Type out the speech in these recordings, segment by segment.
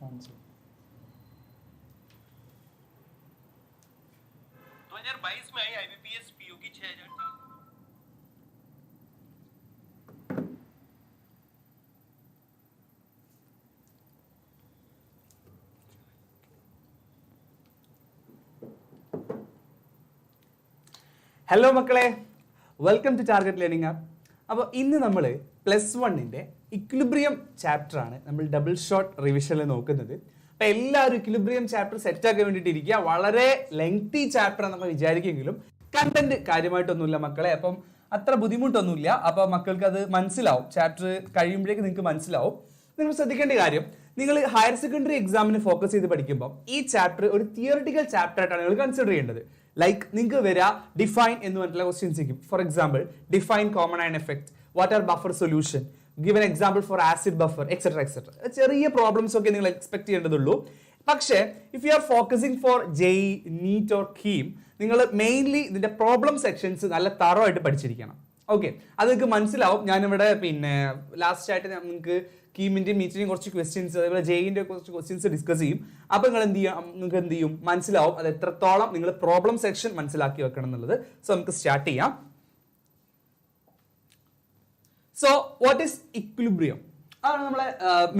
2022 में आई IBPS PO की 6000 था। ഹലോ മക്കളെ, welcome to target learning app. അപ്പോൾ ഇന്ന് നമ്മൾ +1 ഇക്വിലിബ്രിയം ചാപ്റ്റർ ആണ് നമ്മൾ ഡബിൾ ഷോട്ട് റിവിഷനിൽ നോക്കുന്നത്. അപ്പോൾ എല്ലാവരും ഇക്വിലിബ്രിയം ചാപ്റ്റർ സെറ്റാക്കാൻ വേണ്ടിയിട്ട് ഇരിക്കുക. വളരെ ലെങ്തി ചാപ്റ്റർ നമ്മൾ വിചാരിക്കുമെങ്കിലും കണ്ടന്റ് കാര്യമായിട്ടൊന്നുമില്ല മക്കളെ. അപ്പം അത്ര ബുദ്ധിമുട്ടൊന്നുമില്ല. അപ്പോൾ മക്കൾക്ക് അത് മനസ്സിലാവും. ചാപ്റ്റർ കഴിയുമ്പോഴേക്ക് നിങ്ങൾക്ക് മനസ്സിലാവും. നിങ്ങൾ ശ്രദ്ധിക്കേണ്ട കാര്യം, നിങ്ങൾ ഹയർ സെക്കൻഡറി എക്സാമിന് ഫോക്കസ് ചെയ്ത് പഠിക്കുമ്പോൾ ഈ ചാപ്റ്റർ ഒരു തിയറിറ്റിക്കൽ ചാപ്റ്റർ ആയിട്ടാണ് നിങ്ങൾ കൺസിഡർ ചെയ്യേണ്ടത്. ലൈക്ക് നിങ്ങൾക്ക് വരിക ഡിഫൈൻ എന്ന് പറഞ്ഞിട്ടുള്ള ക്വസ്റ്റ്യൻസ് ഇരിക്കും. For example, define common ion effect, what are buffer solution, given example for acid buffer, etcetera etcetera. ചെറിയ പ്രോബ്ലംസ് ഒക്കെ നിങ്ങൾ എക്സ്പെക്ട് ചെയ്യേണ്ടതുള്ളൂ. പക്ഷേ if you are focusing for JEE, NEET or KEAM, നിങ്ങൾ മെയിൻലി ഇതിന്റെ പ്രോബ്ലം സെക്ഷൻസ് നല്ല തറവായിട്ട് പഠിച്ചിരിക്കണം. Okay, അത് നിങ്ങൾക്ക് മനസ്സിലാവും. ഞാനിവിടെ പിന്നെ ലാസ്റ്റ് ആയിട്ട് നിങ്ങൾക്ക് കീമിന്റെയും നീറ്റിന്റെയും കുറച്ച് ക്വസ്റ്റ്യൻസ്, അതേപോലെ JEEന്റെ കുറച്ച് ക്വസ്റ്റ്യൻസ് ഡിസ്കസ് ചെയ്യും. അപ്പോൾ നിങ്ങൾ നിങ്ങൾക്ക് എന്ത് ചെയ്യും, മനസ്സിലാവും അത് എത്രത്തോളം നിങ്ങൾ പ്രോബ്ലം സെക്ഷൻ മനസ്സിലാക്കി വെക്കണം എന്നുള്ളത്. സോ നമുക്ക് സ്റ്റാർട്ട് ചെയ്യാം. So what is equilibrium? അതാണ് നമ്മളെ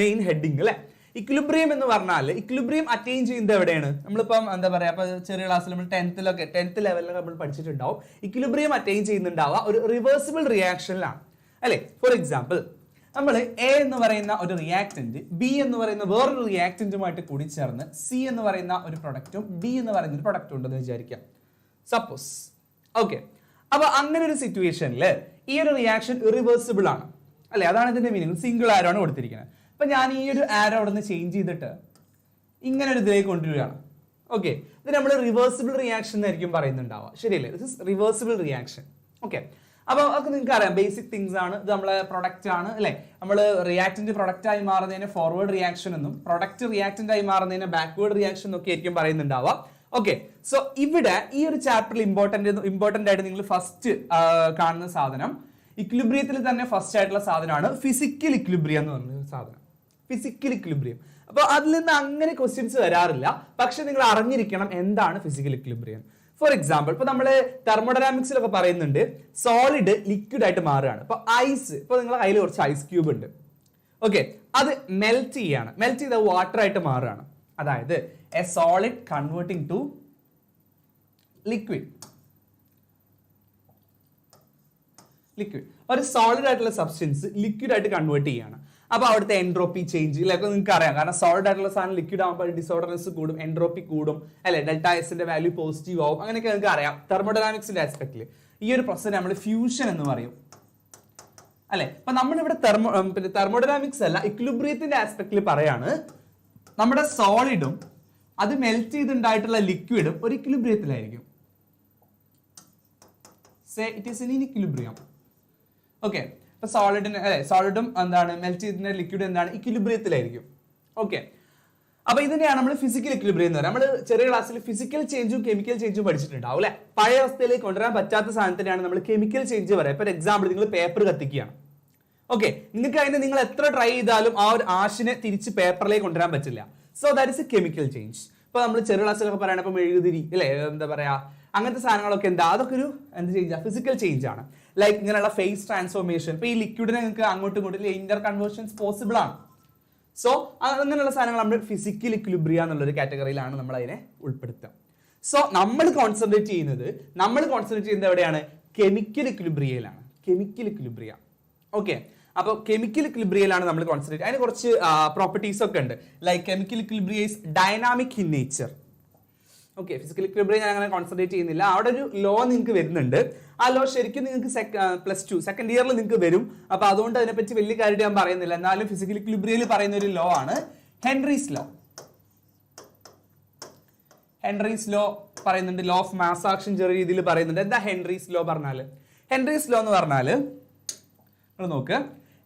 മെയിൻ ഹെഡിങ് അല്ലെ. ഇക്വിലിബ്രിയം എന്ന് പറഞ്ഞാൽ ഇക്വിലിബ്രിയം അറ്റൈൻ ചെയ്യുന്നത് എവിടെയാണ്? നമ്മളിപ്പം എന്താ പറയാ, ഇപ്പൊ ചെറിയ ക്ലാസ്സിൽ നമ്മൾ 10th ലെവലിലൊക്കെ നമ്മൾ പഠിച്ചിട്ടുണ്ടാവും. ഇക്വിലിബ്രിയം അറ്റൈൻ ചെയ്യുന്നുണ്ടാവുക ഒരു റിവേഴ്സിബിൾ റിയാക്ഷനിലാണ് അല്ലെ. ഫോർ എക്സാമ്പിൾ, നമ്മൾ A എന്ന് പറയുന്ന ഒരു റിയാക്ടന്റ് B എന്ന് പറയുന്ന വേറൊരു റിയാക്ടന്റുമായിട്ട് കൂടി ചേർന്ന് C എന്ന് പറയുന്ന ഒരു പ്രൊഡക്റ്റും D എന്ന് പറയുന്ന ഒരു പ്രൊഡക്റ്റും ഉണ്ടെന്ന് വിചാരിക്കാം, സപ്പോസ്. ഓക്കെ, അപ്പൊ അങ്ങനെ ഒരു സിറ്റുവേഷനിൽ ഈ ഒരു റിയാക്ഷൻ ഇറിവേഴ്സിബിൾ ആണ് അല്ലെ. അതാണ് ഇതിന്റെ മീനിങ്. സിംഗിൾ ആരോ ആണ് കൊടുത്തിരിക്കുന്നത്. അപ്പൊ ഞാൻ ഈ ഒരു ആരോ അവിടെ നിന്ന് ചേഞ്ച് ചെയ്തിട്ട് ഇങ്ങനെ ഒരു ഇതിലേക്ക് കൊണ്ടുവരികയാണ്. ഓക്കെ, ഇത് നമ്മൾ റിവേഴ്സിബിൾ റിയാക്ഷൻ എന്നായിരിക്കും പറയുന്നുണ്ടാവുക, ശരിയല്ലേ? This is reversible reaction. Okay, അപ്പൊ അതൊക്കെ നിങ്ങൾക്ക് അറിയാം, ബേസിക് തിങ്സ് ആണ്. ഇത് നമ്മളെ പ്രൊഡക്റ്റ് ആണ് അല്ലെ. നമ്മൾ റിയാക്ടന്റ് പ്രൊഡക്റ്റ് ആയി മാറുന്നതിന് ഫോർവേഡ് റിയാക്ഷൻ എന്നും പ്രൊഡക്റ്റ് റിയാക്ടന്റ് ആയി മാറുന്നതിന് ബാക്ക്വേർഡ് റിയാക്ഷൻ എന്നൊക്കെ ആയിരിക്കും പറയുന്നുണ്ടാവുക. ഓക്കെ, സോ ഇവിടെ ഈ ഒരു ചാപ്റ്ററിൽ ഇമ്പോർട്ടന്റ് ആയിട്ട് നിങ്ങൾ ഫസ്റ്റ് കാണുന്ന സാധനം, ഇക്വിലിബ്രിയത്തിൽ തന്നെ ഫസ്റ്റ് ആയിട്ടുള്ള സാധനമാണ് ഫിസിക്കൽ ഇക്വിലിബ്രിയം എന്ന് പറഞ്ഞ സാധനം. Physical equilibrium. അപ്പൊ അതിൽ നിന്ന് അങ്ങനെ ക്വസ്റ്റ്യൻസ് വരാറില്ല. പക്ഷെ നിങ്ങൾ അറിഞ്ഞിരിക്കണം എന്താണ് ഫിസിക്കൽ ഇക്വിലിബ്രിയം. ഫോർ എക്സാമ്പിൾ, ഇപ്പൊ നമ്മള് തെർമോഡൈനാമിക്സിലൊക്കെ പറയുന്നുണ്ട് സോളിഡ് ലിക്വിഡ് ആയിട്ട് മാറുകയാണ്. ഇപ്പൊ ഐസ്, ഇപ്പൊ നിങ്ങളുടെ കയ്യിൽ കുറച്ച് ഐസ് ക്യൂബ് ഉണ്ട്. ഓക്കെ, അത് മെൽറ്റ് ചെയ്യാണ്. മെൽറ്റ് ചെയ്ത വാട്ടർ ആയിട്ട് മാറുകയാണ്. അതായത് a solid converting to liquid. ഒരു സോളിഡ് ആയിട്ടുള്ള സബ്സ്റ്റൻസ് ലിക്വിഡ് ആയിട്ട് കൺവേർട്ട് ചെയ്യാണ്. അപ്പൊ അവിടുത്തെ എൻട്രോപ്പി ചേഞ്ച് ഇതൊക്കെ നിങ്ങൾക്ക് അറിയാം. കാരണം സോളിഡ് ആയിട്ടുള്ള സാധനം ലിക്വിഡ് ആകുമ്പോൾ ഡിസോർഡർനെസ് കൂടും, എൻട്രോപ്പി കൂടും അല്ലെ, ഡെൽറ്റ എസിന്റെ വാല്യൂ പോസിറ്റീവ് ആവും. അങ്ങനെയൊക്കെ നിങ്ങൾക്ക് അറിയാം. തെർമോഡൈനാമിക്സിന്റെ ആസ്പെക്ടിൽ ഈ ഒരു പ്രോസസ് നമ്മൾ ഫ്യൂഷൻ എന്ന് പറയും അല്ലെ. അപ്പൊ നമ്മളിവിടെ തെർമോഡൈനാമിക്സ് അല്ല, ഇക്വിലിബ്രിയത്തിന്റെ ആസ്പെക്ടിൽ പറയാണ് നമ്മുടെ സോളിഡും അത് മെൽറ്റ് ചെയ്തുണ്ടായിട്ടുള്ള ലിക്വിഡും ഒരു ഇക്വിലിബ്രിയത്തിലായിരിക്കും. Say it is in equilibrium. Okay, ഇപ്പൊ സോളിഡും എന്താണ് മെൽറ്റ് ചെയ്തിട്ടുള്ള ലിക്വിഡ് എന്താണ് ഇക്വിലിബ്രിയത്തിലായിരിക്കും. ഓക്കെ, അപ്പൊ ഇതിനെയാണ് നമ്മൾ ഫിസിക്കൽ ഇക്വിലിബ്രിയം എന്ന് പറയുന്നത്. നമ്മൾ ചെറിയ ക്ലാസ്സിൽ ഫിസിക്കൽ ചേഞ്ചും കെമിക്കൽ ചേഞ്ചും പഠിച്ചിട്ടുണ്ടാവും അല്ലെ. പഴയ അവസ്ഥയിലേക്ക് കൊണ്ടുവരാൻ പറ്റാത്ത സാധനത്തിനാണ് നമ്മൾ കെമിക്കൽ ചേഞ്ച് പറയുക. ഇപ്പൊ എക്സാമ്പിൾ, നിങ്ങൾ പേപ്പർ കത്തിക്കുകയാണ്. ഓക്കെ, നിങ്ങൾക്ക് അതിന് നിങ്ങൾ എത്ര ട്രൈ ചെയ്താലും ആ ഒരു ആഷിനെ തിരിച്ച് പേപ്പറിലേക്ക് കൊണ്ടുവരാൻ പറ്റില്ല. So that is A chemical change. ഇപ്പൊ നമ്മൾ ചെറിയ ക്ലാസ്സിലൊക്കെ പറയണ ഇപ്പൊ മെഴുകുതിരി അല്ലെ, എന്താ പറയാ, അങ്ങനത്തെ സാധനങ്ങളൊക്കെ എന്താ, അതൊക്കെ ഒരു എന്ത് ചേഞ്ച്, ഫിസിക്കൽ ചേഞ്ച് ആണ്. ലൈക്ക് ഇങ്ങനെയുള്ള ഫേസ് ട്രാൻസ്ഫോർമേഷൻ. ഇപ്പൊ ഈ ലിക്വിഡിനെ നിങ്ങൾക്ക് അങ്ങോട്ടും ഇങ്ങോട്ടും ഇന്റർ കൺവേർഷൻസ് പോസിബിൾ ആണ്. സോ അങ്ങനെയുള്ള സാധനങ്ങൾ നമ്മൾ ഫിസിക്കൽ ഇക്വിലിബ്രിയ എന്നുള്ളൊരു കാറ്റഗറിയിലാണ് നമ്മൾ അതിനെ ഉൾപ്പെടുത്തുക. സോ നമ്മൾ കോൺസെൻട്രേറ്റ് ചെയ്യുന്നത് എവിടെയാണ്? കെമിക്കൽ ഇക്വിലിബ്രിയയിലാണ്. Chemical equilibria. ഓക്കെ, അപ്പോൾ കെമിക്കൽ ഇക്വിലിബ്രിയയിലാണ് നമ്മൾ കോൺസെൻട്രേറ്റ്. അതിന് കുറച്ച് പ്രോപ്പർട്ടീസ് ഒക്കെ ഉണ്ട്. Like chemical equilibria is dynamic in nature. Okay, physical equilibrium ഞാൻ അങ്ങനെ കോൺസെൻട്രേറ്റ് ചെയ്യുന്നില്ല. അവിടെ ഒരു ലോ നിങ്ങൾക്ക് വരുന്നുണ്ട്. ആ ലോ ശരിക്കും നിങ്ങൾക്ക് +2 സെക്കൻഡ് ഇയറിൽ നിങ്ങൾക്ക് വരും. അപ്പൊ അതുകൊണ്ട് അതിനെപ്പറ്റി വലിയ കാര്യം ഞാൻ പറയുന്നില്ല. എന്നാലും ഫിസിക്കൽ ഇക്വിലിബ്രിയയിൽ പറയുന്ന ഒരു ലോ ആണ് ഹെൻറീസ് ലോ. ഹെൻറീസ് ലോ പറയുന്നുണ്ട്. ലോ ഓഫ് മാസ് ആക്ഷൻ ചെറിയ രീതിയിൽ പറയുന്നുണ്ട്. എന്താ ഹെൻറീസ് ലോ പറഞ്ഞാൽ? ഹെൻറീസ് ലോ എന്ന് പറഞ്ഞാൽ നിങ്ങൾ നോക്ക്,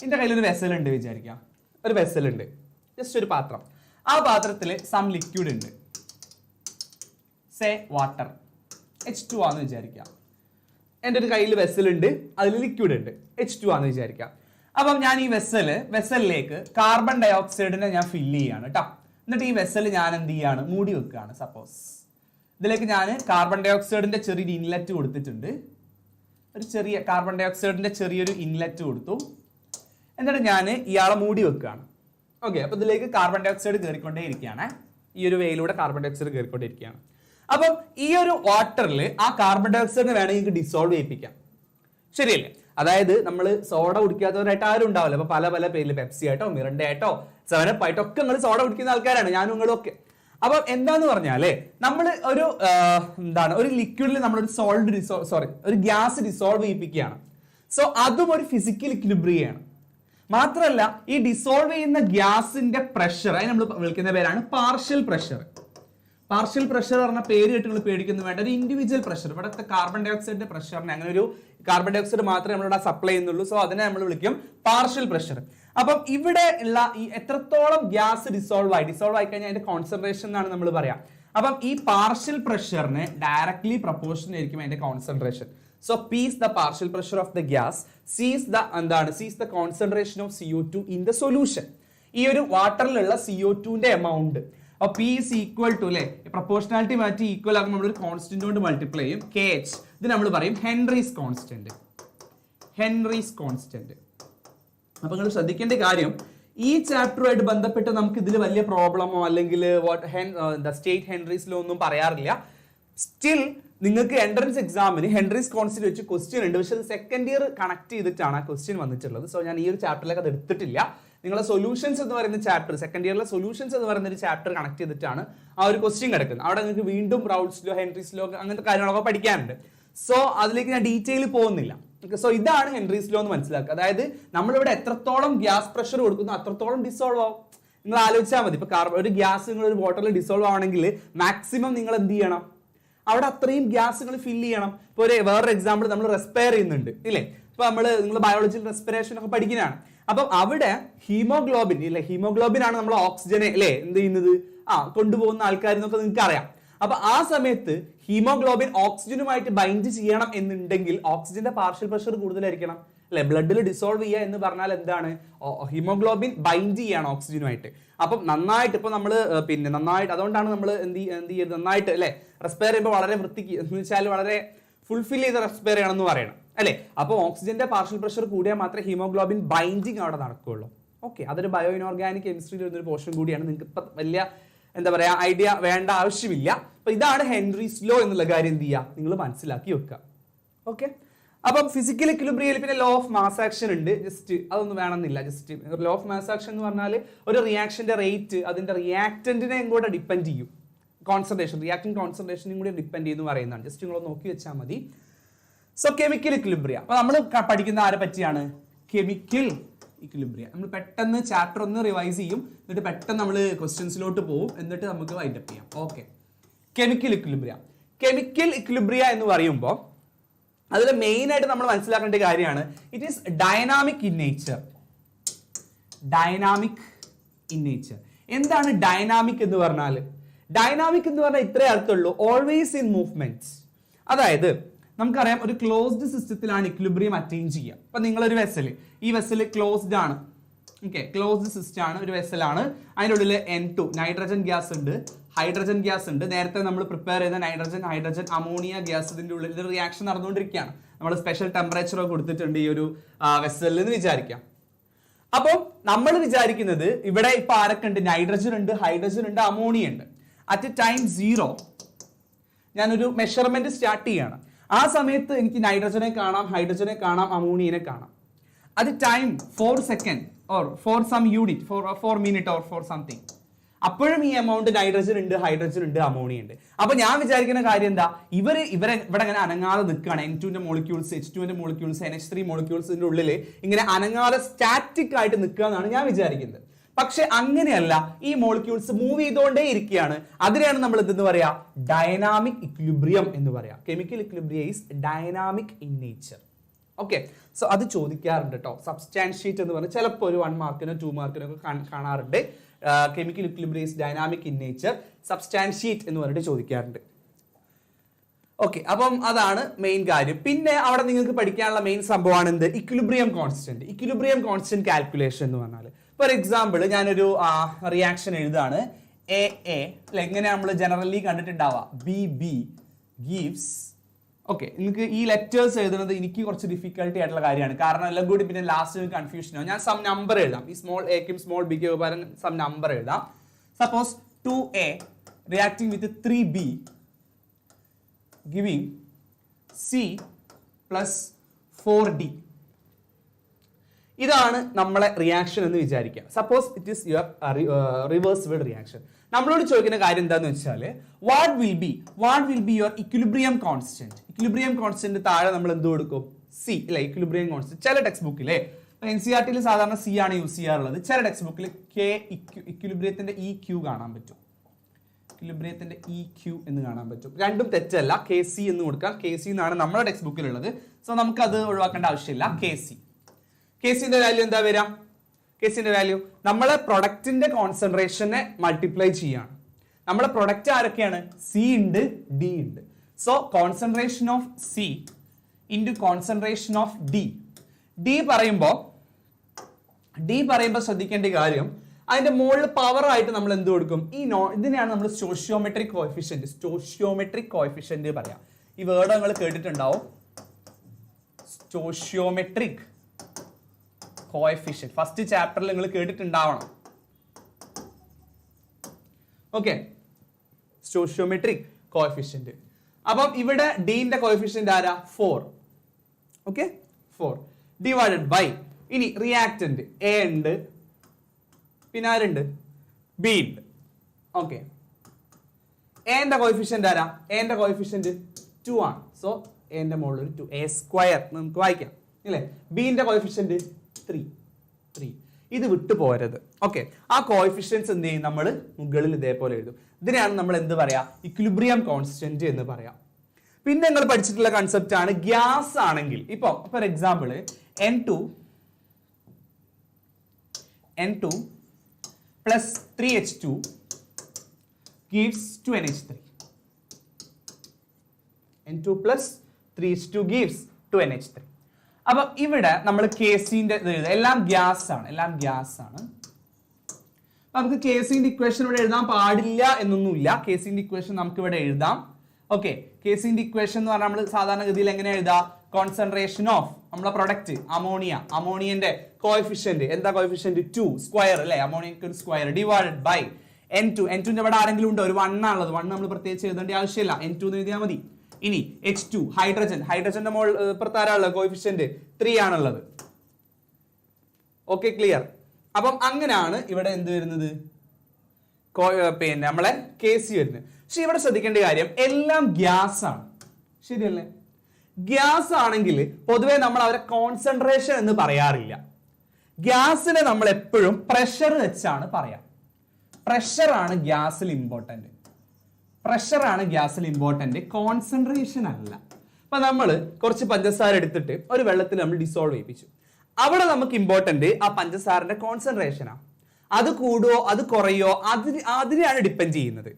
എന്റെ കയ്യിൽ ഒരു വെസൽ ഉണ്ട് വിചാരിക്കാം. ഒരു വെസൽ ഉണ്ട്, ജസ്റ്റ് ഒരു പാത്രം. ആ പാത്രത്തിൽ സം ലിക്വിഡ് ഉണ്ട്, സേ വാട്ടർ, H2 ആണെന്ന് വിചാരിക്കാം. എൻ്റെ ഒരു കയ്യിൽ വെസൽ ഉണ്ട്, അതിൽ ലിക്വിഡ് ഉണ്ട്, H2 ആണെന്ന് വിചാരിക്കാം. അപ്പം ഞാൻ ഈ വെസലിലേക്ക് കാർബൺ ഡൈ ഓക്സൈഡിനെ ഞാൻ ഫില്ല് ചെയ്യാണ് കേട്ടോ. എന്നിട്ട് ഈ വെസൽ ഞാൻ എന്ത് ചെയ്യാണ്, മൂടി വെക്കുകയാണ്. സപ്പോസ് ഇതിലേക്ക് ഞാൻ കാർബൺ ഡൈ ഓക്സൈഡിന്റെ ചെറിയൊരു ഇൻലെറ്റ് കൊടുത്തിട്ടുണ്ട്. ഒരു ചെറിയ കാർബൺ ഡൈ ഓക്സൈഡിന്റെ ചെറിയൊരു ഇൻലെറ്റ് കൊടുത്തു. എന്നിട്ട് ഞാൻ ഇയാളെ മൂടി വെക്കുകയാണ്. ഓക്കെ, അപ്പൊ ഇതിലേക്ക് കാർബൺ ഡൈ ഓക്സൈഡ് കയറിക്കൊണ്ടേ ഇരിക്കുകയാണ്. ഈ ഒരു വെയിലൂടെ കാർബൺ ഡൈ ഓക്സൈഡ് കയറിക്കൊണ്ടിരിക്കുകയാണ്. അപ്പം ഈ ഒരു വാട്ടറിൽ ആ കാർബൺ ഡൈ ഓക്സൈഡിനെ വേണമെങ്കിൽ ഡിസോൾവ് ചെയ്യിപ്പിക്കാം. ശരിയല്ലേ? അതായത് നമ്മൾ സോഡ കുടിക്കാത്തവരായിട്ട് ആരും ഉണ്ടാവില്ല. അപ്പൊ പല പല പേരിൽ പെപ്സി ആയിട്ടോ മിറണ്ട ആയിട്ടോ 7up ആയിട്ടോ ഒക്കെ നിങ്ങൾ സോഡ കുടിക്കുന്ന ആൾക്കാരാണ്, ഞാനും നിങ്ങളും ഒക്കെ. അപ്പൊ എന്താന്ന് പറഞ്ഞാല് നമ്മൾ ഒരു ഒരു ലിക്വിഡിൽ നമ്മളൊരു ഒരു ഗ്യാസ് ഡിസോൾവ് ചെയ്യിപ്പിക്കുകയാണ്. സോ അതും ഒരു ഫിസിക്കൽ ഇക്വിലിബ്രിയാണ്. മാത്രമല്ല ഈ ഡിസോൾവ് ചെയ്യുന്ന ഗ്യാസിന്റെ പ്രഷർ അതിന് നമ്മൾ വിളിക്കുന്ന പേരാണ് പാർഷ്യൽ പ്രഷർ. പാർഷ്യൽ പ്രഷർ പറഞ്ഞ പേര് കേട്ട് നിങ്ങൾ പേടിക്കുന്നു വേണ്ട, ഒരു ഇൻഡിവിജ്വൽ പ്രഷർ. ഇവിടുത്തെ കാർബൺ ഡൈ ഓക്സൈഡിന്റെ പ്രഷറിന് അങ്ങനെ ഒരു കാർബൺ ഡൈ ഓക്സൈഡ് മാത്രമേ നമ്മളിവിടെ സപ്ലൈ ചെയ്യുന്നുള്ളൂ. സോ അതിനെ നമ്മൾ വിളിക്കും പാർഷ്യൽ പ്രഷർ. അപ്പം ഇവിടെ ഉള്ള ഈ എത്രത്തോളം ഗ്യാസ് ഡിസോൾവ് ആയി കഴിഞ്ഞാൽ അതിന്റെ കോൺസെൻട്രേഷൻ എന്നാണ് നമ്മൾ പറയാം. അപ്പം ഈ പാർഷ്യൽ പ്രഷറിന് ഡയറക്ട്ലി പ്രൊപ്പോർഷണൽ ആയിരിക്കും അതിന്റെ concentration. So P is the partial pressure of the gas, C is the concentration of CO2 in the solution. ഈ ഒരു വാട്ടറിലുള്ള CO2ന്റെ എമൗണ്ട്. അപ്പോൾ P is equal to അല്ലേ, പ്രൊപ്പോർഷണാലിറ്റി മാറ്റി ഈക്വൽ ആകുമ്പോൾ നമ്മളൊരു കോൺസ്റ്റന്റ് കൊണ്ട് മൾട്ടിപ്ലൈ ചെയ്യും. KH ഇത് നമ്മൾ പറയും ഹെൻറീസ് കോൺസ്റ്റന്റ്. അപ്പൊ നിങ്ങൾ ശ്രദ്ധിക്കേണ്ട കാര്യം, ഈ ചാപ്റ്ററുമായിട്ട് ബന്ധപ്പെട്ട് നമുക്ക് ഇതിൽ വലിയ പ്രോബ്ലമോ അല്ലെങ്കിൽ സ്റ്റേറ്റ് ഹെൻറീസ് ലോ ഒന്നും പറയാറില്ല. സ്റ്റിൽ നിങ്ങൾക്ക് എൻട്രൻസ് എക്സാമിന് ഹെൻറീസ് കോൺസ്റ്റന്റ് വെച്ച് ക്വസ്റ്റ്യൻ ഉണ്ട്. പക്ഷെ അത് സെക്കൻഡ് ഇയർ കണക്ട് ചെയ്തിട്ടാണ് ആ ക്വസ്റ്റ്യൻ വന്നിട്ടുള്ളത്. സോ ഞാൻ ഈ ഒരു ചാപ്റ്ററിലേക്ക് അത് എടുത്തിട്ടില്ല. നിങ്ങളെ സൊല്യൂഷൻസ് എന്ന് പറയുന്ന ചാപ്റ്റർ, സെക്കൻഡ് ഇയറിലെ സൊല്യൂഷൻസ് എന്ന് പറയുന്ന ഒരു ചാപ്റ്റർ കണക്ട് ചെയ്തിട്ടാണ് ആ ഒരു ക്വസ്റ്റ്യൻ കിടക്കുന്നത്. അവിടെ നിങ്ങൾക്ക് വീണ്ടും റൗൾട്ട്സ് ലോ, ഹെൻറീസ് ലോ അങ്ങനത്തെ കാര്യങ്ങളൊക്കെ പഠിക്കാനുണ്ട്. സോ അതിലേക്ക് ഞാൻ ഡീറ്റെയിൽ പോകുന്നില്ല. സോ ഇതാണ് ഹെൻറീസ് ലോ എന്ന് മനസ്സിലാക്കുക. അതായത് നമ്മളിവിടെ എത്രത്തോളം ഗ്യാസ് പ്രഷർ കൊടുക്കുന്നു അത്രത്തോളം ഡിസോൾവ് ആവും. നിങ്ങൾ ആലോചിച്ചാൽ മതി. ഇപ്പൊ ഒരു ഗ്യാസ് നിങ്ങൾ ഒരു ബോട്ടിൽ ഡിസോൾവ് ആവണമെങ്കിൽ മാക്സിമം നിങ്ങൾ എന്ത് ചെയ്യണം, അവിടെ അത്രയും ഗ്യാസുകൾ ഫില്ല് ചെയ്യണം. ഇപ്പോൾ വേറൊരു എക്സാമ്പിൾ, നമ്മൾ റെസ്പയർ ചെയ്യുന്നുണ്ട് ഇല്ലേ? ഇപ്പൊ നിങ്ങൾ ബയോളജിയിൽ റെസ്പിറേഷൻ ഒക്കെ പഠിക്കുന്നതാണ്. അപ്പം അവിടെ ഹീമോഗ്ലോബിൻ ആണ് നമ്മൾ ഓക്സിജനെ അല്ലേ എന്ത് ചെയ്യുന്നത്, കൊണ്ടുപോകുന്ന ആൾക്കാർ എന്നൊക്കെ നിങ്ങൾക്ക് അറിയാം. അപ്പൊ ആ സമയത്ത് ഹീമോഗ്ലോബിൻ ഓക്സിജനുമായിട്ട് ബൈൻഡ് ചെയ്യണം എന്നുണ്ടെങ്കിൽ ഓക്സിജന്റെ പാർഷ്യൽ പ്രഷർ കൂടുതലായിരിക്കണം അല്ലെ? ബ്ലഡിൽ ഡിസോൾവ് ചെയ്യുക എന്ന് പറഞ്ഞാൽ എന്താണ്, ഹീമോഗ്ലോബിൻ ബൈൻഡ് ചെയ്യാണ് ഓക്സിജനുമായിട്ട്. അപ്പം നന്നായിട്ട് ഇപ്പൊ നമ്മൾ നന്നായിട്ട് അതുകൊണ്ടാണ് നമ്മൾ എന്ത് ചെയ്യരുത്, നന്നായിട്ട് അല്ലെ റെസ്പയർ ചെയ്യുമ്പോൾ വളരെ വൃത്തിക്ക് എന്ന് വെച്ചാൽ വളരെ ഫുൾഫിൽ ചെയ്ത് റെസ്പയർ ചെയ്യണമെന്ന് പറയണം അല്ലെ? അപ്പോൾ ഓക്സിജന്റെ പാർഷ്യൽ പ്രഷർ കൂടിയാൽ മാത്രമേ ഹീമോഗ്ലോബിൻ ബൈൻഡിങ് അവിടെ നടക്കുകയുള്ളൂ. ഓക്കെ, അതൊരു ബയോ ഇനോർഗാനിക് കെമിസ്ട്രിയിൽ വരുന്നൊരു പോർഷൻ കൂടിയാണ്. നിങ്ങൾക്ക് ഇപ്പൊ വലിയ ഐഡിയ വേണ്ട ആവശ്യമില്ല. അപ്പൊ ഇതാണ് ഹെൻറീസ് ലോ എന്നുള്ള കാര്യം എന്ത് ചെയ്യുക, നിങ്ങൾ മനസ്സിലാക്കി വെക്കുക. ഓക്കെ, അപ്പം ഫിസിക്കൽ ഇക്വിലിബ്രിയയിൽ പിന്നെ ലോ ഓഫ് മാസ് ആക്ഷൻ ഉണ്ട്. ജസ്റ്റ് അതൊന്നും വേണമെന്നില്ല. Just law of mass action എന്ന് പറഞ്ഞാൽ ഒരു റിയാക്ഷന്റെ റേറ്റ് അതിന്റെ റിയാക്ടന്റിനെയും കൂടെ ഡിപ്പെൻഡ് ചെയ്യും. റിയാക്ടിങ് കോൺസെൻട്രേഷനും കൂടി ഡിപ്പെൻഡ് ചെയ്യുന്നു പറയുന്നതാണ്. ജസ്റ്റ് നിങ്ങൾ നോക്കി വെച്ചാൽ മതി. സോ കെമിക്കൽ ഇക്വിലിബ്രിയ, അപ്പൊ നമ്മൾ പഠിക്കുന്ന ആരെ പറ്റിയാണ്, കെമിക്കൽ ഇക്വിലിബ്രിയ. നമ്മൾ പെട്ടെന്ന് ചാപ്റ്റർ ഒന്ന് റിവൈസ് ചെയ്യും, എന്നിട്ട് പെട്ടെന്ന് നമ്മൾ ക്വസ്റ്റ്യൻസിലോട്ട് പോകും, എന്നിട്ട് നമുക്ക് വൈൻഡപ്പ് ചെയ്യാം. ഓക്കെ, കെമിക്കൽ ഇക്വിലിബ്രിയ എന്ന് പറയുമ്പോൾ അതിൽ മെയിൻ ആയിട്ട് നമ്മൾ മനസ്സിലാക്കേണ്ട കാര്യമാണ്, it is dynamic in nature. എന്താണ് ഡൈനാമിക് എന്ന് പറഞ്ഞാൽ? ഡൈനാമിക് എന്ന് പറഞ്ഞാൽ ഇത്രേ അർത്ഥമുള്ളൂ, ഓൾവേസ് ഇൻ മൂവ്മെന്റ്സ്. അതായത് നമുക്കറിയാം ഒരു ക്ലോസ്ഡ് സിസ്റ്റത്തിലാണ് ഇക്വിലിബ്രിയം അറ്റൈൻ ചെയ്യുക. അപ്പൊ നിങ്ങളൊരു ഈ വെസൽ ക്ലോസ്ഡ് ആണ്. ഓക്കെ, ക്ലോസ്ഡ് സിസ്റ്റം ആണ്, ഒരു വെസലാണ്. അതിൻ്റെ ഉള്ളിൽ N2 നൈട്രജൻ ഗ്യാസ് ഉണ്ട്, ഹൈഡ്രജൻ ഗ്യാസ് ഉണ്ട്. നേരത്തെ നമ്മൾ പ്രിപ്പയർ ചെയ്ത ഹൈഡ്രജൻ അമോണിയ ഗ്യാസ് ഇതിന്റെ ഉള്ളിൽ റിയാക്ഷൻ നടന്നുകൊണ്ടിരിക്കുകയാണ്. നമ്മൾ സ്പെഷ്യൽ ടെമ്പറേച്ചർ ഒക്കെ കൊടുത്തിട്ടുണ്ട് ഈ ഒരു വെസലിൽ എന്ന് വിചാരിക്കാം. അപ്പം നമ്മൾ വിചാരിക്കുന്നത് ഇവിടെ ഇപ്പൊ ആരൊക്കെ ഉണ്ട്, നൈട്രജൻ ഉണ്ട്, ഹൈഡ്രജൻ ഉണ്ട്, അമോണിയ ഉണ്ട്. അറ്റ് ടൈം 0 ഞാനൊരു മെഷർമെന്റ് സ്റ്റാർട്ട് ചെയ്യാണ്. ആ സമയത്ത് എനിക്ക് നൈട്രജനെ കാണാം, ഹൈഡ്രജനെ കാണാം, അമോണിയനെ കാണാം. At time 4 second or for some unit, for minute or for something, അപ്പോഴും ഈ എമൗണ്ട് നൈട്രജൻ ഉണ്ട്, ഹൈഡ്രജൻ ഉണ്ട്, അമോണിയ ഉണ്ട്. അപ്പൊ ഞാൻ വിചാരിക്കുന്ന കാര്യം എന്താ, ഇവിടെ ഇങ്ങനെ അനങ്ങാതെ നിൽക്കുകയാണ്. N2ന്റെ മോളിക്യൂൾസ്, H2ന്റെ മോളിക്യൂൾസ്, NH3 മോളിക്യൂൾസിന്റെ ഉള്ളിൽ ഇങ്ങനെ അനങ്ങാതെ സ്റ്റാറ്റിക് ആയിട്ട് നിൽക്കുക എന്നാണ് ഞാൻ വിചാരിക്കുന്നത്. പക്ഷെ അങ്ങനെയല്ല, ഈ മോളിക്യൂൾസ് മൂവ് ചെയ്തുകൊണ്ടേ ഇരിക്കുകയാണ്. അതിനെയാണ് നമ്മൾ എന്തെന്ന് പറയാ, ഡൈനാമിക് ഇക്വിലിബ്രിയം എന്ന് പറയാം. Chemical equilibrium is dynamic in nature. Okay, so അത് ചോദിക്കാറുണ്ട് കേട്ടോ. സബ്സ്റ്റാൻഷിയേറ്റ് എന്ന് പറഞ്ഞാൽ ചിലപ്പോൾ ഒരു 1 മാർക്കിനോ 2 മാർക്കിനോ ഒക്കെ കാണാറുണ്ട്. Chemical equilibrium is dynamic in nature, substantiate എന്ന് പറഞ്ഞിട്ട് ചോദിക്കാറുണ്ട്. ഓക്കെ, അപ്പം അതാണ് മെയിൻ കാര്യം. പിന്നെ അവിടെ നിങ്ങൾക്ക് പഠിക്കാനുള്ള മെയിൻ സംഭവമാണ് എന്ത്, ഇക്വിലിബ്രിയം കോൺസ്റ്റന്റ് കാൽക്കുലേഷൻ എന്ന് പറഞ്ഞാൽ. ഫോർ എക്സാമ്പിൾ ഞാനൊരു റിയാക്ഷൻ എഴുതാണ്, എ എ എങ്ങനെ നമ്മൾ ജനറലി കണ്ടിട്ടുണ്ടാവുക ബി ബി ഗീവ്സ്. ഓക്കെ, നിങ്ങൾക്ക് ഈ ലെറ്റേഴ്സ് എഴുതുന്നത് എനിക്ക് കുറച്ച് ഡിഫിക്കൽട്ടി ആയിട്ടുള്ള കാര്യമാണ്, കാരണം എല്ലാം കൂടി പിന്നെ ലാസ്റ്റ് കൺഫ്യൂഷൻ ആവും. ഞാൻ സം നമ്പർ എഴുതാം, ഈ സ്മോൾ എക്കും സ്മോൾ ബിക്കും പകരം സം നമ്പർ എഴുതാം. Suppose 2a reacting with 3b giving c plus 4d. ഇതാണ് നമ്മളെ റിയാക്ഷൻ എന്ന് വിചാരിക്കുക. Suppose it is your reversible reaction. നമ്മളോട് ചോദിക്കുന്ന കാര്യം എന്താന്ന് വെച്ചാൽ what will be your equilibrium constant. Equilibrium constant താഴെ നമ്മൾ എന്ത് കൊടുക്കും? സി അല്ലെ, ഇക്വിലിബ്രിയം കോൺസ്റ്റന്റ്. ചില ടെക്സ്റ്റ് ബുക്കിലെ NCERT സാധാരണ സി ആണ് യൂസ് ചെയ്യാറുള്ളത്. ചില ടെക്സ്റ്റ് ബുക്കിൽ കെ ഇക്വിലിബ്രിയത്തിന്റെ ഇ ക്യൂ കാണാൻ പറ്റും, ഇക്വിലിബ്രിയത്തിന്റെ ഇ ക്യൂ എന്ന് കാണാൻ പറ്റും. രണ്ടും തെറ്റല്ല, കെ സി എന്ന് കൊടുക്കാം. കെ സി എന്നാണ് നമ്മുടെ ടെക്സ്റ്റ് ബുക്കിലുള്ളത്. സോ നമുക്ക് അത് ഒഴിവാക്കേണ്ട ആവശ്യമില്ല. കെ സിന്റെ വാല്യൂ എന്താ വരാം? കെ സിന്റെ വാല്യൂ നമ്മളെ പ്രൊഡക്റ്റിന്റെ കോൺസെൻട്രേഷനെ മൾട്ടിപ്ലൈ ചെയ്യാണ്. നമ്മളെ പ്രൊഡക്റ്റ് ആരൊക്കെയാണ്? സി ഉണ്ട്, ഡി ഉണ്ട്. So concentration of C into concentration of D. D പറയുമ്പോൾ ശ്രദ്ധിക്കേണ്ട കാര്യം, അതിന്റെ മുകളിൽ പവർ ആയിട്ട് നമ്മൾ എന്ത് കൊടുക്കും? ഇതിനെയാണ് നമ്മൾ സ്റ്റോഷിയോമെട്രിക് കോഎഫിഷ്യന്റ് പറയാം. ഈ വേർഡ് നിങ്ങൾ കേട്ടിട്ടുണ്ടാവും, സ്റ്റോഷിയോമെട്രിക് കോഎഫിഷ്യന്റ്. ഫസ്റ്റ് ചാപ്റ്ററിൽ നിങ്ങൾ കേട്ടിട്ടുണ്ടാവണം. Okay, stoichiometric coefficient. അപ്പം ഇവിടെ ഡിന്റെ കോഎഫിഷ്യന്റ് ആരാ? 4. ഓക്കെ, 4 ഡിവൈഡഡ് ബൈ, ഇനി റിയാക്ടന്റ് എ ഉണ്ട്, പിന്നെ ആരുണ്ട്? ബി ഉണ്ട്. ഓക്കെ, എന്റെ കോഎഫിഷ്യന്റ് ആരാ? എന്റെ കോഎഫിഷ്യന്റ് 2 ആണ്. സോ എന്റെ മുകളിൽ ഒരു 2 എ സ്ക്വയർ നമുക്ക് വായിക്കാം ഇല്ലേ? ബിന്റെ കോഎഫിഷ്യന്റ് 3. ഇത് വിട്ടു പോരത്. ഓക്കെ, ആ കോഎഫിഷ്യൻസ് എന്ത് ചെയ്യും? നമ്മൾ മുകളിൽ ഇതേപോലെ എഴുതും. ഇതിനെയാണ് നമ്മൾ എന്ത് പറയാ? ഇക്വിലിബ്രിയം കോൺസ്റ്റന്റ് എന്ന് പറയാം. പിന്നെ നിങ്ങൾ പഠിച്ചിട്ടുള്ള കൺസെപ്റ്റ് ആണ് ഗ്യാസ് ആണെങ്കിൽ, ഇപ്പൊ for example N2 plus 3H2 gives 2NH3. N2 plus 3H2 gives 2NH3. അപ്പൊ ഇവിടെ നമ്മൾ കേസിന്റെ എല്ലാം ഗ്യാസ് ആണ്. നമുക്ക് കേസിന്റെ ഇക്വേഷൻ ഇവിടെ എഴുതാൻ പാടില്ല എന്നൊന്നുമില്ല. കേസിന്റെ ഇക്വേഷൻ നമുക്ക് ഇവിടെ എഴുതാം. ഓക്കെ, കേസിന്റെ ഇക്വേഷൻ എന്ന് പറഞ്ഞാൽ നമ്മൾ സാധാരണഗതിയിൽ എങ്ങനെ എഴുതാം? കോൺസെൻട്രേഷൻ ഓഫ് നമ്മളെ പ്രൊഡക്റ്റ് അമോണിയന്റെ കോഎഫിഷ്യന്റ് എന്താ? കോഎഫിഷ്യന്റ് 2 സ്ക്വയർ അല്ലെ, അമോണിയക്ക് ഒരു square divided by N2. N2 ഇവിടെ ആരെങ്കിലും ഉണ്ടോ? ഒരു 1 ആണുള്ളത്. 1 നമ്മൾ പ്രത്യേകിച്ച് എഴുതേണ്ട ആവശ്യമില്ല, N2 എന്ന് എഴുതിയാൽ മതി. ഇനി H2 ഹൈഡ്രജന്റെ മോൾ പ്രത്താരമുള്ള കോഎഫിഷ്യന്റ് 3 ആണുള്ളത്. Okay, clear. അപ്പം അങ്ങനെയാണ് ഇവിടെ എന്ത് വരുന്നത്? പിന്നെ നമ്മളെ KC വരുന്നത്. പക്ഷെ ഇവിടെ ശ്രദ്ധിക്കേണ്ട കാര്യം എല്ലാം ഗ്യാസ് ആണ്, ശരിയല്ലേ? ഗ്യാസ് ആണെങ്കിൽ പൊതുവെ നമ്മൾ അവരെ കോൺസെൻട്രേഷൻ എന്ന് പറയാറില്ല. ഗ്യാസിനെ നമ്മൾ എപ്പോഴും പ്രഷർ വെച്ചാണ് പറയാം. പ്രഷറാണ് ഗ്യാസിൽ ഇമ്പോർട്ടന്റ്, കോൺസെൻട്രേഷൻ അല്ല. അപ്പൊ നമ്മൾ കുറച്ച് പഞ്ചസാര എടുത്തിട്ട് ഒരു വെള്ളത്തിൽ നമ്മൾ ഡിസോൾവ് ചെയ്യിപ്പിച്ചു. അവിടെ നമുക്ക് ഇമ്പോർട്ടന്റ് ആ പഞ്ചസാരന്റെ കോൺസെൻട്രേഷനാ. അത് കൂടുവോ അത് കുറയോ അതിനെയാണ് ഡിപ്പെൻഡ് ചെയ്യുന്നത്.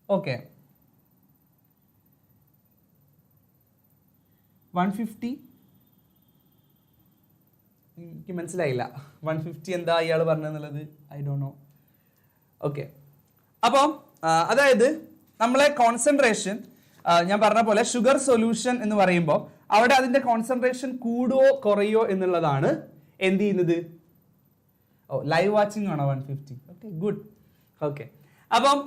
ഓക്കെ, 150 എനിക്ക് മനസ്സിലായില്ല. 150 എന്താ ഇയാൾ പറഞ്ഞെന്നുള്ളത് ഐ ഡോണ്ട് നോ. ഓക്കെ, അപ്പം അതായത് നമ്മളെ കോൺസെൻട്രേഷൻ ഞാൻ പറഞ്ഞ പോലെ ഷുഗർ സൊല്യൂഷൻ എന്ന് പറയുമ്പോൾ അവിടെ അതിന്റെ കോൺസെൻട്രേഷൻ കൂടുവോ കുറയോ എന്നുള്ളതാണ് എന്ത് ചെയ്യുന്നത്. ലൈവ് വാച്ചിങ് ആണോ 150? Okay, good. ഓക്കെ, അപ്പം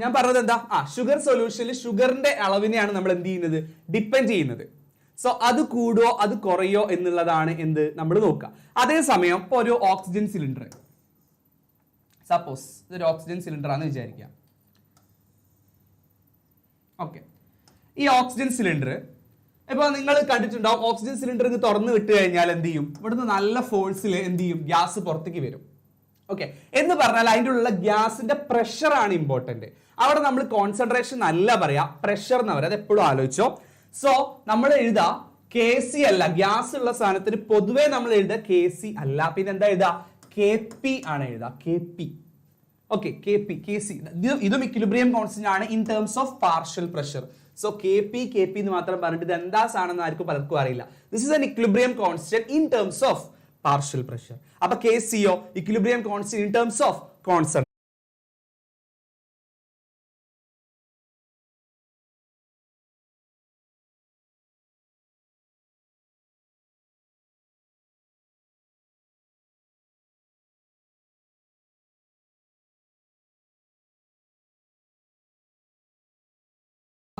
ഞാൻ പറഞ്ഞത് എന്താ? ഷുഗർ സൊല്യൂഷനിൽ ഷുഗറിന്റെ അളവിനെയാണ് നമ്മൾ എന്ത് ചെയ്യുന്നത്? ഡിപ്പെൻഡ് ചെയ്യുന്നത്. സോ അത് കൂടുവോ അത് കുറയോ എന്നുള്ളതാണ് എന്ത് നമ്മൾ നോക്കുക. അതേസമയം ഇപ്പൊ ഒരു ഓക്സിജൻ സിലിണ്ടർ, സപ്പോസ് ഇതൊരു ഓക്സിജൻ സിലിണ്ടർ ആണെന്ന് വിചാരിക്കാം. ഓക്കെ, ഈ ഓക്സിജൻ സിലിണ്ടർ ഇപ്പൊ നിങ്ങൾ കണ്ടിട്ടുണ്ടാവും. ഓക്സിജൻ സിലിണ്ടർ തുറന്നു വിട്ട് കഴിഞ്ഞാൽ എന്ത് ചെയ്യും? ഇവിടുന്ന് നല്ല ഫോഴ്സിൽ എന്ത് ചെയ്യും? ഗ്യാസ് പുറത്തേക്ക് വരും. ഓക്കെ, എന്ന് പറഞ്ഞാൽ അതിൻ്റെ ഉള്ള ഗ്യാസിന്റെ പ്രഷർ ആണ് ഇമ്പോർട്ടന്റ്. അവിടെ നമ്മൾ കോൺസെൻട്രേഷൻ അല്ല പറയാ, പ്രഷർ എന്ന് പറയാം. അത് എപ്പോഴും ആലോചിച്ചോ. സോ നമ്മൾ എഴുതാ KC അല്ല, ഗ്യാസ് ഉള്ള സാധനത്തിന് പൊതുവേ നമ്മൾ എഴുതുക KC അല്ല, പിന്നെ എന്താ എഴുതാ? KP ആണ് എഴുതുക, KP. ഓക്കെ, KC ഇതും ഇക്വിലിബ്രിയം കോൺസ്റ്റന്റ് ആണ് in terms of partial pressure. So KP എന്ന് മാത്രം പറഞ്ഞിട്ട് ഇത് എന്താ സാധനം ആർക്കും പലർക്കും അറിയില്ല. This is an equilibrium constant in terms of partial pressure. അപ്പൊ KCയോ equilibrium constant in terms of constant.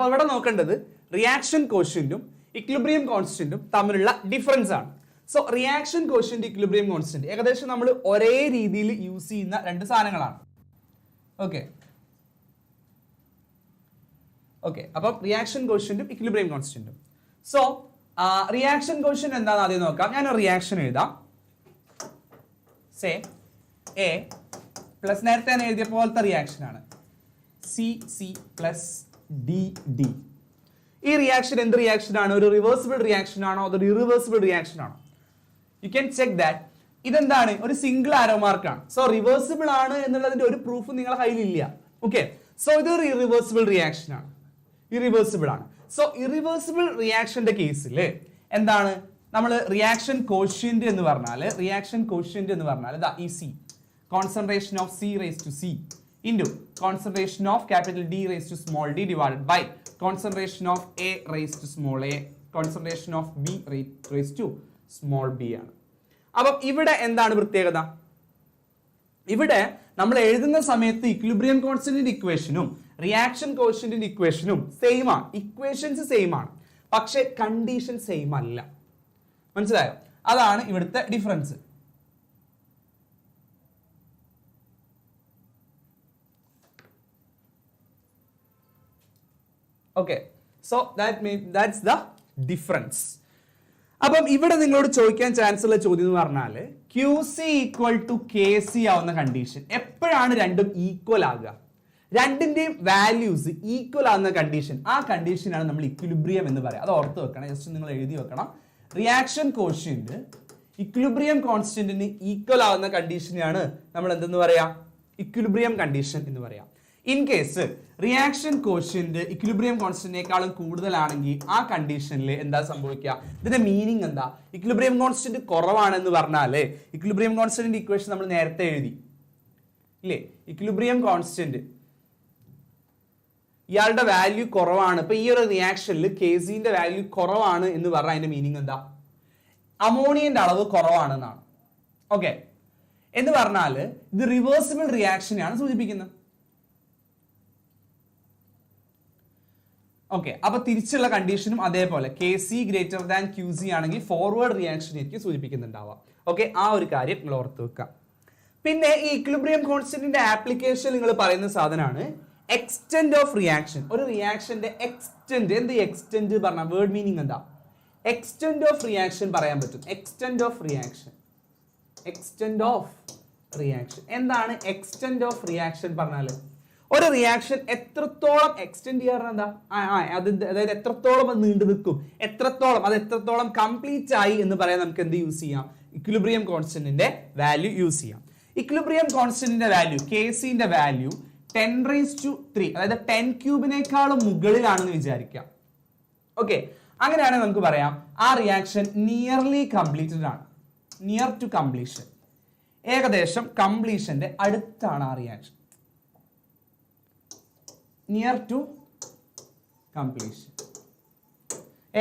അപ്പൊ ഇവിടെ നോക്കേണ്ടത് റിയാക്ഷൻ കോഷ്യന്റും ഇക്വിലിബ്രിയം കോൺസ്റ്റന്റും തമ്മിലുള്ള ഡിഫറൻസ് ആണ്. So reaction quotient equilibrium constant ഏകദേശം നമ്മൾ ഒരേ രീതിയിൽ യൂസ് ചെയ്യുന്ന രണ്ട് സാധനങ്ങളാണ്. ഓക്കെ അപ്പം റിയാക്ഷൻ കോഷ്യന്റും ഇക്വിലിബ്രിയം കോൺസ്റ്റന്റും. സോ റിയാക്ഷൻ കോഷ്യന്റ് എന്താണെന്ന് ആദ്യം നോക്കാം. ഞാൻ റിയാക്ഷൻ എഴുതാം. സേ എ പ്ലസ് നേരത്തെ ഞാൻ എഴുതിയ പോലത്തെ റിയാക്ഷൻ ആണ് C C plus D D. ഈ റിയാക്ഷൻ എന്ത് റിയാക്ഷൻ ആണ്? ഒരു റിവേഴ്സിബിൾ റിയാക്ഷൻ ആണോ അതൊരു ഇറിവേഴ്സിബിൾ റിയാക്ഷൻ ആണോ? You can check that. ഇതെന്താണ്? ഒരു സിംഗിൾ ആരോ മാർക്ക് ആണ്. സോ റിവേഴ്സിബിൾ ആണ് എന്നുള്ളതിന്റെ ഒരു പ്രൂഫ് നിങ്ങളുടെ കയ്യിലില്ല. ഓക്കെ, സോ ഇതൊരു ഇറിവേഴ്സിബിൾ റിയാക്ഷൻ ആണ്, ഇറിവേഴ്സിബിൾ ആണ്. സോ ഇറിവേഴ്സിബിൾ റിയാക്ഷന്റെ കേസിൽ എന്താണ് നമ്മൾ റിയാക്ഷൻ കോഷ്യന്റ് എന്ന് പറഞ്ഞാൽ ദാ ഈ C concentration of C raised to C into concentration of capital D raised to small d divided by concentration of A raised to small a, concentration of B raised to small b ആണ്. അപ്പം ഇവിടെ എന്താണ് പ്രത്യേകത? ഇവിടെ നമ്മൾ എഴുതുന്ന സമയത്ത് equilibrium കോൺസ്റ്റന്റിന്റെ ഇക്വേഷനും റിയാക്ഷൻ കോഷ്യന്റിന്റെ ഇക്വേഷനും സെയിം ആണ്, ഇക്വേഷൻസ് സെയിം ആണ്, പക്ഷെ കണ്ടീഷൻ സെയിം അല്ല. മനസ്സിലായോ? അതാണ് ഇവിടുത്തെ difference. Okay, so that's the difference. അപ്പം ഇവിടെ നിങ്ങളോട് ചോദിക്കാൻ ചാൻസ് ഉള്ള ചോദ്യം എന്ന് പറഞ്ഞാൽ Q C equal to K C ആവുന്ന കണ്ടീഷൻ എപ്പോഴാണ് രണ്ടും ഈക്വൽ ആകുക? രണ്ടിന്റെയും വാല്യൂസ് ഈക്വൽ ആവുന്ന കണ്ടീഷൻ, ആ കണ്ടീഷനാണ് നമ്മൾ ഇക്വിലിബ്രിയം എന്ന് പറയാം. അത് ഓർത്ത് വെക്കണം, ജസ്റ്റ് നിങ്ങൾ എഴുതി വെക്കണം. റിയാക്ഷൻ കോഷ്യന്റ് ഇക്വിലിബ്രിയം കോൺസ്റ്റന്റിന് ഈക്വൽ ആവുന്ന കണ്ടീഷനാണ് നമ്മൾ എന്തെന്ന് പറയാം? ഇക്വിലിബ്രിയം കണ്ടീഷൻ എന്ന് പറയാം. In case reaction quotient equilibrium കോൺസ്റ്റന്റിനേക്കാളും കൂടുതലാണെങ്കിൽ ആ കണ്ടീഷനിൽ എന്താ സംഭവിക്കുക? ഇതിന്റെ മീനിങ് എന്താ? ഇക്വിലിബ്രിയം കോൺസ്റ്റന്റ് കുറവാണെന്ന് പറഞ്ഞാല് ഇക്വിലിബ്രിയം കോൺസ്റ്റന്റിന്റെ ഇക്വേഷൻ നമ്മൾ നേരത്തെ എഴുതി ഇല്ലേ? ഇക്വിലിബ്രിയം കോൺസ്റ്റന്റ് ഇയാളുടെ വാല്യൂ കുറവാണ്. ഇപ്പൊ ഈ ഒരു റിയാക്ഷനിൽ കെസിന്റെ വാല്യൂ കുറവാണ് എന്ന് പറഞ്ഞാൽ അതിന്റെ മീനിങ് എന്താ? അമോണിയന്റെ അളവ് കുറവാണെന്നാണ്. ഓക്കെ, എന്ന് പറഞ്ഞാല് ഇത് റിവേഴ്സിബിൾ റിയാക്ഷനെയാണ് സൂചിപ്പിക്കുന്നത്. ഓക്കെ, അപ്പൊ തിരിച്ചുള്ള കണ്ടീഷനും അതേപോലെ K C greater than Q C ആണെങ്കിൽ ഫോർവേഡ് റിയാക്ഷനേക്ക് സൂചിപ്പിക്കുന്നുണ്ടാവാം. ഓക്കെ, ആ ഒരു കാര്യം നിങ്ങൾ ഓർത്ത് വെക്കുക. പിന്നെ ഈ ഇക്വിലിബ്രിയം കോൺസ്റ്റന്റിന്റെ ആപ്ലിക്കേഷൻ നിങ്ങൾ പറയുന്ന സാധനമാണ് എക്സ്റ്റെന്റ് ഓഫ് റിയാക്ഷൻ. ഒരു റിയാക്ഷന്റെ എക്സ്റ്റെന്റ്, എന്ത് എക്സ്റ്റെന്റ് പറഞ്ഞ വേർഡ് മീനിങ് എന്താ? എക്സ്റ്റെന്റ് ഓഫ് റിയാക്ഷൻ പറയാൻ പറ്റും. Extent of reaction, extent of reaction എന്താണ്? എക്സ്റ്റെന്റ് ഓഫ് റിയാക്ഷൻ പറഞ്ഞാല് ഒരു റിയാക്ഷൻ എത്രത്തോളം എക്സ്റ്റെൻഡ് ചെയ്യാറ് എന്താ? അതായത് എത്രത്തോളം അത് നീണ്ടു നിൽക്കും, എത്രത്തോളം കംപ്ലീറ്റ് ആയി എന്ന് പറയാൻ നമുക്ക് എന്ത് യൂസ് ചെയ്യാം? ഇക്വിലിബ്രിയം കോൺസ്റ്റന്റിന്റെ വാല്യൂ യൂസ് ചെയ്യാം. ഇക്വിലിബ്രിയം കോൺസ്റ്റന്റിന്റെ വാല്യൂ കെ സിന്റെ വാല്യൂ 10⁻³ അതായത് 10 ക്യൂബിനേക്കാളും മുകളിലാണെന്ന് വിചാരിക്കാം. ഓക്കെ, അങ്ങനെയാണെങ്കിൽ നമുക്ക് പറയാം ആ റിയാക്ഷൻ നിയർലി കംപ്ലീറ്റഡ് ആണ്, നിയർ ടു കംപ്ലീഷൻ, ഏകദേശം കംപ്ലീഷന്റെ അടുത്താണ് ആ റിയാക്ഷൻ, നിയർ ടു കംപ്ലീഷൻ,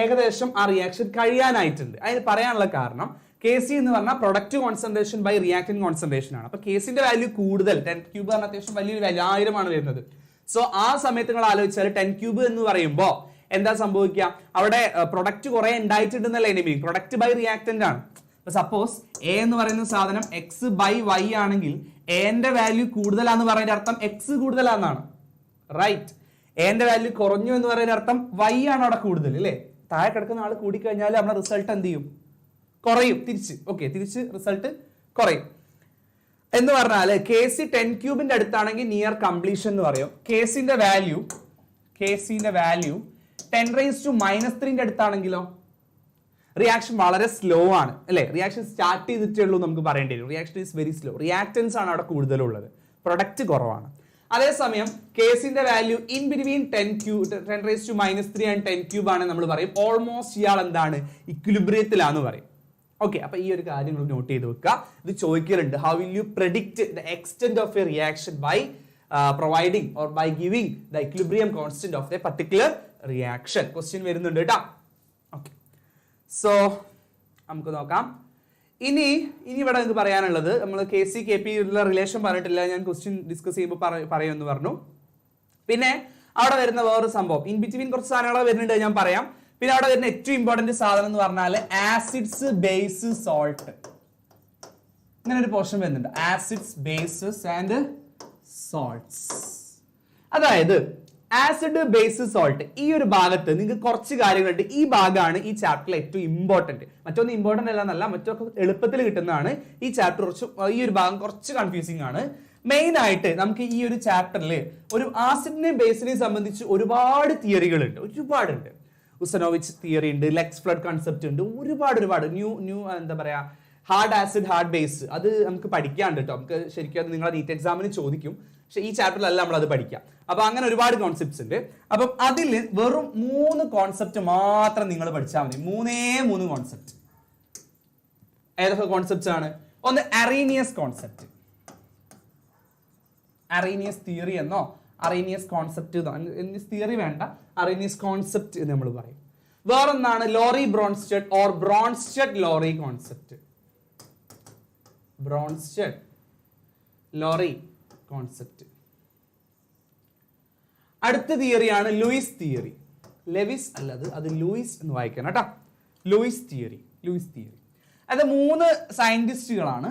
ഏകദേശം ആ റിയാക്ഷൻ കഴിയാനായിട്ടുണ്ട്. അതിന് പറയാനുള്ള കാരണം കെ സി എന്ന് പറഞ്ഞാൽ product concentration by reactant concentration ആണ്. അപ്പൊ കേസിന്റെ വാല്യൂ കൂടുതൽ 10 ക്യൂബ് പറഞ്ഞാൽ അത്യാവശ്യം വലിയൊരു വാല്യൂ 1000 ആണ് വരുന്നത്. സോ ആ സമയത്ത് നിങ്ങൾ ആലോചിച്ചാൽ 10 ക്യൂബ് എന്ന് പറയുമ്പോൾ എന്താ സംഭവിക്കുക? അവിടെ പ്രൊഡക്റ്റ് കുറെ ഉണ്ടായിട്ടുണ്ടെന്നല്ല എന്റെ മീനിങ്, പ്രൊഡക്റ്റ് ബൈ റിയാക്ടന്റ് ആണ്. സപ്പോസ് എ എന്ന് പറയുന്ന സാധനം എക്സ് ബൈ വൈ ആണെങ്കിൽ എന്റെ വാല്യൂ കൂടുതലാന്ന് പറയുന്ന അർത്ഥം എക്സ് കൂടുതലാന്നാണ്, റൈറ്റ്? എന്റെ വാല്യൂ കുറഞ്ഞു എന്ന് പറയുന്ന അർത്ഥം വൈ ആണ് അവിടെ കൂടുതൽ, അല്ലേ? താഴെ കിടക്കുന്ന ആൾ കൂടിക്കഴിഞ്ഞാൽ നമ്മുടെ റിസൾട്ട് എന്ത് ചെയ്യും? കുറയും തിരിച്ച്. ഓക്കെ, തിരിച്ച് റിസൾട്ട് കുറയും എന്ന് പറഞ്ഞാല് കെ സി 10 ക്യൂബിന്റെ അടുത്താണെങ്കിൽ നിയർ കംപ്ലീഷൻ എന്ന് പറയും. കേസിന്റെ വാല്യൂ 10⁻³ അടുത്താണെങ്കിലോ റിയാക്ഷൻ വളരെ സ്ലോ ആണ്, അല്ലെ? റിയാക്ഷൻ സ്റ്റാർട്ട് ചെയ്തിട്ടേ ഉള്ളൂ നമുക്ക് പറയേണ്ടി വരും. Reaction is very slow, reactance ആണ് അവിടെ കൂടുതലുള്ളത്, പ്രൊഡക്റ്റ് കുറവാണ്. അതേസമയം കേസിന്റെ value in between 10⁻³ and 10 cube ആണ് നമ്മൾ പറയും ഓൾമോസ്റ്റ് ഇയാൾ എന്താണ്? ഇക്വിലിബ്രിയത്തിലാന്ന് പറയും. ഓക്കെ, അപ്പൊ ഈ ഒരു കാര്യം നോട്ട് ചെയ്ത് വെക്കുക. ഇത് ചോദിക്കലുണ്ട്, how will you predict the extent of a reaction by providing or by giving the equilibrium constant of a particular reaction? Question വരുന്നുണ്ട് കേട്ടോ. ഓക്കെ, സോ നമുക്ക് നോക്കാം. ഇനി ഇവിടെ നിങ്ങൾക്ക് പറയാനുള്ളത്, നമ്മൾ K C K P relation പറഞ്ഞിട്ടില്ല, ഞാൻ ക്വസ്റ്റ്യൻ ഡിസ്കസ് ചെയ്യുമ്പോൾ പറയുമെന്ന് പറഞ്ഞു. പിന്നെ അവിടെ വരുന്ന വേറൊരു സംഭവം ഇൻ ബിറ്റ്വീൻ കുറച്ച് സാധനങ്ങൾ വരുന്നുണ്ട് ഞാൻ പറയാം. പിന്നെ അവിടെ വരുന്ന ഏറ്റവും ഇമ്പോർട്ടന്റ് സാധനം എന്ന് പറഞ്ഞാൽ ആസിഡ്സ് ബേസ് സോൾട്ട്, ഇങ്ങനെ ഒരു പോർഷൻ വരുന്നുണ്ട്. Acids bases and salts. അതായത് ആസിഡ് ബേസ് സോൾട്ട് ഈ ഒരു ഭാഗത്ത് നിങ്ങൾക്ക് കുറച്ച് കാര്യങ്ങളുണ്ട്. ഈ ഭാഗമാണ് ഈ ചാപ്റ്ററിൽ ഏറ്റവും ഇമ്പോർട്ടന്റ്. മറ്റൊന്നും ഇമ്പോർട്ടന്റ് അല്ല എന്നല്ല, മറ്റൊക്കെ എളുപ്പത്തിൽ കിട്ടുന്നതാണ്. ഈ ചാപ്റ്റർ കുറച്ച് ഈ ഒരു ഭാഗം കുറച്ച് കൺഫ്യൂസിംഗ് ആണ്. മെയിൻ ആയിട്ട് നമുക്ക് ഈ ഒരു ചാപ്റ്ററിൽ ഒരു ആസിഡിനെ ബേസിനെ സംബന്ധിച്ച് ഒരുപാട് തിയറികളുണ്ട്, ഒരുപാടുണ്ട്. ഉസനോവിച്ച് തിയറി ഉണ്ട്, ലെക്സ് ഫ്ലഡ് കൺസെപ്റ്റ് ഉണ്ട്, ഒരുപാട് ന്യൂ എന്താ പറയാ ഹാർഡ് ആസിഡ് ഹാർഡ് ബേസ്, അത് നമുക്ക് പഠിക്കാണ്ട് കേട്ടോ. നമുക്ക് ശരിക്കും അത് നിങ്ങളെ നീറ്റ് എക്സാമിന് ചോദിക്കും, പക്ഷെ ഈ ചാപ്റ്ററിലല്ല നമ്മൾ അത് പഠിക്കാം. അപ്പൊ അങ്ങനെ ഒരുപാട് കോൺസെപ്റ്റ്സ് ഉണ്ട്. അപ്പം അതിൽ വെറും 3 കോൺസെപ്റ്റ് മാത്രം നിങ്ങൾ പഠിച്ചാൽ മതി. 3 കോൺസെപ്റ്റ്. ഏതൊക്കെ കോൺസെപ്റ്റ്സ് ആണ്? ഒന്ന് അറീനിയസ് കോൺസെപ്റ്റ്, അറീനിയസ് തിയറി എന്നോ അറീനിയസ് കോൺസെപ്റ്റ്, തിയറി വേണ്ട, അറീനിയസ് കോൺസെപ്റ്റ് എന്ന് നമ്മൾ പറയും. വേറൊന്നാണ് Lowry Bronsted or Bronsted Lowry concept, Bronsted Lowry concept. അടുത്ത തിയറിയാണ് ലൂയിസ് തിയറി. ലെവിസ് അല്ലത്, അത് ലൂയിസ് എന്ന് വായിക്കണം കേട്ടോ. Lewis theory. അത് 3 സയന്റിസ്റ്റുകളാണ്.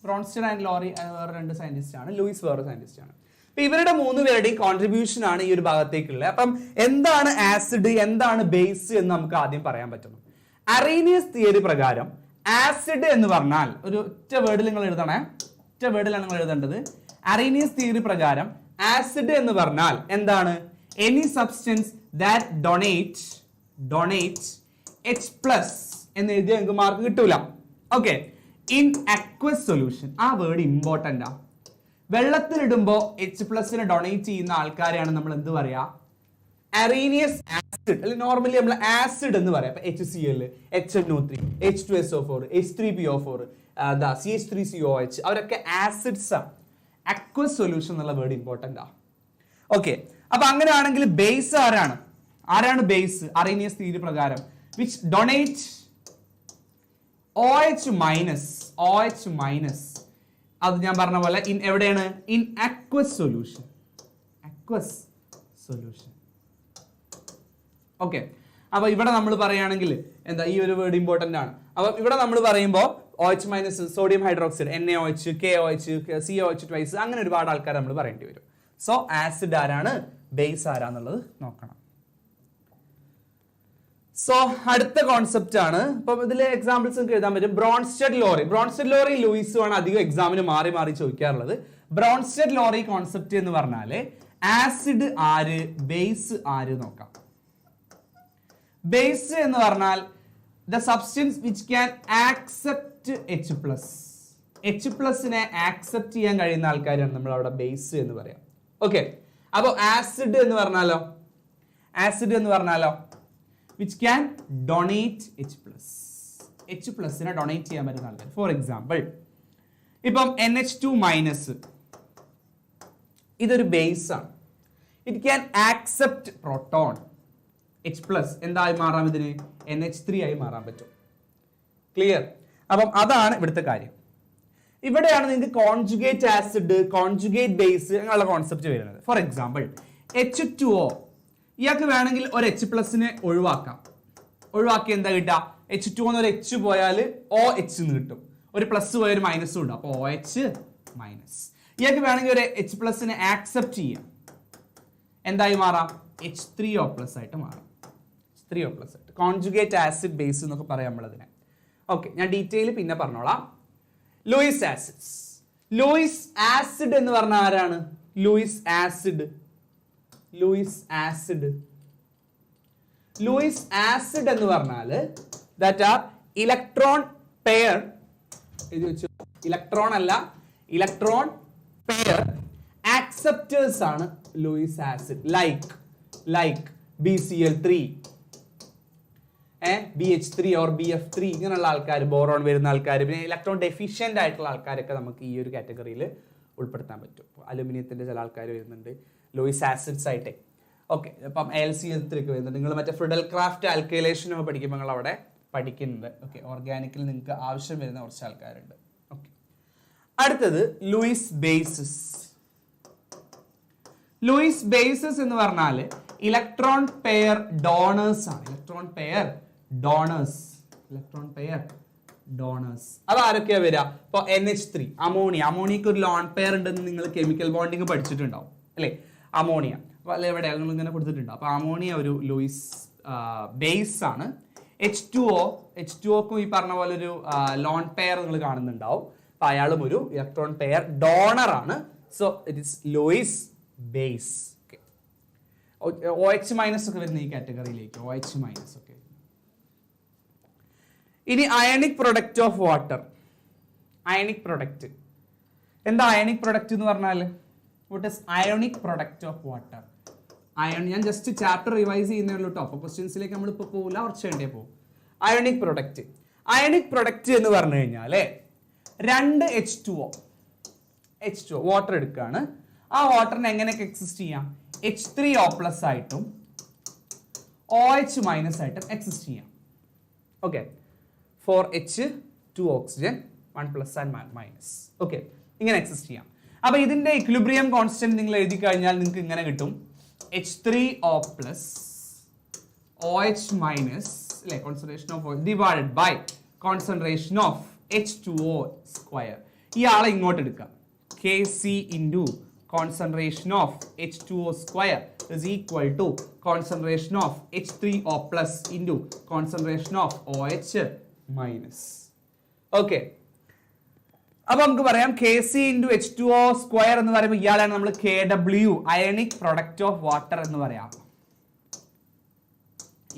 ബ്രോൺസ്റ്റഡ് ആൻഡ് ലോറി വേറെ 2 സയന്റിസ്റ്റ് ആണ്, ലൂയിസ് വേറെ സയന്റിസ്റ്റ് ആണ്. അപ്പൊ ഇവരുടെ 3 പേരുടെയും കോൺട്രിബ്യൂഷൻ ആണ് ഈ ഒരു ഭാഗത്തേക്കുള്ളത്. അപ്പം എന്താണ് ആസിഡ്, എന്താണ് ബേസ് എന്ന് നമുക്ക് ആദ്യം പറയാൻ പറ്റണം. അറീനിയസ് തിയറി പ്രകാരം ആസിഡ് എന്ന് പറഞ്ഞാൽ ഒരു ഒറ്റ വേർഡിൽ നിങ്ങൾ എഴുതണേ, ഒറ്റ വേർഡിലാണ് നിങ്ങൾ എഴുതേണ്ടത്. അറീനിയസ് തിയറി പ്രകാരം ആസിഡ് എന്ന് പറഞ്ഞാൽ എന്താണ്? Any substance that donate H+ എന്ന് എഴുതിയ നിങ്ങൾക്ക് മാർക്ക് കിട്ടൂല. Okay, in aqueous solution. ആ വേർഡ് ഇമ്പോർട്ടന്റ് ആ. വെള്ളത്തിലിടുമ്പോ H+ ഡൊണേറ്റ് ചെയ്യുന്ന ആൾക്കാരെയാണ് നമ്മൾ എന്ത് പറയാ? Arrhenius acid. അല്ലെങ്കിൽ നോർമലി നമ്മൾ ആസിഡ് എന്ന് പറയാം. HCl, HNO3, H2SO4, H3PO4, CH3COH, അവരൊക്കെ ആസിഡ്സ് ആണ്. അക്വസ് സൊല്യൂഷൻ എന്നുള്ള വേർഡ് ഇമ്പോർട്ടന്റ് ആ. ഓക്കെ, അപ്പൊ അങ്ങനെയാണെങ്കിൽ ബേസ് ആരാണ് ബേസ് അറീനിയസ് തിയറി പ്രകാരം? വിച്ച് ഡൊണേറ്റ് OH- അത് ഞാൻ പറഞ്ഞ പോലെ എവിടെയാണ്? In aqueous solution. ഓക്കെ, അപ്പൊ ഇവിടെ നമ്മൾ പറയുകയാണെങ്കിൽ എന്താ, ഈ ഒരു വേർഡ് ഇമ്പോർട്ടന്റ് ആണ്. അപ്പൊ ഇവിടെ നമ്മൾ പറയുമ്പോൾ OH- sodium hydroxide, NaOH, KOH, COH twice, അങ്ങനെ ഒരുപാട് ആൾക്കാർ നമ്മൾ പറയേണ്ടി വരും. സോ ആസിഡ് ആരാണ്, ബേസ് ആരാന്നുള്ളത് നോക്കണം. സോ അടുത്ത കോൺസെപ്റ്റ് ആണ്. ഇപ്പൊ ഇതിലെ എക്സാമ്പിൾസ് നിങ്ങൾക്ക് എഴുതാൻ പറ്റും. ബ്രോൺസ്റ്റഡ് ലോറി ലൂയിസും ആണ് അധികം എക്സാമിന് മാറി ചോദിക്കാറുള്ളത്. ബ്രോൺസ്റ്റഡ് ലോറി കോൺസെപ്റ്റ് എന്ന് പറഞ്ഞാല് ആസിഡ് ആര്, ബേസ് ആര് നോക്കാം. ബേസ് എന്ന് പറഞ്ഞാൽ the substance which can accept H+. നെ ആക്സെപ്റ്റ് ചെയ്യാൻ കഴിയുന്ന ആൾക്കാരാണ് നമ്മൾ അവിടെ ബേസ് എന്ന് പറയാം. ഓക്കെ, അപ്പൊ ആസിഡ് എന്ന് പറഞ്ഞാലോ വിച്ച് ക്യാൻ ഡൊണേറ്റ് H+. നെ ഡൊണേറ്റ് ചെയ്യാൻ പറ്റുന്ന ആൾക്കാർ. ഫോർ എക്സാമ്പിൾ ഇപ്പം NH2- ഇതൊരു ബേസ് ആണ്. It can accept proton. H+ എന്തായി മാറാം? ഇതിന് NH3 ആയി മാറാൻ പറ്റും. ക്ലിയർ? അപ്പം അതാണ് ഇവിടുത്തെ കാര്യം. ഇവിടെയാണ് നിങ്ങൾക്ക് കോൺജുഗേറ്റ് ആസിഡ്, കോൺജുഗേറ്റ് ബേസ് അങ്ങനെയുള്ള കോൺസെപ്റ്റ് വരുന്നത്. ഫോർ എക്സാമ്പിൾ H2O, ഇയാൾക്ക് വേണമെങ്കിൽ ഒരു H+ ഒഴിവാക്കി എന്താ കിട്ടുക? H2O ഒരു H പോയാൽ OH എന്ന് കിട്ടും. ഒരു പ്ലസ് പോയ ഒരു മൈനസും ഉണ്ട്, അപ്പൊ OH-. ഇയാൾക്ക് വേണമെങ്കിൽ ഒരു H+ നെ ആക്സെപ്റ്റ് ചെയ്യാം, എന്തായി മാറാം? H3O+ ആയിട്ട് മാറാം. കോൺജുഗേറ്റ് ആസിഡ് ബേസ് എന്നൊക്കെ പറയാം നമ്മളതിനെ. ഓക്കെ, ഞാൻ ഡീറ്റെയിൽ പിന്നെ പറഞ്ഞോളാം. ലൂയിസ് ആസിഡ് എന്ന് പറഞ്ഞാൽ ആരാണ്? ലൂയിസ് ആസിഡ് എന്ന് പറഞ്ഞാല് that are electron pair. Electron അല്ല, ഇലക്ട്രോൺ പെയർ ആക്സെപ്റ്റേഴ്സ് ആണ് Luis acid. Like BCl3, BH3 or BF3 ഇങ്ങനെയുള്ള ആൾക്കാർ, ബോറോൺ വരുന്ന ആൾക്കാർ, പിന്നെ ഇലക്ട്രോൺ ഡെഫിഷ്യന്റ് ആയിട്ടുള്ള ആൾക്കാരൊക്കെ നമുക്ക് ഈ ഒരു കാറ്റഗറിയിൽ ഉൾപ്പെടുത്താൻ പറ്റും. അലുമിനിയത്തിന്റെ ചില ആൾക്കാർ വരുന്നുണ്ട് ലൂയിസ് ആസിഡ്സ് ആയിട്ട്. ഓക്കെ, അപ്പം AlCl3 ഒക്കെ വരുന്നുണ്ട്. നിങ്ങൾ മറ്റേ ഫ്രിഡൽ ക്രാഫ്റ്റ് ആൽക്കൈലേഷൻ ഒക്കെ പഠിക്കുമ്പോൾ നിങ്ങൾ അവിടെ പഠിക്കുന്നുണ്ട്. ഓക്കെ, ഓർഗാനിക്കിൽ നിങ്ങൾക്ക് ആവശ്യം വരുന്ന കുറച്ച് ആൾക്കാരുണ്ട്. ഓക്കെ, അടുത്തത് ലൂയിസ് ലൂയിസ് ബേസസ് എന്ന് പറഞ്ഞാൽ ഇലക്ട്രോൺ പെയർ ഡോണേഴ്സ് ആണ്. ഇലക്ട്രോൺ പെയർ ഡോണേഴ്സ് അത് ആരൊക്കെയാ വരിക? ഇപ്പൊ NH3 അമോണിയക്ക് ഒരു ലോൺ പെയർ ഉണ്ടെന്ന് നിങ്ങൾ കെമിക്കൽ ബോണ്ടിങ് പഠിച്ചിട്ടുണ്ടാവും അല്ലെ? അമോണിയ അല്ലെ എവിടെ ഇങ്ങനെ കൊടുത്തിട്ടുണ്ടോ? അപ്പൊ അമോണിയ ഒരു ലൂയിസ് ബേസ് ആണ്. H2O ക്കും ഈ പറഞ്ഞ പോലെ ഒരു ലോൺ പെയർ നിങ്ങൾ കാണുന്നുണ്ടാവും. അപ്പൊ അയാളും ഒരു ഇലക്ട്രോൺ പെയർ ഡോണർ ആണ്. So it is Luis base. OH minus ഒക്കെ വരുന്ന ഈ കാറ്റഗറിയിലേക്ക് OH മൈനസ് ഒക്കെ. ഇനി ionic product of water. Ionic product എന്താ? അയണിക് പ്രൊഡക്റ്റ് എന്ന് പറഞ്ഞാൽ what is ionic product of water? ഞാൻ ജസ്റ്റ് ചാപ്റ്റർ റിവൈസ് ചെയ്യുന്നേ ഉള്ളൂ കേട്ടോ. അപ്പൊ ക്വസ്റ്റ്യൻസിലേക്ക് നമ്മൾ ഇപ്പോൾ പോകില്ല, കുറച്ച് വേണ്ടേ പോകും. അയോണിക് പ്രൊഡക്റ്റ് എന്ന് പറഞ്ഞു കഴിഞ്ഞാല് 2 H2O വാട്ടർ എടുക്കുകയാണ്. ആ വാട്ടറിന് എങ്ങനെയൊക്കെ എക്സിസ്റ്റ് ചെയ്യാം? H3O+ ആയിട്ടും OH മൈനസ് ആയിട്ടും എക്സിസ്റ്റ് ചെയ്യാം. Okay, 4H2 oxygen 1+ and minus. Okay, ഇങ്ങനെ എക്സിസ്റ്റ് ചെയ്യാം. അപ്പൊ ഇതിന്റെ ഇക്വിലിബ്രിയം കോൺസ്റ്റന്റ് നിങ്ങൾ എഴുതി കഴിഞ്ഞാൽ നിങ്ങൾക്ക് ഇങ്ങനെ കിട്ടും: H3O+ OH മൈനസ് അല്ലെ, concentration of divided by concentration of H2O square. ഈ ആളെ ഇങ്ങോട്ട് എടുക്കാം. Kc into concentration of H2O square is equal to concentration of H3O plus into concentration of OH minus. Okay. അപ്പൊ നമുക്ക് പറയാം Kc into H2O square എന്ന് പറയുമ്പോൾ ഇയാളാണ് നമ്മൾ KW ionic product of water എന്ന് പറയാം.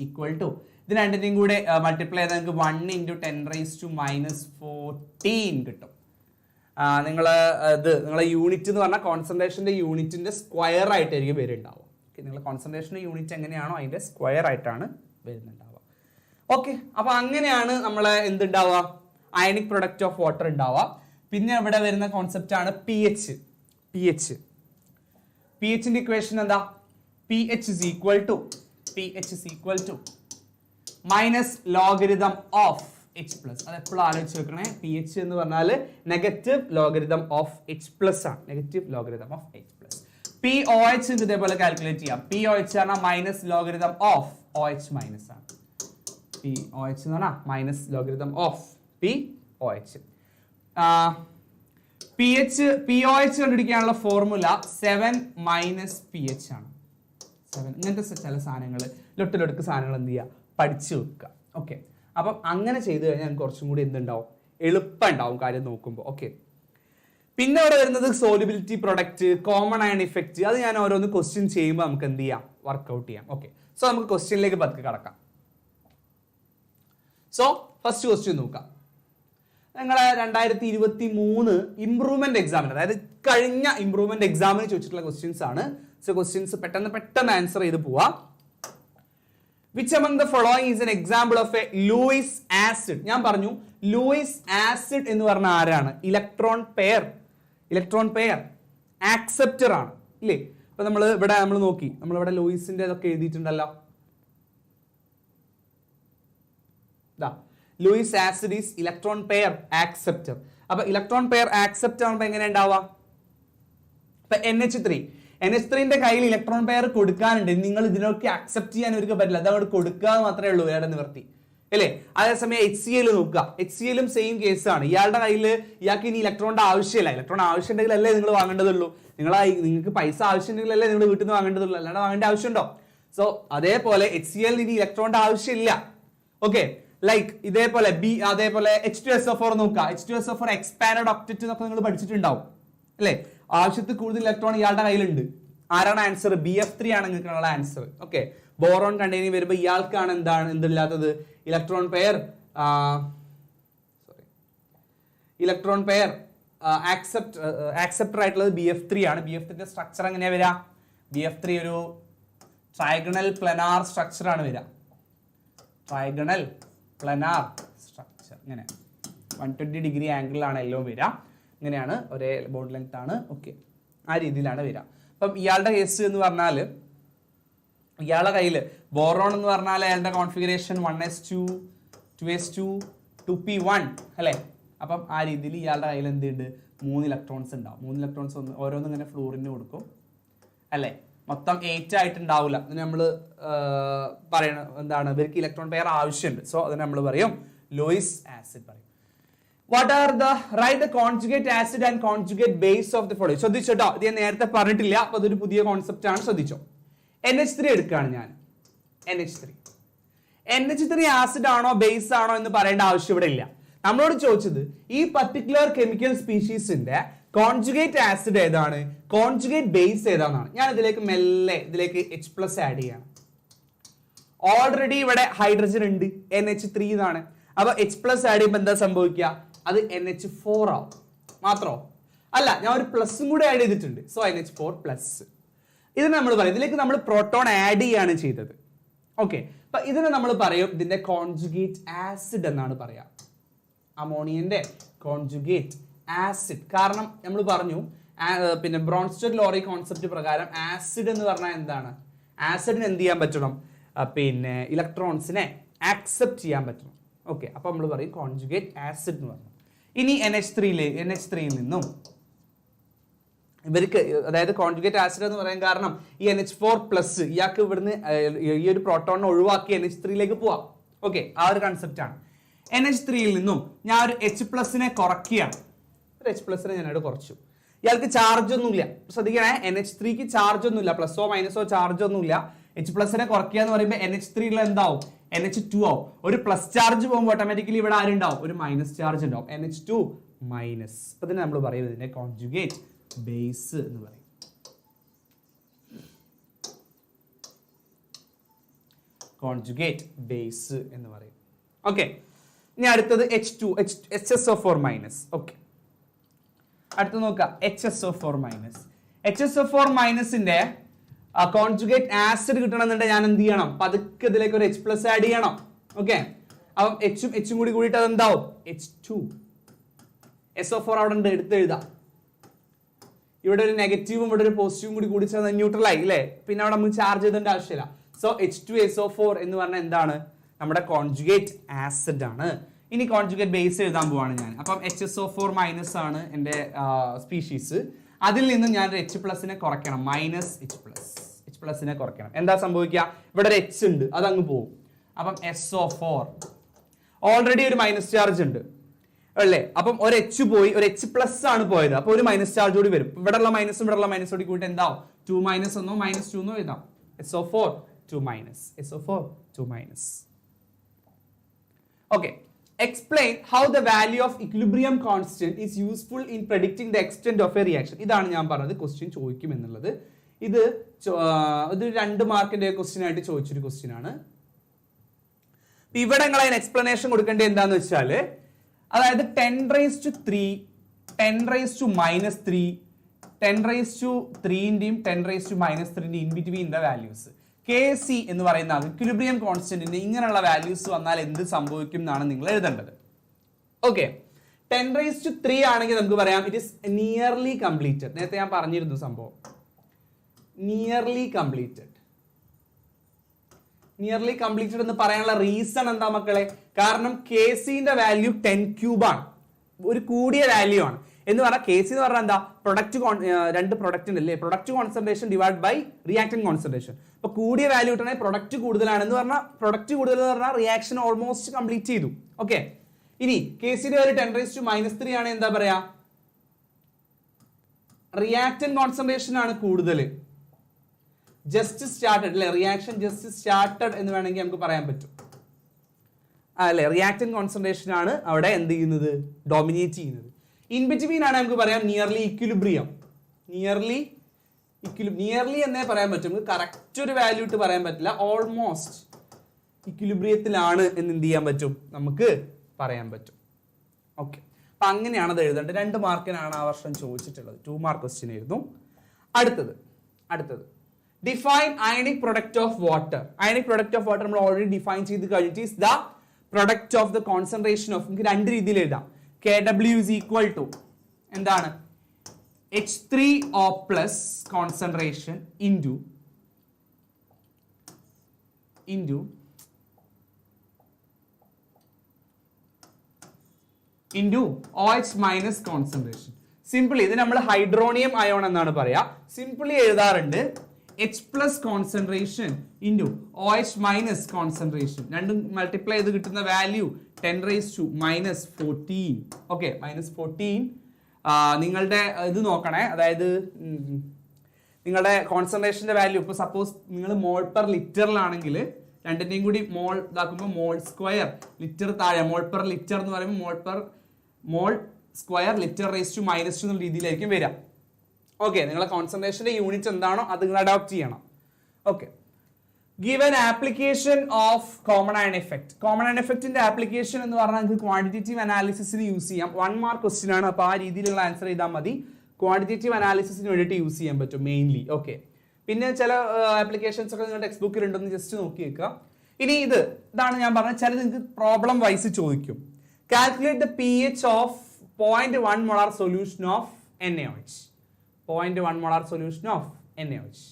ഈക്വൽ ടു ഇത് രണ്ടിനെയും കൂടെ മൾട്ടിപ്ലൈ ചെയ്താൽ നമുക്ക് 1 into 10⁻14 കിട്ടും. നിങ്ങളെ യൂണിറ്റ് എന്ന് പറഞ്ഞാൽ കോൺസെൻട്രേഷന്റെ യൂണിറ്റിന്റെ സ്ക്വയർ ആയിട്ടായിരിക്കും വരുന്നുണ്ടാവുക. നിങ്ങളെ കോൺസെൻട്രേഷന്റെ യൂണിറ്റ് എങ്ങനെയാണോ അതിന്റെ സ്ക്വയർ ആയിട്ടാണ് വരുന്നുണ്ടാവുക. ഓക്കെ, അപ്പൊ അങ്ങനെയാണ് നമ്മളെ എന്തുണ്ടാവുക? അയണിക് പ്രൊഡക്റ്റ് ഓഫ് വാട്ടർ ഉണ്ടാവുക. പിന്നെ ഇവിടെ വരുന്ന കോൺസെപ്റ്റ് ആണ് പിഎച്ചിന്റെ ഇക്വേഷൻ എന്താ? pH is equal to minus logarithm of H+. അത് എപ്പോഴും ആലോചിച്ച് വെക്കണേ. pH എന്ന് പറഞ്ഞാൽ നെഗറ്റീവ് ലോഗരിതം ഓഫ് H+ ആണ്. Negative logarithm of H+. POH ഇതേപോലെ കാൽക്കുലേറ്റ് ചെയ്യാം. POH ആണ് minus logarithm of OH minus ആണ്. POH എന്ന് പറഞ്ഞാൽ minus logarithm of POH. POH കണ്ടുപിടിക്കാനുള്ള ഫോർമുല 7 - pH ആണ്. 7 ഇങ്ങനത്തെ ചില സാധനങ്ങൾ ലൊട്ടിലൊടുക്ക് സാധനങ്ങൾ എന്ത് ചെയ്യുക? പഠിച്ചു വെക്കുക. ഓക്കെ, അപ്പം അങ്ങനെ ചെയ്തു കഴിഞ്ഞാൽ കുറച്ചും കൂടി എന്തുണ്ടാവും? എളുപ്പം ഉണ്ടാവും കാര്യം നോക്കുമ്പോൾ. ഓക്കെ, പിന്നെ അവിടെ വരുന്നത് solubility product, common iron effect. അത് ഞാൻ ഓരോന്ന് ക്വസ്റ്റ്യൻ ചെയ്യുമ്പോൾ നമുക്ക് എന്ത് ചെയ്യാം? വർക്ക്ഔട്ട് ചെയ്യാം. ഓക്കെ, സോ നമുക്ക് ക്വസ്റ്റ്യനിലേക്ക് പതുക്കെ കടക്കാം. സോ ഫസ്റ്റ് ക്വസ്റ്റ്യൻ നോക്കാം. നിങ്ങളെ 2023 ഇംപ്രൂവ്മെന്റ് എക്സാമിന്, അതായത് കഴിഞ്ഞ ഇംപ്രൂവ്മെന്റ് എക്സാമിന് ചോദിച്ചിട്ടുള്ള ക്വസ്റ്റ്യൻസ് ആണ്. സോ ക്വസ്റ്റ്യൻസ് പെട്ടെന്ന് ആൻസർ ചെയ്ത് പോവാം. Which among the following is an example of a Lewis acid? ഞാൻ പറഞ്ഞു ലൂയിസ് ആസിഡ് എന്ന് പറഞ്ഞ ആരാണ്? ഇലക്ട്രോൺ പെയർ ആക്സെപ്റ്റർ ആണ് ഇല്ലേ? അപ്പൊ നമ്മൾ നോക്കി, നമ്മളിവിടെ ലൂയിസിന്റെ ഇതൊക്കെ എഴുതിയിട്ടുണ്ടല്ലോ. Lewis acid is electron pair acceptor. അപ്പൊ ഇലക്ട്രോൺ പെയർ ആക്സെപ്റ്റർ ആകുമ്പോൾ എങ്ങനെ ഉണ്ടാവുക? ഇപ്പൊ NH3ന്റെ കയ്യിൽ ഇലക്ട്രോൺ പെയർ കൊടുക്കാനുണ്ട്. നിങ്ങൾ ഇതിനൊക്കെ അക്സെപ്റ്റ് ചെയ്യാൻ അവർക്ക് പറ്റില്ല. അതവിടെ കൊടുക്കുക മാത്രമേ ഉള്ളൂ, വേറെ നിവർത്തി അല്ലേ? അതേസമയം HCl നോക്കുക. HClലും സെയിം കേസാണ്. ഇയാൾക്ക് ഇനി ഇലക്ട്രോണിന്റെ ആവശ്യമില്ല. ഇലക്ട്രോൺ ആവശ്യമുണ്ടെങ്കിൽ അല്ലേ നിങ്ങൾ വാങ്ങേണ്ടതുള്ളൂ. നിങ്ങൾക്ക് പൈസ ആവശ്യമുണ്ടെങ്കിലല്ലേ നിങ്ങൾ വീട്ടിൽ നിന്ന് വാങ്ങേണ്ടതുള്ളൂ, അല്ലാണ്ട് വാങ്ങേണ്ട ആവശ്യമുണ്ടോ? സോ അതേപോലെ HCl ഇനി ഇലക്ട്രോണിന്റെ ആവശ്യമില്ല. ഓക്കെ, ലൈക്ക് ഇതേപോലെ അതേപോലെ H2SO4 നോക്കുക. H2SO4 എക്സ്പാൻഡഡ് ഒക്ടറ്റ് എന്നൊക്കെ നിങ്ങൾ പഠിച്ചിട്ടുണ്ടാവും അല്ലേ? ആവശ്യത്തിൽ കൂടുതൽ ഇലക്ട്രോൺ ഇയാളുടെ കയ്യിലുണ്ട്. ആരാണ് ആൻസർ? BF3 ആണ് നിങ്ങൾക്കുള്ള ആൻസർ. ഓക്കെ, ബോറോൺ കണ്ടെയ്നിങ് വരുമ്പോൾ ഇയാൾക്കാണ് എന്തില്ലാത്തത്? ഇലക്ട്രോൺ പെയർ ആക്സെപ്റ്റർ ആയിട്ടുള്ളത് BF3 ആണ്. BF3ന്റെ സ്ട്രക്ചർ എങ്ങനെയാ വരിക? BF3 ഒരു ട്രൈഗണൽ പ്ലനാർ സ്ട്രക്ചർ ആണ് വരിക. ട്രൈഗണൽ പ്ലനാർ സ്ട്രക്ചർ ഇങ്ങനെ 120 ഡിഗ്രി ആംഗിളിലാണ് എല്ലാം വരിക. ഇങ്ങനെയാണ്, ഒരേ ബോണ്ട് ലെങ്ത് ആണ്. ഓക്കെ, ആ രീതിയിലാണ് വരിക. അപ്പം ഇയാളുടെ കേസ് എന്ന് പറഞ്ഞാൽ ഇയാളുടെ കയ്യിൽ ബോറോൺ എന്ന് പറഞ്ഞാൽ അയാളുടെ കോൺഫിഗറേഷൻ 1s2 2s2 2p1 അല്ലേ? അപ്പം ആ രീതിയിൽ ഇയാളുടെ കയ്യിൽ എന്തുണ്ട്? 3 ഇലക്ട്രോൺസ് ഉണ്ടാവും. 3 ഇലക്ട്രോൺസ് ഓരോന്നും ഇങ്ങനെ ഫ്ലൂറിന് കൊടുക്കും. അല്ലേ? മൊത്തം 8 ആയിട്ടുണ്ടാവില്ല. അതിന് നമ്മൾ പറയണം എന്താണ്, ഇവർക്ക് ഇലക്ട്രോൺ പെയർ ആവശ്യമുണ്ട്. സോ അതിന് നമ്മൾ പറയും ലൂയിസ് ആസിഡ് പറയും. What are the right the conjugate acid and conjugate base of the following. ശ്രദ്ധിച്ചോട്ടോ, ഇത് ഞാൻ നേരത്തെ പറഞ്ഞിട്ടില്ല, അപ്പൊ അതൊരു പുതിയ കോൺസെപ്റ്റ് ആണ്. ശ്രദ്ധിച്ചോ. NH3 എടുക്കുകയാണ് ഞാൻ. NH3 ആസിഡ് ആണോ ബേസ് ആണോ എന്ന് പറയേണ്ട ആവശ്യം ഇവിടെ ഇല്ല. നമ്മളോട് ചോദിച്ചത് ഈ പർട്ടിക്കുലർ കെമിക്കൽ സ്പീഷീസിന്റെ കോൺജുഗേറ്റ് ആസിഡ് ഏതാണ്, കോൺജുഗേറ്റ് ബേസ് ഏതാണെന്നാണ്. ഞാൻ ഇതിലേക്ക് മെല്ലെ ഇതിലേക്ക് H+ ആഡ് ചെയ്യാണ്. ഓൾറെഡി ഇവിടെ ഹൈഡ്രജൻ ഉണ്ട്, NH3 എന്നാണ്. അപ്പൊ H+ ആഡ് ചെയ്യുമ്പോൾ എന്താ സംഭവിക്കുക, അത് NH4 ആവും. മാത്രോ അല്ല, ഞാൻ ഒരു പ്ലസും കൂടെ ആഡ് ചെയ്തിട്ടുണ്ട്. So NH4+. ഇതിന് നമ്മൾ പറയും, ഇതിലേക്ക് നമ്മൾ പ്രോട്ടോൺ ആഡ് ചെയ്യാണ് ചെയ്തത്. ഓക്കെ, അപ്പൊ ഇതിനെ നമ്മൾ പറയും ഇതിന്റെ കോൺജുഗേറ്റ് ആസിഡ് എന്നാണ് പറയാ. അമോണിയന്റെ കോൺജുഗേറ്റ് ആസിഡ്. കാരണം നമ്മൾ പറഞ്ഞു പിന്നെ ബ്രോൺസ്റ്റഡ് ലോറി കോൺസെപ്റ്റ് പ്രകാരം ആസിഡ് എന്ന് പറഞ്ഞാൽ എന്താണ്, ആസിഡിന് എന്ത് ചെയ്യാൻ പറ്റണം, പിന്നെ ഇലക്ട്രോൺസിനെ ആക്സെപ്റ്റ് ചെയ്യാൻ പറ്റണം. ഓക്കെ, അപ്പൊ നമ്മൾ പറയും കോൺജുഗേറ്റ് ആസിഡ് എന്ന് പറഞ്ഞു. ഇനി NH3യിൽ നിന്നും ഇവർക്ക്, അതായത് കോൺജുഗേറ്റ് ആസിഡ് എന്ന് പറയാൻ കാരണം ഈ NH4+, ഇയാൾക്ക് ഇവിടുന്ന് ഈ ഒരു പ്രോട്ടോണിനെ ഒഴിവാക്കി NH3യിലേക്ക് പോവാം. ഓക്കെ, ആ ഒരു കൺസെപ്റ്റ് ആണ്. NH3യിൽ നിന്നും ഞാൻ ഒരു H+നെ കുറയ്ക്കുകയാണ്. ഒരു H+നെ ഞാനവിടെ കുറച്ചു. ഇയാൾക്ക് ചാർജ് ഒന്നുമില്ല. ശ്രദ്ധിക്കണേ, NH3ക്ക് ചാർജ് ഒന്നുമില്ല, പ്ലസോ മൈനസോ ചാർജ് ഒന്നുമില്ല. H+നെ കുറയ്ക്കുക എന്ന് പറയുമ്പോൾ NH3യിൽ എന്താവും, NH2 ആവും. ഒരു പ്ലസ് ചാർജ് പോകുമ്പോൾ ഓട്ടോമാറ്റിക്കലി ഇവിടെ ആരുണ്ടാവും, ഒരു മൈനസ് ചാർജ് ഉണ്ടാവും, NH2-. അതിന് നമ്മൾ പറയും ഇതിന്റെ കോൺജുഗേറ്റ് ബേസ് എന്ന് പറയും. കോൺജുഗേറ്റ് ബേസ് എന്ന് പറയും. ഓക്കെ, ഇനി അടുത്തത് HSO4-. ഓക്കെ, അടുത്ത് നോക്കാം HSO4-. HSO4-ന്റെ കോൺജുഗേറ്റ് ആസിഡ് കിട്ടണമെന്നുണ്ടെങ്കിൽ ഞാൻ എന്ത് ചെയ്യണം, പതുക്കെ ഇതിലേക്ക് ഒരു H+ ആഡ് ചെയ്യണം. ഓക്കെ, അപ്പം H കൂടി കൂടിയിട്ട് അത് എന്താവും, H2. SO4 അവിടെ ഉണ്ട്, എടുത്ത് എഴുതാം. ഇവിടെ ഒരു നെഗറ്റീവും ഇവിടെ ഒരു പോസിറ്റീവും കൂടി കൂടി ചേർന്ന് ന്യൂട്രൽ ആയി അല്ലേ, പിന്നെ അവിടെ നമുക്ക് ചാർജ് ചെയ്തേണ്ട ആവശ്യമില്ല. സോ H2SO4 എന്ന് പറഞ്ഞാൽ എന്താണ്, നമ്മുടെ കോൺജുഗേറ്റ് ആസിഡ് ആണ്. ഇനി കോൺജുഗേറ്റ് ബേസ് എഴുതാൻ പോവാണ് ഞാൻ. അപ്പം HSO4- ആണ് എൻ്റെ സ്പീഷീസ്. അതിൽ നിന്ന് ഞാൻ ഒരു H+നെ കുറയ്ക്കണം, -H+നെ കുറയ്ക്കണം. എന്താ സംഭവിക്കുക, ഇവിടെ ഒരു H ഉണ്ട്, അതങ്ങ് പോകും. അപ്പം SO4 ഓൾറെഡി ഒരു മൈനസ് ചാർജ് ഉണ്ട് അല്ലേ, അപ്പം ഒരു H പോയി, ഒരു H+ ആണ് പോയത്, അപ്പൊ ഒരു മൈനസ് ചാർജ് കൂടി വരും. ഇവിടെയുള്ള മൈനസും ഇവിടെയുള്ള മൈനസ് കൂടി കൂട്ടി എന്താവും, 2- എന്നോ -2 എന്നോ എഴുതാം. SO4 2-. Okay, explain how the value of equilibrium constant is useful in predicting the extent of a reaction. ഇതാണ് ഞാൻ പറഞ്ഞത് ക്വസ്റ്റ്യൻ ചോദിക്കും എന്നുള്ളത്. ഇത് 2 മാർക്കിന്റെ ക്വസ്റ്റ്യൻ ആയിട്ട് ചോദിച്ചൊരു ക്വസ്റ്റ്യൻ ആണ്. ഇവിടെ നിങ്ങൾ അതിന് എക്സ്പ്ലനേഷൻ കൊടുക്കേണ്ടത് എന്താന്ന് വെച്ചാൽ, അതായത് 10⁻³ 10⁻³ 10⁻3ന്റെയും 10⁻³ in between the values. Kc എന്ന് പറയുന്ന ഇക്വിലിബ്രിയം കോൺസ്റ്റന്റിന് ഇങ്ങനെയുള്ള വാല്യൂസ് വന്നാൽ എന്ത് സംഭവിക്കും എന്നാണ് നിങ്ങൾ എഴുതേണ്ടത്. ഓക്കെ, 10⁻³ ആണെങ്കിൽ നമുക്ക് പറയാം ഇറ്റ് ഇസ് നിയർലി കംപ്ലീറ്റഡ്. നേരത്തെ ഞാൻ പറഞ്ഞിരുന്നു സംഭവം, നിയർലി കംപ്ലീറ്റഡ് എന്ന് പറയാനുള്ള റീസൺ എന്താ മക്കളെ, കാരണം Kcന്റെ വാല്യൂ 10³ ആണ്, ഒരു കൂടിയ വാല്യൂ ആണ്. എന്ന് പറഞ്ഞാൽ Kc എന്ന് പറഞ്ഞാൽ എന്താ, രണ്ട് പ്രൊഡക്റ്റ് അല്ലേ, product concentration divide by reactant concentration. അപ്പൊ കൂടിയ വാല്യൂ കിട്ടണമെങ്കിൽ പ്രൊഡക്റ്റ് കൂടുതലാണ് എന്ന് പറഞ്ഞാൽ, പ്രൊഡക്റ്റ് കൂടുതൽ എന്ന് പറഞ്ഞാൽ റിയാക്ഷൻ ഓൾമോസ്റ്റ് കംപ്ലീറ്റ് ചെയ്തു. ഓക്കെ, ഇനി Kcന്റെ ഒരു 10⁻³ ആണ്, എന്താ പറയാ, റിയാക്ടന്റ് കോൺസെൻട്രേഷൻ ആണ് കൂടുതൽ. ജസ്റ്റ് സ്റ്റാർട്ടഡ് അല്ലെ, റിയാക്ഷൻ ജസ്റ്റ് സ്റ്റാർട്ടഡ് എന്ന് വേണമെങ്കിൽ നമുക്ക് പറയാൻ പറ്റും അല്ലെ. റിയാക്ടന്റ് കോൺസെൻട്രേഷൻ ആണ് അവിടെ എന്ത് ചെയ്യുന്നത്, ഡോമിനേറ്റ് ചെയ്യുന്നത്. ഇൻ ബിറ്റ്വീൻ ആണ് നമുക്ക് പറയാം നിയർലി ഇക്വിലിബ്രിയം. നിയർലി എന്നേ പറയാൻ പറ്റും, കറക്റ്റ് ഒരു വാല്യൂ ഇട്ട് പറയാൻ പറ്റില്ല. ഓൾമോസ്റ്റ് ഇക്വിലിബ്രിയത്തിലാണ് എന്ന് എന്ത് ചെയ്യാൻ പറ്റും, നമുക്ക് പറയാൻ പറ്റും. ഓക്കെ, അപ്പൊ അങ്ങനെയാണ് അത് എഴുതേണ്ടത്. 2 മാർക്കിനാണ് ആ വർഷം ചോദിച്ചിട്ടുള്ളത്, 2 മാർക്ക് ക്വസ്റ്റ്യൻ ആയിരുന്നു. അടുത്തത് define ionic product of water. Ionic product of water നമ്മൾ ഓൾറെഡി ഡിഫൈൻ ചെയ്ത് കഴിഞ്ഞിട്ട് is the product of the concentration of, നമുക്ക് 2 രീതിയിൽ എഴുതാം. Kw is equal to എന്താണ്, H3O plus concentration into OH minus concentration. Simply ഇത് നമ്മൾ ഹൈഡ്രോണിയം അയോൺ എന്നാണ് പറയാ. സിംപിളി എഴുതാറുണ്ട് H plus concentration into O H minus concentration, രണ്ടും മൾട്ടിപ്ലൈ ചെയ്ത് കിട്ടുന്ന വാല്യൂ 10⁻⁻14. ഓക്കെ, -14. നിങ്ങളുടെ ഇത് നോക്കണേ, അതായത് നിങ്ങളുടെ കോൺസെൻട്രേഷന്റെ വാല്യൂ ഇപ്പോൾ സപ്പോസ് നിങ്ങൾ മോൾ പെർ ലിറ്ററിലാണെങ്കിൽ രണ്ടിന്റെയും കൂടി മോൾ ഇതാക്കുമ്പോൾ മോൾ സ്ക്വയർ ലിറ്റർ താഴെ, മോൾ പെർ ലിറ്റർ എന്ന് പറയുമ്പോൾ മോൾ സ്ക്വയർ ലിറ്റർ റേസ് ടു -2 എന്ന രീതിയിലായിരിക്കും വരിക. ഓക്കെ, നിങ്ങളെ കോൺസെൻട്രേഷന്റെ യൂണിറ്റ് എന്താണോ അത് നിങ്ങൾ അഡോപ്റ്റ് ചെയ്യണം. Okay, give an application of common ion effect. Common ion എഫക്റ്റിന്റെ ആപ്ലിക്കേഷൻ എന്ന് പറഞ്ഞാൽ നിങ്ങൾക്ക് ക്വാണ്ടിറ്റേറ്റീവ് അനാലിസിസിന് യൂസ് ചെയ്യാം. 1 മാർക്ക് ക്വസ്റ്റ്യൻ ആണ്, അപ്പോൾ ആ രീതിയിലുള്ള ആൻസർ ചെയ്താൽ മതി. ക്വാണ്ടിറ്റേറ്റീവ് അനാലിസിസിന് വേണ്ടിയിട്ട് യൂസ് ചെയ്യാൻ പറ്റും മെയിൻലി. ഓക്കെ, പിന്നെ ചില ആപ്ലിക്കേഷൻസ് ഒക്കെ നിങ്ങളുടെ ടെക്സ്റ്റ് ബുക്കിൽ ഉണ്ടെന്ന് ജസ്റ്റ് നോക്കി വെക്കുക. ഇനി ഇതാണ് ഞാൻ പറഞ്ഞത്, ചില നിങ്ങൾക്ക് പ്രോബ്ലം വൈസ് ചോദിക്കും. Calculate the pH of 0.1 molar solution of NaOH. 0.1 molar solution of NaOH.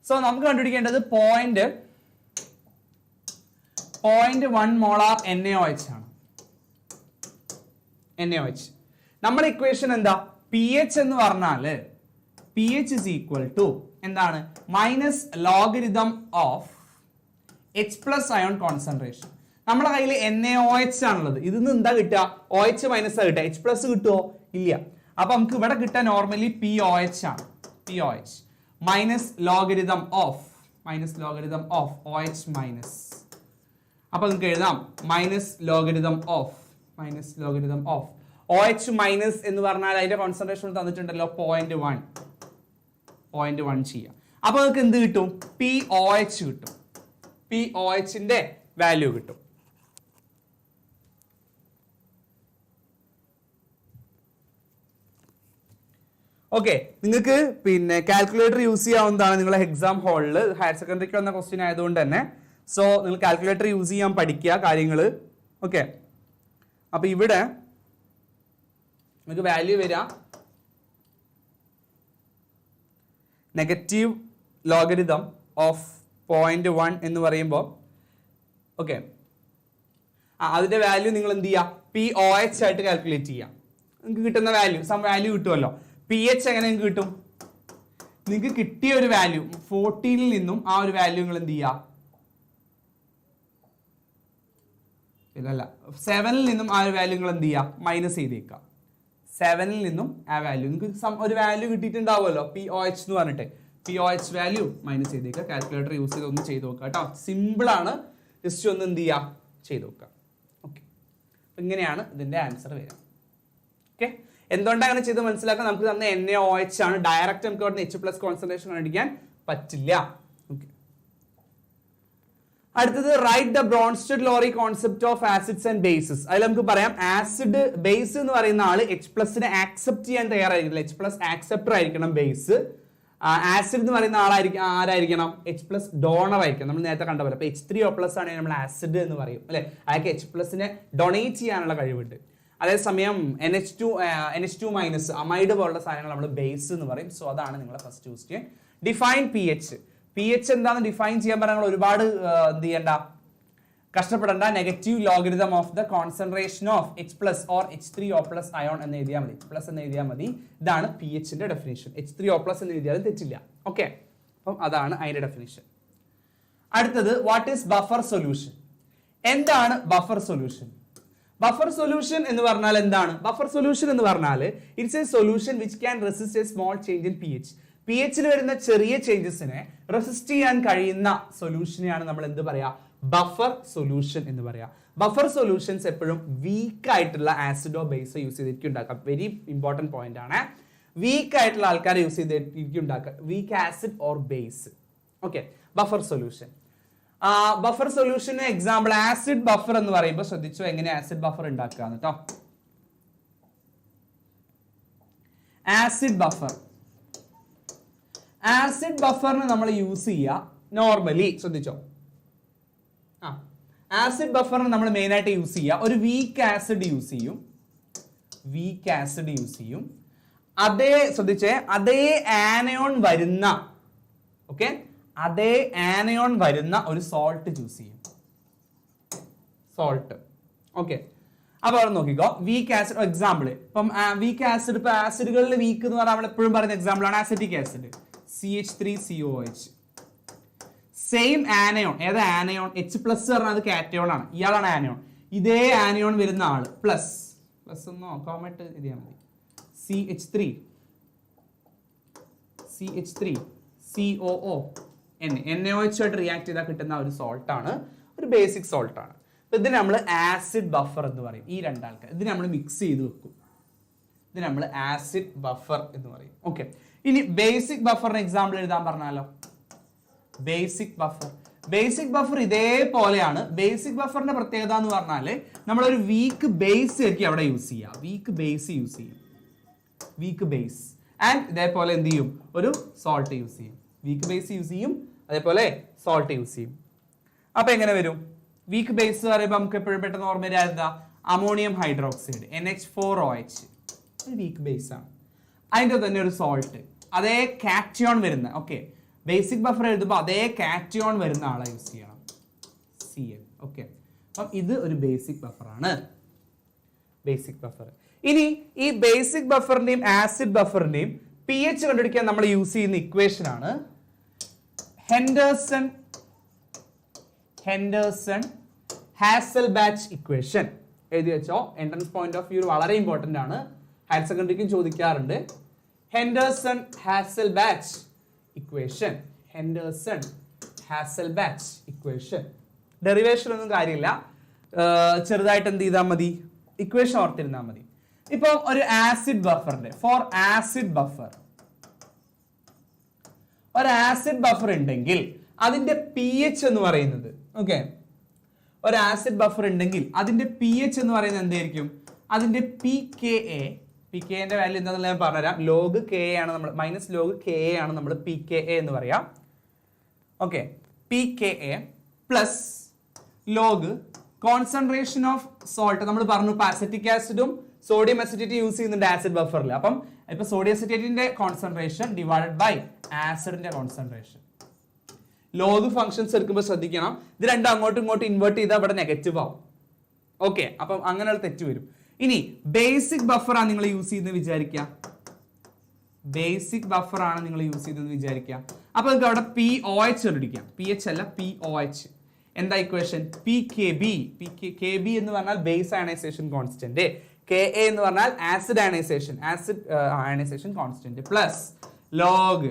So നമുക്ക് കണ്ടുപിടിക്കേണ്ടത് 0.1 molar NaOH ആണ്. NaOH നമ്മുടെ ഇക്വേഷൻ എന്താ? pH എന്ന് പറഞ്ഞാൽ pH is equal to എന്താണ്? -log of H plus ion concentration. നമ്മുടെ കയ്യിൽ NaOH ആണുള്ളത്. ഇതിന്ന് എന്താ കിട്ടുക? OH മൈനസ് കിട്ടുക. H പ്ലസ് കിട്ടുമോ? ഇല്ല. അപ്പൊ നമുക്ക് ഇവിടെ കിട്ടാൻ നോർമലി POH ആണ്. POH -log of OH minus. അപ്പൊ നമുക്ക് എഴുതാം -log ഓഫ് OH മൈനസ് എന്ന് പറഞ്ഞാൽ അതിന്റെ കോൺസെൻട്രേഷൻ തന്നിട്ടുണ്ടല്ലോ 0.1 ചെയ്യാം. അപ്പൊ നമുക്ക് എന്ത് കിട്ടും? POH കിട്ടും. POHന്റെ വാല്യൂ കിട്ടും. ഓക്കെ, നിങ്ങൾക്ക് പിന്നെ കാൽക്കുലേറ്റർ യൂസ് ചെയ്യാവുന്നതാണ് നിങ്ങളെ എക്സാം ഹാളിൽ. ഹയർ സെക്കൻഡറിക്ക് വന്ന ക്വസ്റ്റ്യൻ ആയതുകൊണ്ട് തന്നെ സോ നിങ്ങൾ കാൽക്കുലേറ്റർ യൂസ് ചെയ്യാൻ പഠിക്കുക കാര്യങ്ങൾ. ഓക്കെ, അപ്പൊ ഇവിടെ നിങ്ങൾക്ക് വാല്യൂ വരാം -log ഓഫ് 0.1 എന്ന് പറയുമ്പോൾ ഓക്കെ അതിന്റെ വാല്യൂ നിങ്ങൾ എന്ത് ചെയ്യുക? POH ആയിട്ട് കാൽക്കുലേറ്റ് ചെയ്യാം. നിങ്ങൾക്ക് കിട്ടുന്ന വാല്യൂ വാല്യൂ കിട്ടുമല്ലോ. pH എങ്ങനെ നിങ്ങൾക്ക് കിട്ടും? നിങ്ങൾക്ക് കിട്ടിയ ഒരു വാല്യൂ 14 നിന്നും ആ ഒരു വാല്യൂ നിങ്ങൾ എന്ത് ചെയ്യുക? ഇതല്ല 7 നിന്നും ആ ഒരു വാല്യൂ നിങ്ങൾ എന്ത് ചെയ്യുക? മൈനസ് ചെയ്തേക്കുക. 7 നിന്നും ആ വാല്യൂ നിങ്ങൾക്ക് ഒരു വാല്യൂ കിട്ടിയിട്ടുണ്ടാവുമല്ലോ POH എന്ന് പറഞ്ഞിട്ട്. POH വാല്യൂ മൈനസ് ചെയ്തേക്കുക. കാൽക്കുലേറ്റർ യൂസ് ചെയ്ത് ഒന്ന് ചെയ്ത് നോക്കുക കേട്ടോ. സിമ്പിൾ ആണ്, ജസ്റ്റ് ഒന്ന് എന്ത് ചെയ്യുക? ചെയ്ത് നോക്കുക. ഓക്കെ, ഇങ്ങനെയാണ് ഇതിന്റെ ആൻസർ വരിക. ഓക്കെ, എന്തുകൊണ്ടാണ് അങ്ങനെ ചെയ്ത് മനസ്സിലാക്കാൻ? നമുക്ക് തന്നെ NaOH ആണ്. ഡയറക്റ്റ് നമുക്ക് അവിടെ H പ്ലസ് കോൺസെൻട്രേഷൻ കണ്ടുപിടിക്കാൻ പറ്റില്ല. ഓക്കെ, അടുത്തത് write the Bronsted-lorry concept of acids and bases. അതിൽ നമുക്ക് പറയാം ആസിഡ് ബേസ് എന്ന് പറയുന്ന ആള് H പ്ലസിനെ ആക്സെപ്റ്റ് ചെയ്യാൻ തയ്യാറായിരിക്കണം. H പ്ലസ് ആക്സെപ്റ്റർ ആയിരിക്കണം ബേസ്. ആസിഡ് എന്ന് പറയുന്ന ആരായിരിക്കണം? H പ്ലസ് ഡോണർ ആയിരിക്കണം. നമ്മൾ നേരത്തെ കണ്ട പോലെ H3O+ ആണെങ്കിൽ നമ്മൾ ആസിഡ് എന്ന് പറയും അല്ലെ. അയാൾക്ക് H പ്ലസിനെ ഡൊണേറ്റ് ചെയ്യാനുള്ള കഴിവുണ്ട്. അതേസമയം NH2- അമൈഡ് പോലുള്ള സാധനങ്ങൾ നമ്മൾ ബേസ് എന്ന് പറയും. സോ അതാണ് നിങ്ങളെ first question. Define pH. pH എന്താണെന്ന് ഡിഫൈൻ ചെയ്യാൻ പറഞ്ഞാൽ ഒരുപാട് എന്ത് ചെയ്യണ്ട, കഷ്ടപ്പെടേണ്ട. -log of the concentration of H plus or H3O+ ion എന്ന് എഴുതിയാൽ മതി. പ്ലസ് എന്ന് എഴുതിയാൽ മതി. ഇതാണ് pHന്റെ ഡെഫിനേഷൻ. H3O+ എന്ന് എഴുതിയാലും തെറ്റില്ല. ഓക്കെ, അപ്പം അതാണ് അതിന്റെ ഡെഫിനേഷൻ. അടുത്തത് വാട്ട് ഈസ് ബഫർ സൊല്യൂഷൻ? എന്താണ് ബഫർ സൊല്യൂഷൻ? ബഫർ സൊല്യൂഷൻ എന്ന് പറഞ്ഞാൽ എന്താണ്? ബഫർ സൊല്യൂഷൻ എന്ന് പറഞ്ഞാൽ it's A solution which can resist A small change in pH. pHൽ വരുന്ന ചെറിയ ചേഞ്ചസിനെ റെസിസ്റ്റ് ചെയ്യാൻ കഴിയുന്ന സൊല്യൂഷനെയാണ് നമ്മൾ എന്ത് പറയാ? ബഫർ സൊല്യൂഷൻ എന്ന് പറയാം. ബഫർ സൊല്യൂഷൻസ് എപ്പോഴും വീക്ക് ആയിട്ടുള്ള ആസിഡോ ബേസോ യൂസ് ചെയ്തിരിക്കും ഉണ്ടാക്കാം. വെരി ഇമ്പോർട്ടന്റ് പോയിന്റ് ആണ്. വീക്ക് ആയിട്ടുള്ള ആൾക്കാരെ യൂസ് ചെയ്തിരിക്കും ഉണ്ടാക്കുക. Weak acid or base. Okay, buffer solution. Buffer സൊല്യൂഷന് എക്സാമ്പിൾ ആസിഡ് ബഫർ എന്ന് പറയുമ്പോൾ ശ്രദ്ധിച്ചോ എങ്ങനെ ആസിഡ് ബഫർ ഉണ്ടാക്കുക കേട്ടോ. ആസിഡ് ബഫറിന് നമ്മൾ യൂസ് ചെയ്യുക നോർമലി, ശ്രദ്ധിച്ചോ. ആസിഡ് ബഫറിന് നമ്മൾ മെയിൻ ആയിട്ട് യൂസ് ചെയ്യുക ഒരു വീക്ക് ആസിഡ് യൂസ് ചെയ്യും. അതേ ശ്രദ്ധിച്ചേ, അതേ ആനയോൺ വരുന്ന ഒരു സോൾട്ട് ചൂസ് ചെയ്യും. സോൾട്ട്. ഓക്കെ, അപ്പൊ അവിടെ നോക്കിക്കോ, വീക്ക് ആസിഡ് എക്സാമ്പിൾ. ഇപ്പം വീക്ക് ആസിഡ്, ഇപ്പൊ ആസിഡുകളിൽ വീക്ക് എന്ന് പറഞ്ഞാൽ നമ്മൾ എപ്പോഴും പറയുന്ന എക്സാമ്പിൾ ആണ് acetic acid, CH3COH. Same anion, ഏതാ ആനയോൺ? H+ പറഞ്ഞാൽ അത് കാറ്റയോൺ ആണ്, ഇയാളാണ് ആനയോൺ. ഇതേ ആനയോൺ വരുന്ന ആള് പ്ലസ് ഒന്നോ കോമറ്റ് ഇതിയാ മതി, CH3 COO NaOH ആയിട്ട് റിയാക്ട് ചെയ്താൽ കിട്ടുന്ന ഒരു സോൾട്ട് ആണ്, ഒരു ബേസിക് സോൾട്ട് ആണ്. ഇതിന് നമ്മൾ ആസിഡ് ബഫർ എന്ന് പറയും. ഈ രണ്ടാൾക്കാർ ഇതിന് നമ്മൾ മിക്സ് ചെയ്ത് വെക്കും, ഇത് നമ്മൾ ആസിഡ് ബഫർ എന്ന് പറയും. ഓക്കെ, ഇനി ബേസിക് ബഫറിന് എക്സാമ്പിൾ എഴുതാൻ പറഞ്ഞാലോ? ബേസിക് ബഫർ ഇതേപോലെയാണ്. ബേസിക് ബഫറിന്റെ പ്രത്യേകത എന്ന് പറഞ്ഞാൽ നമ്മളൊരു വീക്ക് ബേസ് ആയിരിക്കും അവിടെ യൂസ് ചെയ്യുക, വീക്ക് ബേസ് ആൻഡ് ഇതേപോലെ എന്ത് ചെയ്യും, ഒരു സോൾട്ട് യൂസ് ചെയ്യും. വീക്ക് ബേസ് യൂസ് ചെയ്യും, അതേപോലെ സോൾട്ട് യൂസ് ചെയ്യും. അപ്പൊ എങ്ങനെ വരും? വീക്ക് ബേസ് പറയുമ്പോൾ നമുക്ക് എപ്പോഴും പെട്ടെന്ന് ഓർമ്മ വരിക എന്താ? അമോണിയം ഹൈഡ്രോക്സൈഡ്, NH4OH, ഒരു വീക്ക് ബേസ് ആണ്. അതിൻ്റെ തന്നെ ഒരു സോൾട്ട്, അതേ കാറ്റയോൺ വരുന്ന, ഓക്കെ, ബേസിക് ബഫർ എഴുതുമ്പോൾ അതേ കാറ്റയോൺ വരുന്ന ആളെ യൂസ് ചെയ്യണം, Cl. ഓക്കെ, അപ്പം ഇത് ഒരു ബേസിക് ബഫറാണ്, ബേസിക് ബഫർ. ഇനി ഈ ബേസിക് ബഫറിന്റെയും ആസിഡ് ബഫറിന്റെയും pH കണ്ടുപിടിക്കാൻ നമ്മൾ യൂസ് ചെയ്യുന്ന ഇക്വേഷൻ ആണ് ഹെൻഡേഴ്സൺ ഹാസൽബാച്ച് ഇക്വേഷൻ. എഴുതി വെച്ചോ, എൻട്രൻസ് പോയിന്റ് ഓഫ് വ്യൂ വളരെ ഇമ്പോർട്ടന്റ് ആണ്, ഹയർ സെക്കൻഡറിക്കും ചോദിക്കാറുണ്ട്. Henderson Hasselbalch equation. ഡെറിവേഷൻ ഒന്നും കാര്യമില്ല, ചെറുതായിട്ട് എന്ത് ചെയ്താൽ മതി, ഇക്വേഷൻ ഓർത്തിരുന്നാൽ മതി. ഇപ്പൊ ഒരു ആസിഡ് ബഫറിന്റെ ഒരു ആസിഡ് ബഫർ ഉണ്ടെങ്കിൽ അതിന്റെ pH എന്ന് പറയുന്നത്, ഓക്കെ, ഒരു ആസിഡ് ബഫർ ഉണ്ടെങ്കിൽ അതിന്റെ pH എന്ന് പറയുന്നത് എന്തായിരിക്കും? അതിന്റെ pKa വാല്യൂ എന്താണെന്ന് ഞാൻ പറഞ്ഞുതരാം. ലോഗ് Ka ആണ് നമ്മൾ, മൈനസ് ലോഗ് Ka ആണ് നമ്മൾ pKa എന്ന് പറയാം. ഓക്കെ, pKa plus log concentration of salt. നമ്മൾ പറഞ്ഞു അസറ്റിക് ആസിഡും സോഡിയം അസിറ്റേറ്റ് യൂസ് ചെയ്യുന്നുണ്ട് ആസിഡ് ബഫറിൽ. അപ്പം ഇപ്പൊ സോഡിയം അസിറ്റേറ്റിന്റെ കോൺസെൻട്രേഷൻ ഡിവൈഡഡ് ബൈ ആസിഡിന്റെ കോൺസെൻട്രേഷൻ. ലോഗ് ഫംഗ്ഷൻസ് എടുക്കുമ്പോൾ ശ്രദ്ധിക്കണം, ഇത് രണ്ടും അങ്ങോട്ടും ഇങ്ങോട്ടും ഇൻവേർട്ട് ചെയ്താൽ ഇവിടെ നെഗറ്റീവ് ആവും. ഓക്കെ, അപ്പം അങ്ങനെയുള്ള തെറ്റ് വരും. ഇനി ബേസിക് ബഫർ ആണ് നിങ്ങൾ യൂസ് ചെയ്യുന്നത് വിചാരിക്കുക, അപ്പൊ നിങ്ങൾക്ക് അവിടെ POH കണ്ടുപിടിക്കാം, PH അല്ല POH. എന്താ ഇക്വേഷൻ? PKB എന്ന് പറഞ്ഞാൽ ബേസ് അയണൈസേഷൻ കോൺസ്റ്റന്റ്, Ka എന്ന് പറഞ്ഞാൽ acid ionisation constant, plus log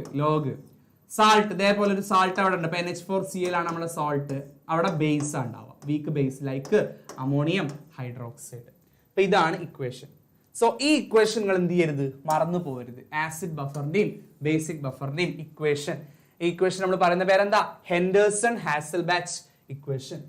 salt. ഇതേപോലെ ഒരു സാൾട്ട് അവിടെ ഉണ്ട്, NH4Cl ആണ് നമ്മുടെ സോൾട്ട്, അവിടെ ബേസ് ഉണ്ടാവുക, weak base like ammonium hydroxide. അപ്പൊ ഇതാണ് ഇക്വേഷൻ. സോ ഈ ഇക്വേഷൻ നിങ്ങൾ എന്ത് ചെയ്യരുത്, മറന്നു പോകരുത്. ആസിഡ് ബഫറിന്റെയും ബേസിക് ബഫറിന്റെയും ഇക്വേഷൻ. ഈ ഇക്വേഷൻ നമ്മൾ പറയുന്ന പേരെന്താ? Henderson Hasselbalch equation.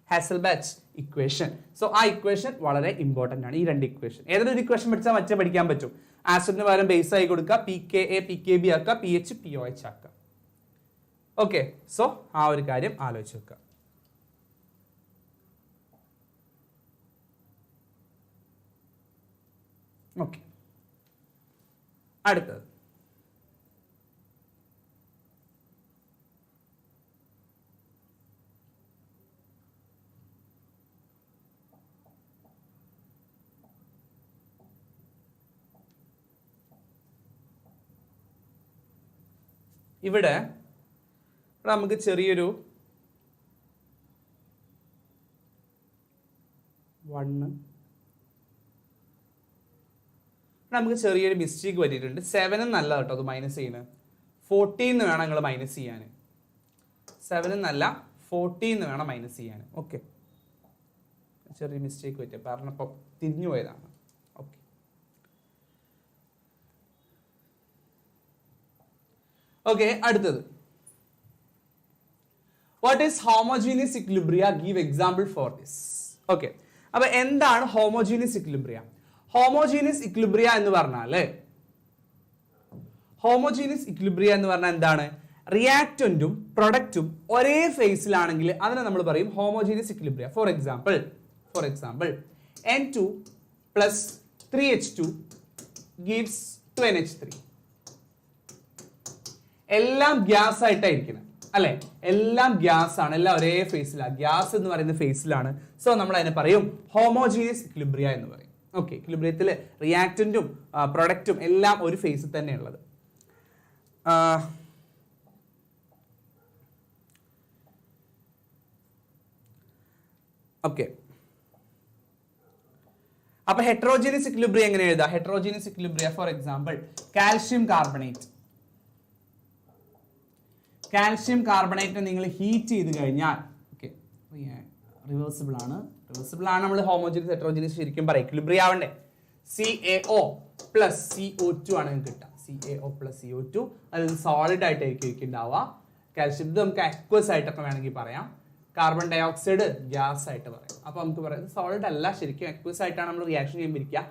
Hasselbalch equation. So ആ ഇക്വേഷൻ വളരെ ഇമ്പോർട്ടന്റ് ആണ്. ഈ രണ്ട് ഇക്വേഷൻ, ഏതൊരു ഇക്വേഷൻ പഠിച്ചാൽ മറ്റേ പഠിക്കാൻ പറ്റും. ആസിഡിന് പകരം ബേസ് ആയി കൊടുക്കുക, PKa PKB ആക്കുക, pH POH ആക്കുക. ഓക്കെ, സോ ആ ഒരു കാര്യം ആലോചിച്ച് വെക്കുക. ഓക്കെ, അടുത്തത് ഇവിടെ നമുക്ക് ചെറിയൊരു മിസ്റ്റേക്ക് പറ്റിയിട്ടുണ്ട്. 7 എന്നല്ല കേട്ടോ അത് മൈനസ് ചെയ്യുന്നത്, 14 വേണം നിങ്ങൾ മൈനസ് ചെയ്യാൻ. 7 എന്നല്ല 14 വേണം മൈനസ് ചെയ്യാൻ. ഓക്കെ, ചെറിയ മിസ്റ്റേക്ക് പറ്റിയ കാരണം ഇപ്പം തിരിഞ്ഞു പോയതാണ്. ഓക്കെ, ഓക്കെ, അടുത്തത് what is homogeneous equilibria? Give example for this. Okay, അപ്പൊ എന്താണ് ഹോമോജീനിയസ് ഇക്വിലിബ്രിയ? ഹോമോജീനിയസ് ഇക്വിലിബ്രിയ എന്ന് പറഞ്ഞാൽ എന്താണ്? റിയാക്ടന്റും പ്രൊഡക്റ്റും ഒരേ ഫേസിലാണെങ്കിൽ അതിനെ നമ്മൾ പറയും homogeneous equilibria. For example N2 plus 3H2 gives 2NH3. എല്ലാം ഗ്യാസ് ആയിട്ടായിരിക്കണം അല്ലെ? എല്ലാം ഗ്യാസ് ആണ്, എല്ലാം ഒരേ ഫേസിലാണ്. ഗ്യാസ് എന്ന് പറയുന്ന ഫേസിലാണ്. സോ നമ്മൾ അതിനെ പറയും ഹോമോജീനിയസ് ഇക്വിലിബ്രിയ എന്ന് പറയും. ഓക്കെ, ഇക്വിലിബ്രിയത്തിൽ റിയാക്റ്റന്റും പ്രൊഡക്റ്റും എല്ലാം ഒരു ഫേസിൽ തന്നെയുള്ളത്. ഓക്കെ, അപ്പൊ ഹെറ്ററോജീനിയസ് ഇക്വിലിബ്രിയ എങ്ങനെ എഴുതാം? Heterogeneous equilibria for example calcium carbonate. Calcium carbonate നിങ്ങൾ ഹീറ്റ് ചെയ്ത് കഴിഞ്ഞാൽ ഓക്കെ റിവേഴ്സിബിൾ ആണ്. റിവേഴ്സിബിൾ ആണ് നമ്മൾ ഹോമോജീനിയസ് ഹെറ്ററോജീനിയസ് ശരിക്കും പറയാം. ഇക്വിലിബ്രിയ ആവണ്ടേ? CaO പ്ലസ് CO2 ആണ് നിങ്ങൾക്ക് കിട്ടുക. CaO പ്ലസ് CO2 അത് സോളിഡ് ആയിട്ടായിരിക്കും ഉണ്ടാവുക. കാൽഷ്യം ഇത് നമുക്ക് അക്വസ് ആയിട്ടൊക്കെ വേണമെങ്കിൽ പറയാം. കാർബൺ ഡൈ ഓക്സൈഡ് ഗ്യാസ് ആയിട്ട് പറയാം. അപ്പൊ നമുക്ക് പറയാം സോളിഡ് അല്ല, ശരിക്കും അക്വസ് ആയിട്ടാണ് നമ്മൾ റിയാക്ഷൻ ചെയ്യുമ്പോൾ ഇരിക്കുക.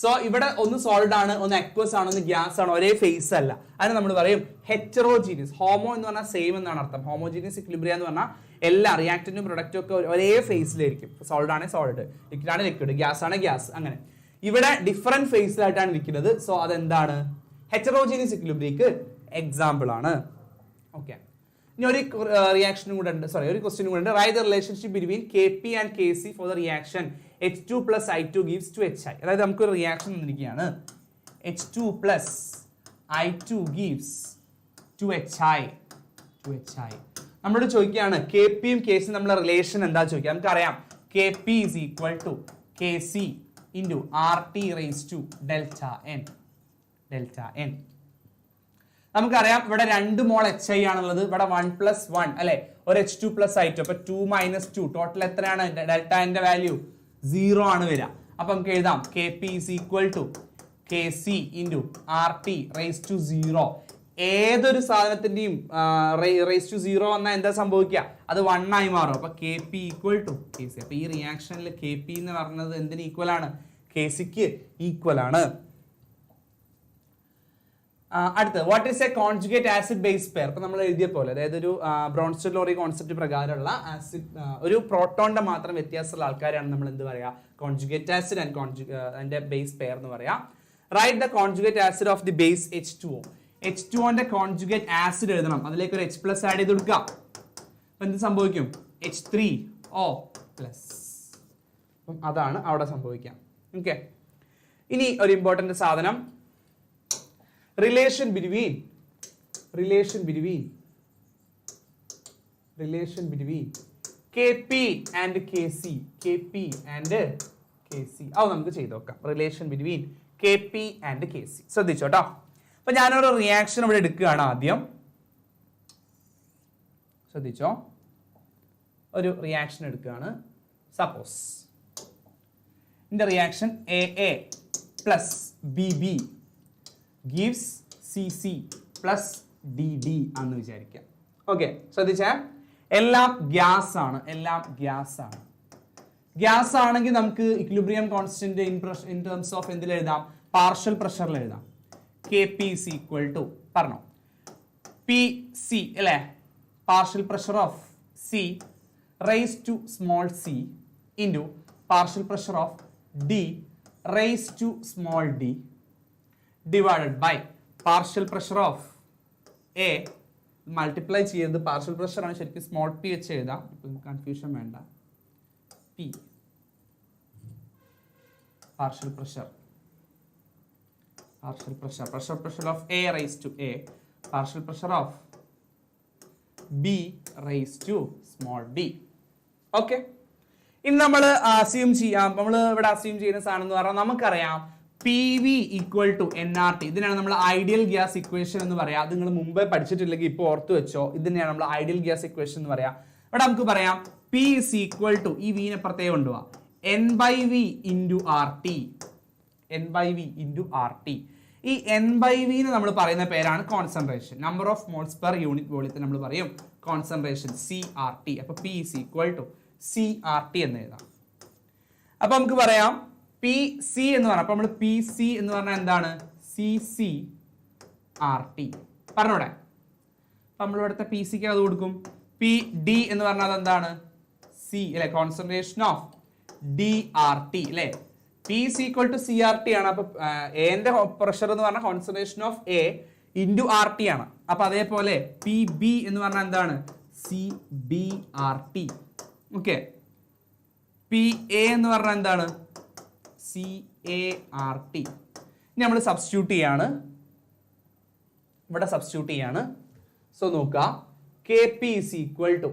സോ ഇവിടെ ഒന്ന് സോളിഡ് ആണ്, ഒന്ന് അക്വസ് ആണ്, ഒന്ന് ഗ്യാസ് ആണ്, ഒരേ ഫേസ് അല്ല. അതിന് നമ്മൾ പറയും ഹെറ്ററോജീനിയസ്. ഹോമോ എന്ന് പറഞ്ഞാൽ സെയിം എന്നാണ് അർത്ഥം. ഹോമോജീനിയസ് ഇക്വിലിബ്രിയ എന്ന് പറഞ്ഞാൽ എല്ലാ റിയാക്റ്റന്റും പ്രൊഡക്റ്റും ഒക്കെ ഒരേ ഫേസിലായിരിക്കും. സോളിഡ് ആണ് സോളിഡ്, ലിക്വിഡ് ആണ് ലിക്വിഡ്, ഗ്യാസ് ആണ് ഗ്യാസ്. അങ്ങനെ ഇവിടെ ഡിഫറെന്റ് ഫേസിലായിട്ടാണ് ഇരിക്കുന്നത്. സോ അതെന്താണ്? ഹെറ്ററോജീനിയസ് ഇക്വിലിബ്രിയക്ക് എക്സാമ്പിൾ ആണ്. ഓക്കെ, ഇനി ഒരു റിയാക്ഷനും കൂടെ ഉണ്ട്, സോറി ഒരു ക്വസ്റ്റ്യനും കൂടെ ഉണ്ട്. Write the relationship between Kp and Kc for the reaction H2 plus I2 gives 2Hi. അതായത് നമുക്കൊരു റിയാക്ഷൻ തന്നിരിക്കുകയാണ്. H2 plus I2 gives 2Hi. നമ്മളോട് ചോദിക്കുകയാണ് Kpയും Kc നമ്മളെ റിലേഷൻ എന്താ ചോദിക്കുക. നമുക്കറിയാം Kp is equal to Kc into RT raised to delta n. നമുക്കറിയാം ഇവിടെ 2 മോൾ HI ആണുള്ളത്. ഇവിടെ 1+1 അല്ലെ, ഒരു H2 plus I2. അപ്പൊ 2 minus 2 ടോട്ടൽ എത്രയാണ്? ഡെൽറ്റ ന്റെ വാല്യൂ 0 ആണ് വരിക. അപ്പൊ നമുക്ക് എഴുതാം Kp is equal to Kc into RT raised to 0. ഏതൊരു സാധനത്തിന്റെയും raised to 0 വന്നാൽ എന്താ സംഭവിക്കുക? അത് 1 ആയി മാറും. അപ്പൊ Kp equal to Kc. അപ്പൊ ഈ റിയാക്ഷനിൽ Kp എന്ന് പറഞ്ഞത് എന്തിന് ഈക്വൽ ആണ്? Kcക്ക് ഈക്വൽ ആണ്. അടുത്ത what is A conjugate acid base pair. ഇപ്പൊ നമ്മൾ എഴുതിയ പോലെ, അതായത് ഒരു ബ്രോൺസ്റ്റഡ് ലോറി കോൺസെപ്റ്റ് പ്രകാരമുള്ള ആസിഡ്, ഒരു പ്രോട്ടോണിന്റെ മാത്രം വ്യത്യാസമുള്ള ആൾക്കാരാണ് നമ്മൾ എന്ത് പറയാ? കോൺജുഗേറ്റ് ആസിഡ് ആൻഡ് അതിന്റെ ബേസ് പെയർ എന്ന് പറയാം. Right the conjugate acid of the base H2O. H2O conjugate acid എഴുതണം. അതിലേക്ക് ഒരു H+ ആഡ് ചെയ്ത് കൊടുക്കാം. അപ്പൊ എന്ത് സംഭവിക്കും? H3O+. അപ്പം അതാണ് അവിടെ സംഭവിക്കാം. ഓക്കെ, ഇനി ഒരു ഇമ്പോർട്ടന്റ് സാധനം, relation between Kp and Kc. അത് നമുക്ക് ചെയ്ത് നോക്കാം. Relation between Kp and Kc. ശ്രദ്ധിച്ചോട്ടോ. അപ്പൊ ഞാനൊരു റിയാക്ഷൻ ഇവിടെ എടുക്കുകയാണ്. ആദ്യം ശ്രദ്ധിച്ചോ, ഒരു റിയാക്ഷൻ എടുക്കുകയാണ്. സപ്പോസ് ഇതിന്റെ reaction AA plus BB gives Cc plus DD ആണെന്ന് വിചാരിക്കാം. ഓക്കെ, ശ്രദ്ധിച്ചേ, എല്ലാം ഗ്യാസ് ആണ്. ഗ്യാസ് ആണെങ്കിൽ നമുക്ക് equilibrium constant in terms of എന്തിൽ എഴുതാം? പാർഷ്യൽ പ്രഷറിൽ എഴുതാം. Kp is equal to പറഞ്ഞോ PC അല്ലേ, partial pressure of C raised to small c into partial pressure of D raised to small d divided by partial pressure of A multiply ചെയ്ത് partial pressure ആണ്, ശരിക്കും small p വെച്ച് എഴുതാം, confusion വേണ്ട. P partial pressure of A raised to A, partial pressure of B raised to small d. Okay, ഇനി നമ്മൾ assume ചെയ്യാം. നമ്മൾ ഇവിടെ അസ്യൂം ചെയ്യുന്ന സാധനം എന്ന് പറഞ്ഞാൽ നമുക്കറിയാം PV equal to nRT. ഇതിനാണ് നമ്മൾ ഐഡിയൽ ഗ്യാസ് ഇക്വേഷൻ എന്ന് പറയാം. അത് നിങ്ങൾ മുമ്പേ പഠിച്ചിട്ടില്ലെങ്കിൽ ഇപ്പോൾ ഓർത്ത് വെച്ചോ. ഇതിനെയാണ് നമ്മൾ ഐഡിയൽ ഗ്യാസ് ഇക്വേഷൻ എന്ന് പറയാം. ഇവിടെ നമുക്ക് പറയാം P is equal to, ഈ വീനെ പ്രത്യേകം കൊണ്ടുപോവാ, N/V into RT. ഈ N/V നമ്മൾ പറയുന്ന പേരാണ് concentration. Number of moles per unit വോളിയത്തിന് നമ്മൾ പറയും കോൺസെൻട്രേഷൻ, CRT. അപ്പൊ P is equal to CRT എന്ന് എഴുതാം. അപ്പൊ നമുക്ക് പറയാം PC എന്ന് പറഞ്ഞാൽ, അപ്പൊ നമ്മൾ PC എന്ന് പറഞ്ഞാൽ എന്താണ്? CCRT പറഞ്ഞൂടെ. നമ്മൾ ഇവിടുത്തെ PC-ക്ക് അത് കൊടുക്കും. PD എന്ന് പറഞ്ഞാൽ എന്താണ്? C അല്ലെ, കോൺസെൻട്രേഷൻ ഓഫ് DRT അല്ലെ. P is equal to CRT ആണ്. അപ്പൊ എന്റെ പ്രഷർ എന്ന് പറഞ്ഞാൽ concentration of A into R T ആണ്. അപ്പൊ അതേപോലെ പി ബി എന്ന് പറഞ്ഞാൽ എന്താണ്? C B R T. Okay, P A എന്ന് പറഞ്ഞാൽ എന്താണ്? C A R T. ഇനി നമ്മൾ സബ്സ്റ്റിറ്റ്യൂട്ട് ചെയ്യാണ്, ഇവിടെ സബ്സ്റ്റിറ്റ്യൂട്ട് ചെയ്യാണ്. സോ നോക്കുക, K P is equal to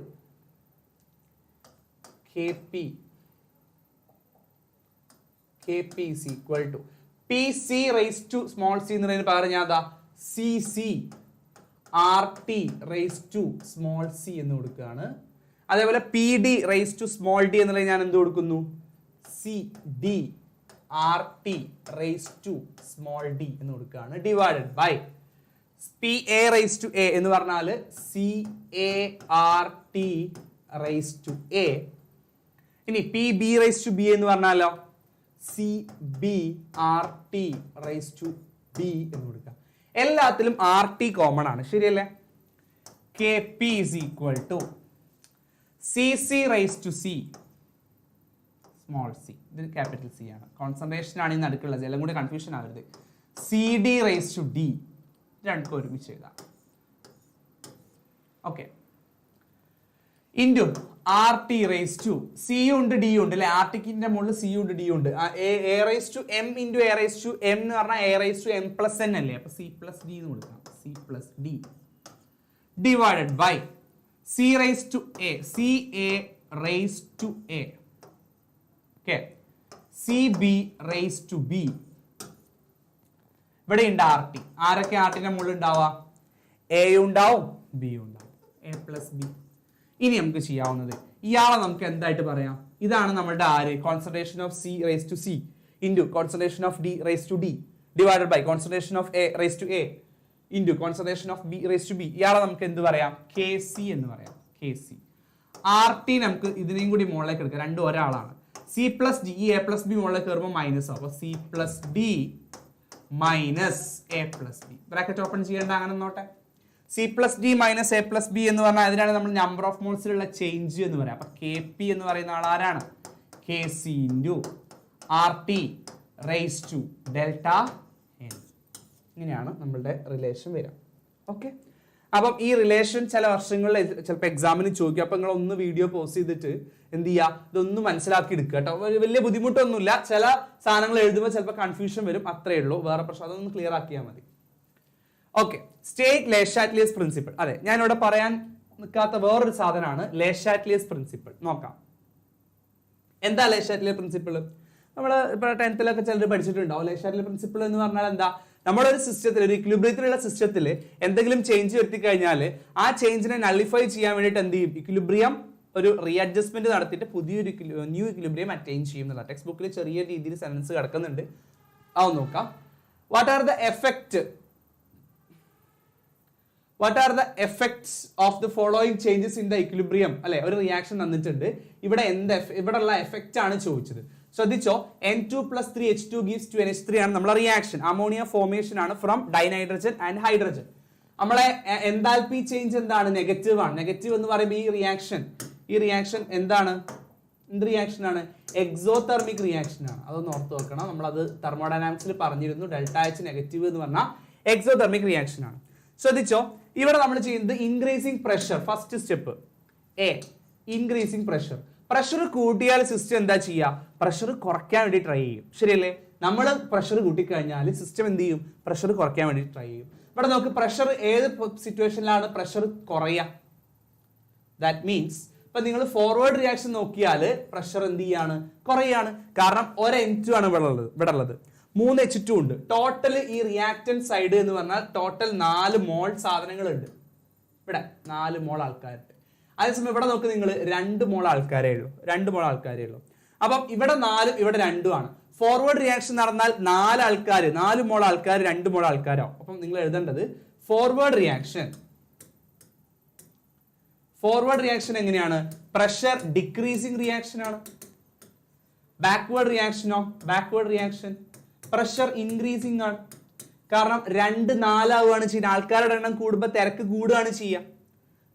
is equal to PC raised to small c എന്ന് പറയുന്നതിന് പകരം ഞാൻ CC RT raised to small c എന്ന് കൊടുക്കുകയാണ്. അതേപോലെ PD raised to small d എന്നുള്ളത് ഞാൻ എന്ത് കൊടുക്കുന്നു? CD RT raised to small d എന്ന് കൊടുക്കുകയാണ്. Divided by PA raised to A എന്ന് പറഞ്ഞാൽ CART raised to A. ഇനി PB raised to B എന്ന് പറഞ്ഞാലോ CBRT raised to B എന്ന് കൊടുക്കുക. എല്ലാത്തിലും RT കോമൺ ആണ്, ശരിയല്ലേ? KP is equal to CC raised to C small c, ഇത് ക്യാപിറ്റൽ C ആണ്. കോൺസെൻട്രേഷൻ ആണ് ഈ നടുക്കുള്ളത്, എല്ലാം കൂടി കൺഫ്യൂഷൻ ആവരുത്. CD raised to D, രണ്ടും ഒരുമിച്ച് എഴുതാം. Okay, into R T raise to C ഉണ്ട് ഡി ഉണ്ട് അല്ലെ, ആർട്ടിക്കിന്റെ മുകളിൽ സി ഉണ്ട് ഡി ഉണ്ട്. A raise to M into A raise to M എന്ന് പറഞ്ഞാൽ A raise to M plus N അല്ലേ, അപ്പൊ സി പ്ലസ് ഡി എന്ന് കൊടുക്കാം. C plus D divided by C raise to A, C A raise to A, okay, C B raise to B. ഇവിടെ ഉണ്ട് R T. ആരൊക്കെ ആർട്ടിന്റെ മുകളിൽ ഉണ്ടാവുക? A ഉണ്ടാവും, ബി ഉണ്ടാവും, എ പ്ലസ് ബി. ഇനി നമുക്ക് ചെയ്യാവുന്നത്, ഇയാളെ നമുക്ക് എന്തായിട്ട് പറയാം? ഇതാണ് നമ്മുടെ ആര്? Concentration of C raise to C into concentration of D raise to D divided by concentration of A raise to A into concentration of B raise to B. ഇയാളെ നമുക്ക് എന്ത് പറയാം? കെ സി എന്ന് പറയാം. K C. ആർ ടി നമുക്ക് ഇതിനെയും കൂടി മുകളിലേക്ക് എടുക്കാം, രണ്ടും ഒരാളാണ്. സി പ്ലസ് ഡി, ഈ എ പ്ലസ് ബി മുകളിലേക്ക് കയറുമ്പോൾ മൈനസ് ആവും. അപ്പൊ C plus D minus A plus B. Bracket open ചെയ്യേണ്ട, അങ്ങനെ നോട്ടെ. C plus D minus A plus B എന്ന് പറഞ്ഞാൽ അതിനാണ് നമ്മൾ നമ്പർ ഓഫ് മോൾസിലുള്ള ചേഞ്ച് എന്ന് പറയാം. അപ്പൊ കെ പി എന്ന് പറയുന്ന ആൾ ആരാണ്? K C into R T raise to delta N. ഇങ്ങനെയാണ് നമ്മളുടെ റിലേഷൻ വരിക. ഓക്കെ, അപ്പം ഈ റിലേഷൻ ചില വർഷങ്ങളിൽ ചിലപ്പോൾ എക്സാമിന് ചോദിക്കും. അപ്പൊ നിങ്ങൾ ഒന്ന് വീഡിയോ പോസ്റ്റ് ചെയ്തിട്ട് എന്ത് ചെയ്യുക, ഇതൊന്ന് മനസ്സിലാക്കി എടുക്കുക കേട്ടോ. വലിയ ബുദ്ധിമുട്ടൊന്നുമില്ല. ചില സാധനങ്ങൾ എഴുതുമ്പോൾ ചിലപ്പോൾ കൺഫ്യൂഷൻ വരും, അത്രേ ഉള്ളൂ, വേറെ പ്രശ്നം. അതൊന്ന് ക്ലിയർ ആക്കിയാൽ മതി. ഓക്കെ, സ്റ്റേറ്റ് ലെ ഷാറ്റ്ലിയസ് പ്രിൻസിപ്പിൾ. അതെ, ഞാൻ ഇവിടെ പറയാൻ നിൽക്കാത്ത വേറൊരു സാധനമാണ് ലെ ഷാറ്റ്ലിയസ് പ്രിൻസിപ്പിൾ. നോക്കാം, എന്താ ലെ ഷാറ്റ്ലിയസ് പ്രിൻസിപ്പിൾ? നമ്മൾ ഇപ്പോൾ 10th ചിലർ പഠിച്ചിട്ടുണ്ടാവും. ലെ ഷാറ്റ്ലിയസ് പ്രിൻസിപ്പിൾ എന്ന് പറഞ്ഞാൽ എന്താ? നമ്മുടെ ഒരു സിസ്റ്റത്തിൽ, ഒരു ഇക്വിലിബ്രിയത്തിലുള്ള സിസ്റ്റത്തിൽ എന്തെങ്കിലും ചേഞ്ച് വരുത്തി കഴിഞ്ഞാൽ ആ ചേഞ്ചിനെ നള്ളിഫൈ ചെയ്യാൻ വേണ്ടിയിട്ട് എന്ത് ചെയ്യും? ഇക്വിലിബ്രിയം ഒരു റീഅഡ്ജസ്റ്റ്മെന്റ് നടത്തിയിട്ട് പുതിയൊരു ന്യൂ ഇക്വിലിബ്രിയം അറ്റൈൻ ചെയ്യും എന്നുള്ള ടെക്സ്റ്റ് ബുക്കിൽ ചെറിയ രീതിയിൽ സെൻറ്റൻസ് കിടക്കുന്നുണ്ട്. അത് നോക്കാം. What are the effects of the following changes in the equilibrium? അല്ലെ, ഒരു റിയാക്ഷൻ തന്നിട്ടുണ്ട്. ഇവിടെയുള്ള എഫക്റ്റ് ആണ് ചോദിച്ചത്. ശ്രദ്ധിച്ചോ, N2 plus 3H2 gives 2NH3 ആണ് നമ്മളെ റിയാക്ഷൻ. അമോണിയ ഫോർമേഷൻ ആണ് ഫ്രം ഡൈനൈട്രജൻ ആൻഡ് ഹൈഡ്രജൻ. നമ്മളെ എൻതാൽപി ചേഞ്ച് എന്താണ്? നെഗറ്റീവ് ആണ്. നെഗറ്റീവ് എന്ന് പറയുമ്പോൾ ഈ റിയാക്ഷൻ എന്താണ്? എന്ത് റിയാക്ഷൻ ആണ്? എക്സോതെർമിക് റിയാക്ഷൻ ആണ്. അതൊന്ന് ഓർത്ത് വെക്കണം. നമ്മളത് തെർമോഡൈനാമിക്സിൽ പറഞ്ഞിരുന്നു. ഡെൽറ്റ എച്ച് നെഗറ്റീവ് എന്ന് പറഞ്ഞാൽ എക്സോതെർമിക് റിയാക്ഷൻ ആണ്. ശ്രദ്ധിച്ചോ, ഇവിടെ നമ്മൾ ചെയ്യുന്നത് increasing pressure. First step A, increasing pressure. Pressure കൂട്ടിയാൽ സിസ്റ്റം എന്താ ചെയ്യുക? പ്രഷർ കുറയ്ക്കാൻ വേണ്ടി ട്രൈ ചെയ്യും, ശരിയല്ലേ? നമ്മൾ പ്രഷർ കൂട്ടിക്കഴിഞ്ഞാൽ സിസ്റ്റം എന്ത് ചെയ്യും? പ്രഷർ കുറയ്ക്കാൻ വേണ്ടി ട്രൈ ചെയ്യും. ഇവിടെ നമുക്ക് പ്രഷർ ഏത് സിറ്റുവേഷനിലാണ് പ്രഷർ കുറയുക? ദാറ്റ് മീൻസ് ഇപ്പൊ നിങ്ങൾ ഫോർവേഡ് റിയാക്ഷൻ നോക്കിയാൽ പ്രഷർ എന്ത് ചെയ്യാണ്? കുറയാണ്. കാരണം ഒരു N2 ആണ് ഇവിടെ ഉള്ളത്, 3 H2 ഉണ്ട്. ടോട്ടൽ ഈ റിയാക്ടൻ സൈഡ് എന്ന് പറഞ്ഞാൽ ടോട്ടൽ 4 മോൾ സാധനങ്ങളുണ്ട്. ഇവിടെ 4 മോൾ ആൾക്കാരുണ്ട്. അതേസമയം ഇവിടെ നോക്ക് നിങ്ങൾ 2 മോൾ ആൾക്കാരേ ഉള്ളൂ. അപ്പം ഇവിടെ 4 ഇവിടെ 2 ആണ്. ഫോർവേഡ് റിയാക്ഷൻ നടന്നാൽ 4 ആൾക്കാർ, 4 മോൾ ആൾക്കാർ 2 മോൾ ആൾക്കാരാവും. അപ്പം നിങ്ങൾ എഴുതേണ്ടത് ഫോർവേഡ് റിയാക്ഷൻ എങ്ങനെയാണ്? പ്രഷർ ഡിക്രീസിങ് റിയാക്ഷൻ ആണ്. ബാക്ക്വേർഡ് റിയാക്ഷൻ പ്രഷർ ഇൻക്രീസിങ് ആണ്. കാരണം 2 4 ആവുകയാണ് ചെയ്യുന്നത്. ആൾക്കാരുടെ എണ്ണം കൂടുമ്പോൾ തിരക്ക് കൂടുകയാണ് ചെയ്യുക.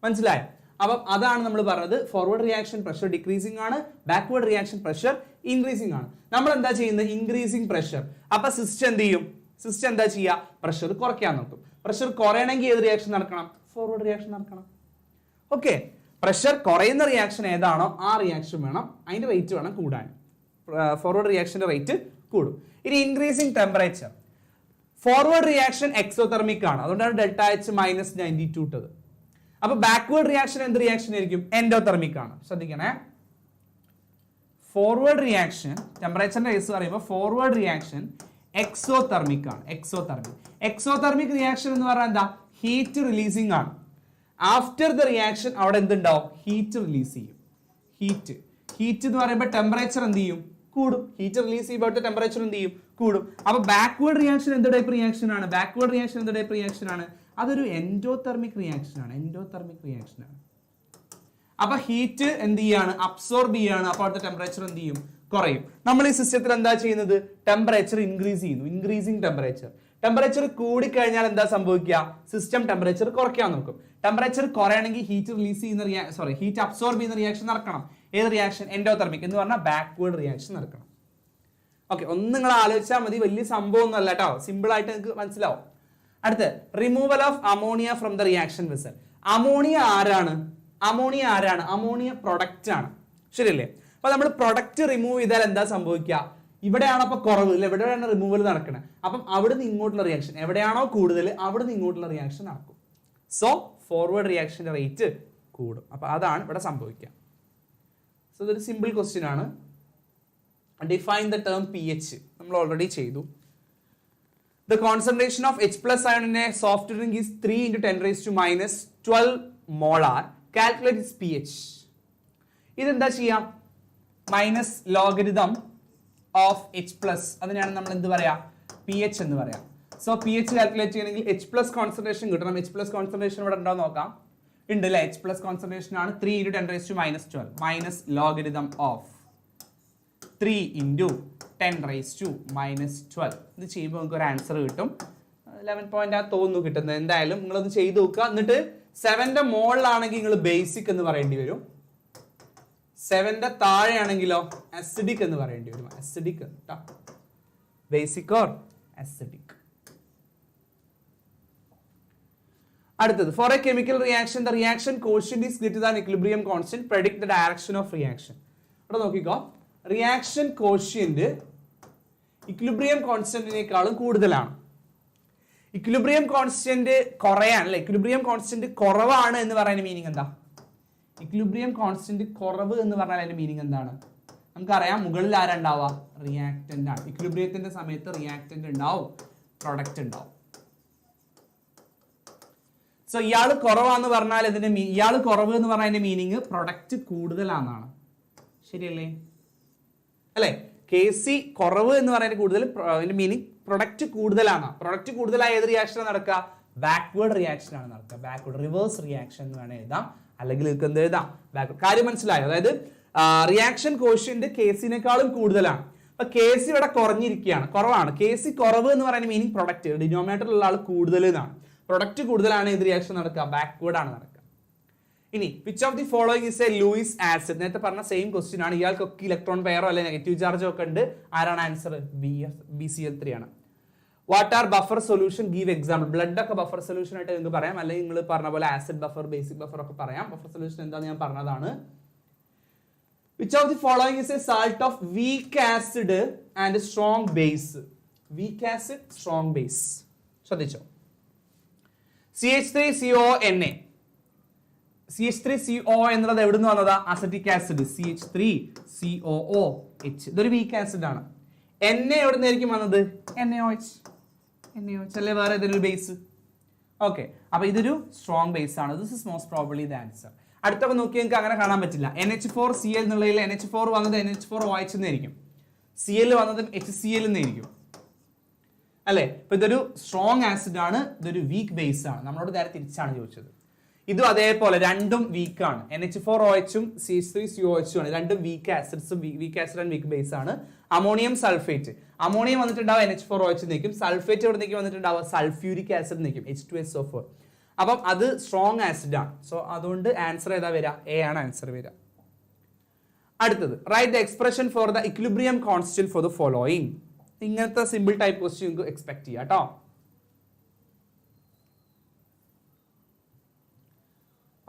മനസ്സിലായോ? അപ്പം അതാണ് നമ്മൾ പറഞ്ഞത്. ഫോർവേഡ് റിയാക്ഷൻ പ്രഷർ ഡിക്രീസിങ് ആണ്, ബാക്ക്വേർഡ് റിയാക്ഷൻ പ്രഷർ ഇൻക്രീസിങ് ആണ്. നമ്മൾ എന്താ ചെയ്യുന്നത്? Increasing pressure. അപ്പൊ സിസ്റ്റം എന്ത് ചെയ്യും? സിസ്റ്റം എന്താ ചെയ്യുക? പ്രഷർ കുറയ്ക്കാൻ നോക്കും. പ്രഷർ കുറയണമെങ്കിൽ ഏത് റിയാക്ഷൻ നടക്കണം? ഫോർവേഡ് റിയാക്ഷൻ നടക്കണം. ഓക്കെ, പ്രഷർ കുറയുന്ന റിയാക്ഷൻ ഏതാണോ ആ റിയാക്ഷൻ വേണം, അതിന്റെ റേറ്റ് വേണം കൂടാൻ. ഫോർവേഡ് റിയാക്ഷന്റെ റേറ്റ് കൂടും. ഇനി increasing temperature, forward reaction exothermic ആണ്, അതുകൊണ്ടാണ് ഡെൽറ്റ എച്ച് -92 ഇട്ടത്. അപ്പൊ ബാക്ക്വേർഡ് റിയാക്ഷൻ എന്ത് റിയാക്ഷൻ ആയിരിക്കും? എൻഡോതെർമിക് ആണ്. ശ്രദ്ധിക്കണേ, ഫോർവേഡ് റിയാക്ഷൻ ടെമ്പറേച്ചറിന്റെ കേസ് പറയുമ്പോൾ ഫോർവേഡ് റിയാക്ഷൻ എക്സോതെർമിക് ആണ്. എക്സോതെർമിക് റിയാക്ഷൻ എന്ന് പറഞ്ഞാൽ എന്താ? ഹീറ്റ് റിലീസിംഗ് ആണ്. ആഫ്റ്റർ ദ റിയാക്ഷൻ അവിടെ എന്തുണ്ടാവും? ഹീറ്റ് റിലീസ് ചെയ്യും. ഹീറ്റ് എന്ന് പറയുമ്പോൾ ടെമ്പറേച്ചർ എന്ത് ചെയ്യും? കൂടും. ഹീറ്റ് റിലീസ് ചെയ്യുമ്പോൾ ടെമ്പറേച്ചർ എന്ത് ചെയ്യും? കൂടും. അപ്പൊ ബാക്ക്വേർഡ് റിയാക്ഷൻ എന്ത് ടൈപ്പ് റിയാക്ഷൻ ആണ്? അതൊരു എൻഡോതെർമിക് റിയാക്ഷൻ ആണ്. അപ്പൊ ഹീറ്റ് എന്ത് ചെയ്യാണ്? അബ്സോർബ് ചെയ്യാണ്. അപ്പോൾ അവിടുത്തെ ടെമ്പറേച്ചർ എന്ത് ചെയ്യും? കുറയും. നമ്മൾ ഈ സിസ്റ്റത്തിൽ എന്താ ചെയ്യുന്നത്? ടെമ്പറേച്ചർ ഇൻക്രീസ് ചെയ്യുന്നു. ഇൻക്രീസിങ് ടെമ്പറേച്ചർ കൂടിക്കഴിഞ്ഞാൽ എന്താ സംഭവിക്കുക? സിസ്റ്റം ടെമ്പറേച്ചർ കുറയ്ക്കാൻ നോക്കും. ടെമ്പറേച്ചർ കുറയണമെങ്കിൽ ഹീറ്റ് അബ്സോർബ് ചെയ്യുന്ന റിയാക്ഷൻ നടക്കണം. ഏത് റിയാക്ഷൻ? എൻഡോതെർമിക് എന്ന് പറഞ്ഞാൽ ബാക്ക്വേർഡ് റിയാക്ഷൻ നടക്കണം. ഓക്കെ, ഒന്ന് നിങ്ങൾ ആലോചിച്ചാൽ മതി, വലിയ സംഭവം ഒന്നും അല്ല കേട്ടോ, സിമ്പിൾ ആയിട്ട് നിങ്ങൾക്ക് മനസ്സിലാവും. അടുത്ത് removal of ammonia from the reaction vessel. Ammonia ആരാണ്? അമോണിയ പ്രൊഡക്റ്റ് ആണ്, ശരിയല്ലേ? അപ്പൊ നമ്മൾ പ്രൊഡക്റ്റ് റിമൂവ് ചെയ്താൽ എന്താ സംഭവിക്കുക? ഇവിടെയാണ് അപ്പൊ കുറവ്, എവിടെയാണ് റിമൂവൽ നടക്കുന്നത്? അപ്പം അവിടുന്ന് ഇങ്ങോട്ടുള്ള റിയാക്ഷൻ എവിടെയാണോ കൂടുതൽ അവിടുന്ന് ഇങ്ങോട്ടുള്ള റിയാക്ഷൻ നടക്കും. സോ ഫോർവേഡ് റിയാക്ഷന്റെ റേറ്റ് കൂടും. അപ്പൊ അതാണ് ഇവിടെ സംഭവിക്കുക. സോ ഇതൊരു സിമ്പിൾ ക്വസ്റ്റ്യൻ ആണ്. ഡിഫൈൻ ദ ടേം pH നമ്മൾ ഓൾറെഡി ചെയ്തു. The concentration of H plus ion in a soft drink is 3 into 10 raised to minus 12 molar. Calculate its pH. ഇതെന്താ ചെയ്യാം? Minus logarithm of H plus, അതിനാണ് നമ്മൾ എന്ത് പറയാ? pH എന്ന് പറയാം. സോ pH കാൽക്കുലേറ്റ് ചെയ്യണമെങ്കിൽ H പ്ലസ് കോൺസെൻട്രേഷൻ കിട്ടണം. H പ്ലസ് കോൺസെൻട്രേഷൻ ഇവിടെ ഉണ്ടോ നോക്കാം. ഉണ്ട് അല്ലേ? H പ്ലസ് കോൺസെൻട്രേഷൻ ആണ് 3 into 10 raised to minus 12 minus logarithm of 3 into 10 raised to minus 12. ഇത് ചെയ്യുമ്പോൾ നമുക്ക് ഒരു ആൻസർ കിട്ടും. 11 പോയിന്റ് തോന്നുന്നു കിട്ടുന്നത്. എന്തായാലും നിങ്ങളത് ചെയ്ത് നോക്കുക. എന്നിട്ട് 7ന്റെ മുകളിലാണെങ്കിൽ നിങ്ങൾ ബേസിക് എന്ന് പറയേണ്ടി വരും. 7ന്റെ താഴെയാണെങ്കിലോ അസിഡിക് എന്ന് പറയേണ്ടി വരും. Acidic, basic or acidic. അടുത്തത്, for a chemical reaction the reaction quotient is greater than equilibrium constant, predict the direction of reaction. ഇവിടെ നോക്കിക്കോ, റിയാക്ഷൻ കോഷ്യന്റ് ഇക്വിലിബ്രിയം കോൺസ്റ്റന്റിനേക്കാളും കൂടുതലാണ്. ഇക്വിലിബ്രിയം കോൺസ്റ്റന്റ് കുറയാൻ അല്ലെ, ഇക്വിലിബ്രിയം കോൺസ്റ്റന്റ് കുറവാണ് എന്ന് പറയുന്ന മീനിങ് എന്താ? ഇക്വിലിബ്രിയം കോൺസ്റ്റന്റ് കുറവ് എന്ന് പറഞ്ഞാൽ അതിന്റെ മീനിങ് എന്താണ്? നമുക്കറിയാം, മുകളിൽ ആരുണ്ടാവുക? റിയാക്ടന്റ് ആണ്. ഇക്വിലിബ്രിയത്തിന്റെ സമയത്ത് റിയാക്ടന്റ് ഉണ്ടാവും, പ്രൊഡക്റ്റ് ഉണ്ടാവും. സോ ഇയാൾ കുറവാന്ന് പറഞ്ഞാൽ ഇയാൾ കുറവ് എന്ന് പറഞ്ഞതിന്റെ മീനിങ് പ്രൊഡക്റ്റ് കൂടുതലാണെന്നാണ്. ശരിയല്ലേ? അല്ലെ? Kc കുറവ് എന്ന് പറയുന്നത് കൂടുതൽ, മീനിങ് പ്രൊഡക്റ്റ് കൂടുതലാണ്. പ്രൊഡക്റ്റ് കൂടുതലായ ഏത് റിയാക്ഷനാണ് നടക്കുക? ബാക്ക്വേർഡ് റിയാക്ഷൻ ആണ് നടക്കുക. ബാക്ക്വേർഡ് റിവേഴ്സ് റിയാക്ഷൻ എന്ന് വേണേൽ എഴുതാം, അല്ലെങ്കിൽ നിങ്ങൾക്ക് എന്ത് എഴുതാം? ബാക്ക്വേർഡ്. കാര്യം മനസ്സിലായോ? അതായത് റിയാക്ഷൻ കോഷ്യന്റ് Kcനേക്കാളും കൂടുതലാണ്. അപ്പൊ Kc ഇവിടെ കുറഞ്ഞിരിക്കുകയാണ്, കുറവാണ്. Kc കുറവ് എന്ന് പറയുന്ന മീനിങ് പ്രൊഡക്റ്റ്, ഡിനോമിനേറ്ററിലുള്ള ആൾ കൂടുതൽ എന്നാണ്. പ്രൊഡക്റ്റ് കൂടുതലാണ്, ഏത് റിയാക്ഷൻ നടക്കുക? ബാക്ക്വേർഡ് ആണ് നടക്കുക. ഇനി which of the following is A Luis acid? നേരത്തെ പറഞ്ഞ സെയിം ക്വസ്റ്റ്യൻ ആണ്. ഇയാൾക്കൊക്കെ ഇലക്ട്രോൺ പെയറോ അല്ലെ നെഗറ്റീവ് ചാർജോ ഒക്കെ ഉണ്ട്. ആരാണ് ആൻസർ? BCl3 ആണ്. What are buffer solution? Give example. Blood ഒക്കെ ബഫർ സൊല്യൂഷൻ ആയിട്ട് നിങ്ങൾക്ക് പറയാം, അല്ലെങ്കിൽ നിങ്ങൾ പറഞ്ഞ പോലെ ആസിഡ് ബഫർ, ബേസിക് ബഫർ ഒക്കെ പറയാം. ബഫർ സൊല്യൂഷൻ എന്താണെന്ന് ഞാൻ പറഞ്ഞതാണ്. Which of the following is A salt of week acid and strong base? Weak acid, strong base. ശ്രദ്ധിച്ചോ, CH3CONA. CH3CO എന്നുള്ളത് എവിടെ നിന്ന് വന്നതാ? Acetic acid, CH3COOH. ഇതൊരു വീക്ക് ആസിഡ് ആണ്. Na എവിടെ നിന്നായിരിക്കും വന്നത്? NaOH അല്ലെ, വേറെ ഏതൊരു ബേസ്. ഓക്കെ, അപ്പൊ ഇതൊരു സ്ട്രോങ് ബേസ് ആണ്. This is most probably the answer. അടുത്തൊക്കെ നോക്കി നിങ്ങൾക്ക് അങ്ങനെ കാണാൻ പറ്റില്ല. NH4Cl എന്നുള്ളതിൽ NH4 വന്നത് NH4OH എന്നായിരിക്കും, Cl വന്നത് HCl എന്നായിരിക്കും അല്ലെ. അപ്പൊ ഇതൊരു സ്ട്രോങ് ആസിഡ് ആണ്, ഇതൊരു വീക്ക് ബേസ് ആണ്. നമ്മളോട് നേരെ തിരിച്ചാണ് ചോദിച്ചത്. ഇതും അതേപോലെ രണ്ടും വീക്ക് ആണ്. NH4OH ഉം CH3COH ആണ്, രണ്ടും വീക്ക് ആസിഡ്സും, weak acid and weak base ആണ്. അമോണിയം സൾഫേറ്റ്, അമോണിയം വന്നിട്ടുണ്ടാവും NH4OH നിൽക്കും. സൾഫേറ്റ് എവിടെ നിൽക്കും വന്നിട്ടുണ്ടാവുക? സൾഫ്യൂരിക് ആസിഡ് നിൽക്കും, H2SO4. അപ്പം അത് സ്ട്രോങ് ആസിഡ് ആണ്. സോ അതുകൊണ്ട് ആൻസർ ഏതാ വരിക? എ ആണ് ആൻസർ വരിക. അടുത്തത്, write the expression for the equilibrium constant for the following. ഇങ്ങനത്തെ സിമ്പിൾ ടൈപ്പ് ക്വസ്റ്റ്യൻ നിങ്ങൾക്ക് എക്സ്പെക്ട് ചെയ്യാം കേട്ടോ.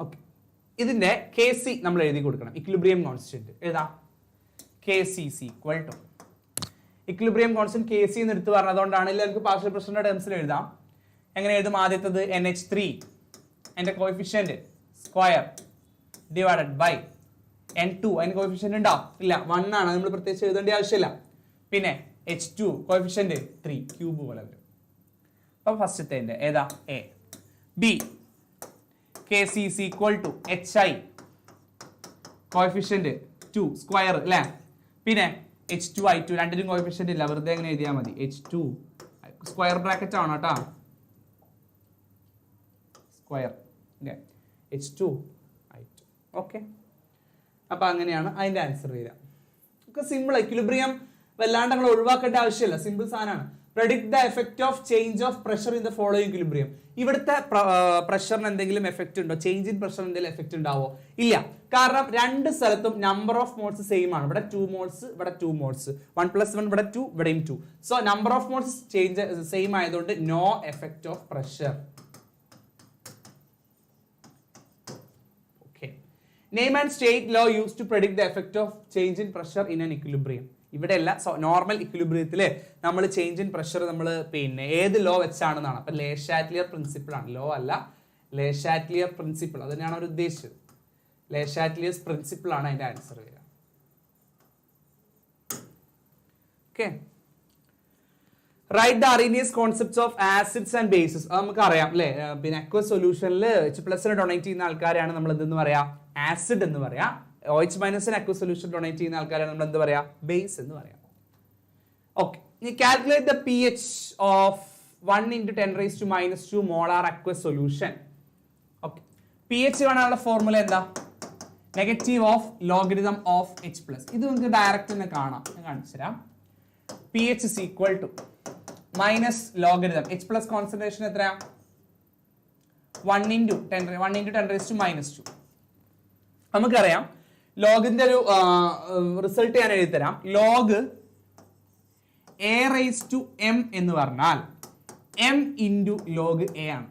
ഓക്കെ, ഇതിന്റെ കെ സി നമ്മൾ എഴുതി കൊടുക്കണം. ഇക്വിലിബ്രിയം കോൺസ്റ്റന്റ് എഴുതാം. K C is equal to equilibrium constant K C എന്ന് എടുത്ത് പറഞ്ഞതുകൊണ്ടാണ് നമുക്ക് പാർഷ്യൽ പ്രഷറിന്റെ ടേംസിൽ എഴുതാം. എങ്ങനെ എഴുതും? ആദ്യത്തത് NH3 അതിന്റെ coefficient square divided by N2 അതിന്റെ കോഎഫിഷ്യന്റ് ഉണ്ടോ? ഇല്ല, 1 ആണ്. നമ്മൾ പ്രത്യേകിച്ച് എഴുതേണ്ട ആവശ്യമില്ല. പിന്നെ H2 കോഎഫിഷ്യന്റ് 3 ക്യൂബ് പോലെ വരും. അപ്പൊ ഫസ്റ്റത്തെ ഏതാ? A. B K C is equal to HI coefficient 2 square അല്ലേ? പിന്നെ H2I2 രണ്ടിനും കോഎഫിഷ്യന്റ് ഇല്ല, വെറുതെ എങ്ങനെ എഴുതിയാൽ മതി. H2 സ്ക്വയർ ബ്രാക്കറ്റ് ആണ് കേട്ടോ, സ്ക്വയർ H2I2. ഓക്കെ, അപ്പൊ അങ്ങനെയാണ് അതിന്റെ ആൻസർ വരിക. ഒക്കെ സിമ്പിൾ. ഇക്വിലിബ്രിയം വല്ലാണ്ട് നമ്മൾ ഒഴിവാക്കേണ്ട ആവശ്യമില്ല, സിമ്പിൾ സാധനമാണ്. Predict the effect of change of pressure in the following equilibrium. ഇവിടുത്തെ പ്രഷറിന് എന്തെങ്കിലും എഫക്ട് ഉണ്ടോ? ചേഞ്ച് ഇൻ പ്രഷർ എന്തെങ്കിലും എഫക്ട് ഉണ്ടാവോ? ഇല്ല, കാരണം രണ്ട് സ്ഥലത്തും നമ്പർ ഓഫ് മോൾസ് സെയിം ആണ്. ഇവിടെ 2 മോൾസ്, ഇവിടെ 2 മോൾസ്, 1 + 1 ഇവിടെ 2, ഇവിടെയും 2. So number of moles change same ആയതുകൊണ്ട് no effect of pressure. Name and state law used to predict the effect of change in pressure in an equilibrium. ഇവിടെ അല്ല, normal ഇക്വിലിബ്രിയത്തില് നമ്മൾ change in pressure നമ്മൾ പിന്നെ ഏത് law വെച്ചാണെന്നാണ്. അപ്പൊ ലേ Chatelier principle ആണ്. Law അല്ല, ലേ ഷാറ്റ്ലിയർ പ്രിൻസിപ്പിൾ, അത് തന്നെയാണ് അവർ ഉദ്ദേശിച്ചത്. ലേ ഷാറ്റ്ലിയർ പ്രിൻസിപ്പിൾ ആണ് അതിന്റെ ആൻസർ വരിക. Okay, write the Arrhenius concepts of acids and bases. അത് നമുക്ക് അറിയാം അല്ലെ? പിന്നെ അക്വസ് സൊല്യൂഷനിൽ H+ ഡൊണേറ്റ് ചെയ്യുന്ന ആൾക്കാരാണ് നമ്മൾ എന്തെന്ന് പറയാ? ആസിഡ് എന്ന് പറയാം. OH- അക്വസ് സൊല്യൂഷൻ ഡൊണേറ്റ് ചെയ്യുന്ന ആൾക്കാരാണ് നമ്മൾ എന്ത് പറയാ? ബേസ് എന്ന് പറയാം. ഓക്കെ, ഇനി calculate the pH of 1 × 10⁻⁻² molar aqueous solution. Okay, pH കാണാനുള്ള ഫോർമുല എന്താ? Negative of logarithm of H+. ഇത് നിങ്ങൾക്ക് ഡയറക്റ്റ് തന്നെ കാണാം, ഞാൻ കാണിച്ചു തരാം. pH is equal to minus logarithm H+ concentration എത്രയാ? 1 × 10⁻². നമുക്കറിയാം ലോഗിന്റെ ഒരു റിസൾട്ട് ഞാൻ എഴുതി തരാം. ലോഗ് A⁻m എന്ന് പറഞ്ഞാൽ m × log A ആണ്.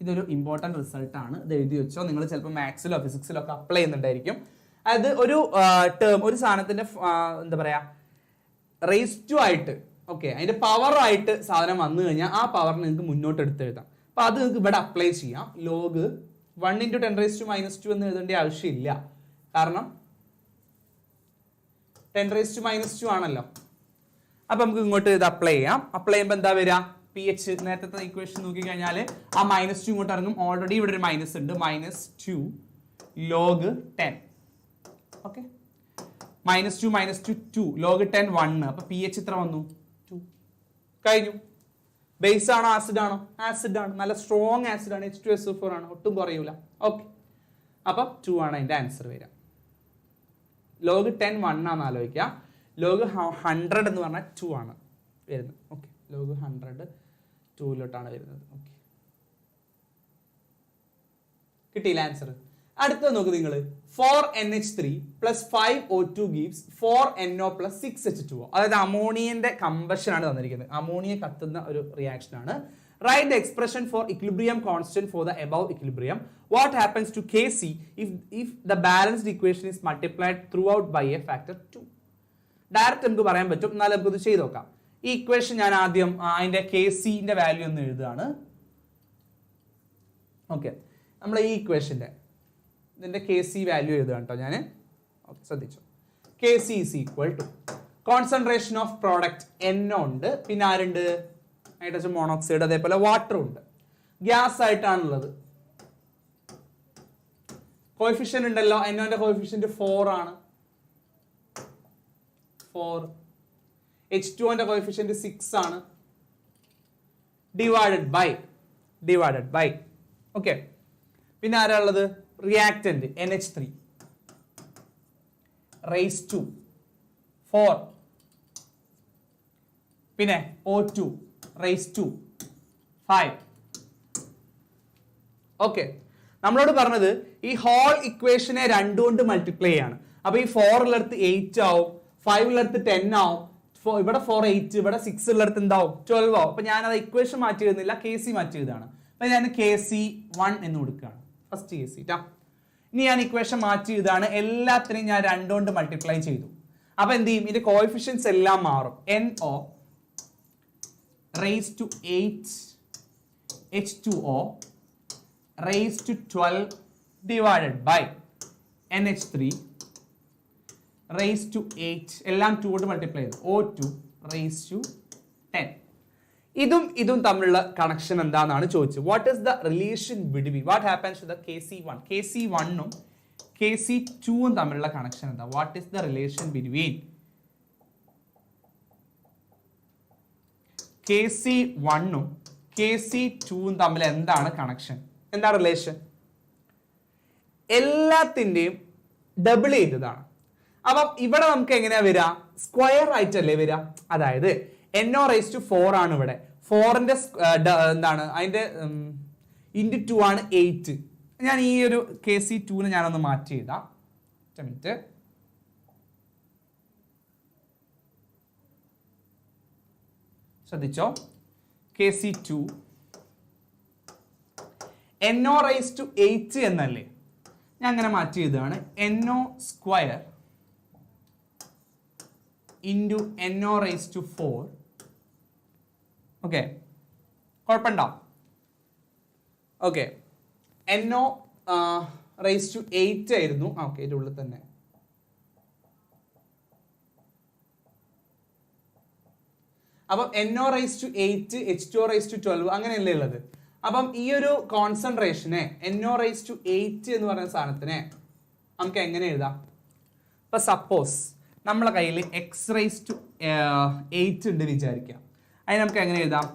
ഇതൊരു ഇമ്പോർട്ടന്റ് റിസൾട്ട് ആണ്, ഇത് എഴുതി വെച്ചോ. നിങ്ങൾ ചിലപ്പോൾ മാത്സിലോ ഫിസിക്സിലോ ഒക്കെ അപ്ലൈ ചെയ്യുന്നുണ്ടായിരിക്കും. അത് ഒരു ടേം, ഒരു സാധനത്തിന്റെ എന്താ പറയാ, റേസ് ആയിട്ട്, ഓക്കെ, അതിന്റെ പവർ ആയിട്ട് സാധനം വന്നു കഴിഞ്ഞാൽ ആ പവർ നിങ്ങൾക്ക് മുന്നോട്ട് എടുത്ത് എഴുതാം. അപ്പൊ അത് നിങ്ങൾക്ക് ഇവിടെ അപ്ലൈ ചെയ്യാം. ലോഗ് 1 × 10⁻² എന്ന് എഴുതേണ്ട ആവശ്യമില്ല, കാരണം 10⁻² ആണല്ലോ. അപ്പൊ നമുക്ക് ഇങ്ങോട്ട് ഇത് അപ്ലൈ ചെയ്യാം. അപ്ലൈ ചെയ്യുമ്പോൾ എന്താ വരിക? pH നേരത്തെ ഇക്വേഷൻ നോക്കി കഴിഞ്ഞാൽ ആ -2 ഇങ്ങോട്ട് ഇറങ്ങും. ഓൾറെഡി ഇവിടെ ഒരു മൈനസ് ഉണ്ട്, -2 log 10. Okay, -2 2 log 10 1. അപ്പൊ pH എത്ര വന്നു? 2. കഴിഞ്ഞു. ബേസ് ആണോ ആസിഡ് ആണോ? ആസിഡ് ആണ്, നല്ല സ്ട്രോങ് ആസിഡ് ആണ്, H2SO4 ആണ്, ഒട്ടും കുറയൂല. ഓക്കെ, അപ്പൊ 2 ആണ് അതിന്റെ ആൻസർ വരിക. log 10 1 ആണെന്ന് ആലോചിക്കുക. log 100 എന്ന് പറഞ്ഞാൽ 2 ആണ് വരുന്നത്. ഓക്കെ, log 100 2 വരുന്നത്. ഓക്കെ, കിട്ടിയില്ല ആൻസർ. അടുത്ത നോക്ക് നിങ്ങൾ. 4NH3 + 5O2 gives 4NO + 6H2O. അതായത് അമോണിയന്റെ കമ്പഷൻ ആണ് തന്നിരിക്കുന്നത്. അമോണിയ കത്തുന്ന ഒരു റിയാക്ഷൻ ആണ്. Write the expression for equilibrium constant for the above equilibrium. What happens to Kc if the balanced equation is multiplied throughout by a factor 2? Direct നമുക്ക് പറയാൻ പറ്റും, എന്നാലും നമുക്ക് ഇത് ചെയ്ത് നോക്കാം. ഈ ഇക്വേഷൻ ഞാൻ ആദ്യം അതിന്റെ Kcന്റെ വാല്യൂ ഒന്ന് എഴുതുകയാണ്. ഓക്കെ, നമ്മൾ ഈ ഇക്വേഷന്റെ ഇതിന്റെ Kc വാല്യൂ എഴുതുകയാണ് കേട്ടോ ഞാൻ. ശ്രദ്ധിച്ചു. Kc is equal to concentration of product NO ഉണ്ട്, പിന്നെ ആരുണ്ട്? ഹൈഡ്രജൻ മോണോക്സൈഡ്, അതേപോലെ വാട്ടർ ഉണ്ട്. ഗ്യാസ് ആയിട്ടാണുള്ളത്. കോഎഫിഷ്യന്റ് ഉണ്ടല്ലോ, NOന്റെ കോഎഫിഷ്യന്റ് 4 ആണ്. 4. H2ന്റെ കോഎഫിഷ്യന്റ് 6 ആണ്. Divided bye okay. പിന്നെ ആരാ ഉള്ളത്? Reactant NH3 raised to 4. പിന്നെ O2 raised to 5. ഓക്കെ, നമ്മളോട് പറഞ്ഞത് ഈ ഹോൾ ഇക്വേഷനെ 2 കൊണ്ട് മൾട്ടിപ്ലൈ ചെയ്യാണ്. അപ്പൊ ഈ 4 ഉള്ളടുത്ത് 8 ആവും, 5 ഉള്ളടുത്ത് 10 ആവും, ഇവിടെ 4 8, ഇവിടെ 6 ഉള്ളടുത്ത് എന്താവും? 12 ആവും. അപ്പൊ ഞാൻ അത് ഇക്വേഷൻ മാറ്റി എഴുതുന്നില്ല, Kc മാറ്റി എഴുതാണ്. അപ്പൊ ഞാൻ Kc 1 എന്ന് കൊടുക്കുകയാണ്. ഫസ്റ്റ് കേസ് ട്ടാ. ഇനി ഞാൻ ഇക്വേഷൻ മാറ്റി ഇതാണ്, എല്ലാത്തിനെയും ഞാൻ 2 കൊണ്ട് മൾട്ടിപ്ലൈ ചെയ്തു. അപ്പൊ എന്ത് ചെയ്യും, ഇതിന്റെ കോഎഫിഷ്യൻസ് എല്ലാം മാറും. NO raised to 8 H2O raised to 12 divided by NH3 raised to 8 എല്ലാം 2 കൊണ്ട് മൾട്ടിപ്ലൈ ചെയ്തു. O2 raised to 10. ഇതും തമ്മിലുള്ള കണക്ഷൻ എന്താണെന്നാണ് ചോദിച്ചത്. What is the relation between what happens to the KC1 KC1ഉം KC2ഉം തമ്മിലുള്ള കണക്ഷൻ എന്താ? What is the relation between KC1ഉം KC2ഉം തമ്മിൽ എന്താണ് കണക്ഷൻ? എന്താ റിലേഷൻ? എല്ലാത്തിന്റെയും ഡബിൾ ചെയ്തതാണ്. അപ്പം ഇവിടെ നമുക്ക് എങ്ങനെയാ വരിക? സ്ക്വയർ ആയിട്ടല്ലേ വരിക. അതായത് NO raised to 4 ആണ് ഇവിടെ. 4ന്റെ എന്താണ് അതിന്റെ ഇൻറ്റു 2 ആണ് 8. ഞാൻ ഈ ഒരു KC2നെ ഞാനൊന്ന് മാറ്റി എഴുതാം. മിനിറ്റ്. ശ്രദ്ധിച്ചോ, KC2 NO raised to 8 എന്നല്ലേ, ഞാൻ അങ്ങനെ മാറ്റി എഴുതുകയാണ്. NO square into NO raised to 4. Okay, കുഴപ്പമുണ്ടോ? ഓക്കെ, NO raised to 8 ആയിരുന്നു. ഓക്കെ, ഇതിൻ്റെ ഉള്ളിൽ തന്നെ. അപ്പം NO raised to 8 H2O raised to 12 അങ്ങനെയല്ലേ ഉള്ളത്. അപ്പം ഈ ഒരു കോൺസെൻട്രേഷനെ NO raised to 8 എന്ന് പറയുന്ന സാധനത്തിനെ നമുക്ക് എങ്ങനെ എഴുതാം? ഇപ്പൊ സപ്പോസ് നമ്മളെ കയ്യിൽ x raised to 8 ഉണ്ട് വിചാരിക്കാം. അതിന് നമുക്ക് എങ്ങനെ എഴുതാം?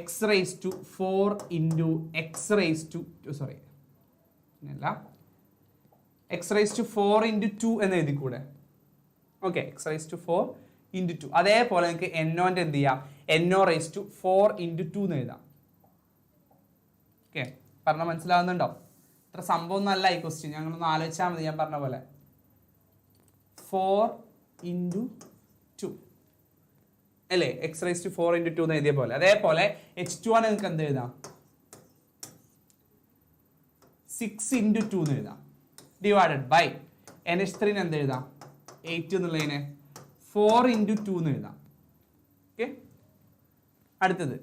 x raised to 4 into x raised to sorry അല്ല x raised to 4 into 2 എന്ന് എഴുതിക്കൂടെ? Okay, x raised to 4 into 2. അതേപോലെ നിങ്ങൾക്ക് NOന്റെ എന്ത് ചെയ്യാം? NO raised to 4 into 2 എന്ന് എഴുതാം. ഓക്കെ, പറഞ്ഞ മനസ്സിലാവുന്നുണ്ടോ? ഇത്ര സംഭവം ഒന്നല്ല ഈ ക്വസ്റ്റ്യൻ, ഞങ്ങളൊന്ന് ആലോചിച്ചാൽ മതി. ഞാൻ പറഞ്ഞ പോലെ 4 into 2 അല്ലേ, x raised to 4 into 2 എന്ന് എഴുതിയ പോലെ. അതേപോലെ H2 നിങ്ങൾക്ക് എന്ത് എഴുതാം? 6 into 2 എന്ന് എഴുതാം. ഡിവൈഡഡ് ബൈ NH3 എന്ത് എഴുതാം? 8 എന്നുള്ളതിനെ 4 into 2 എന്ന് എഴുതാം. ഓക്കെ, അടുത്തത്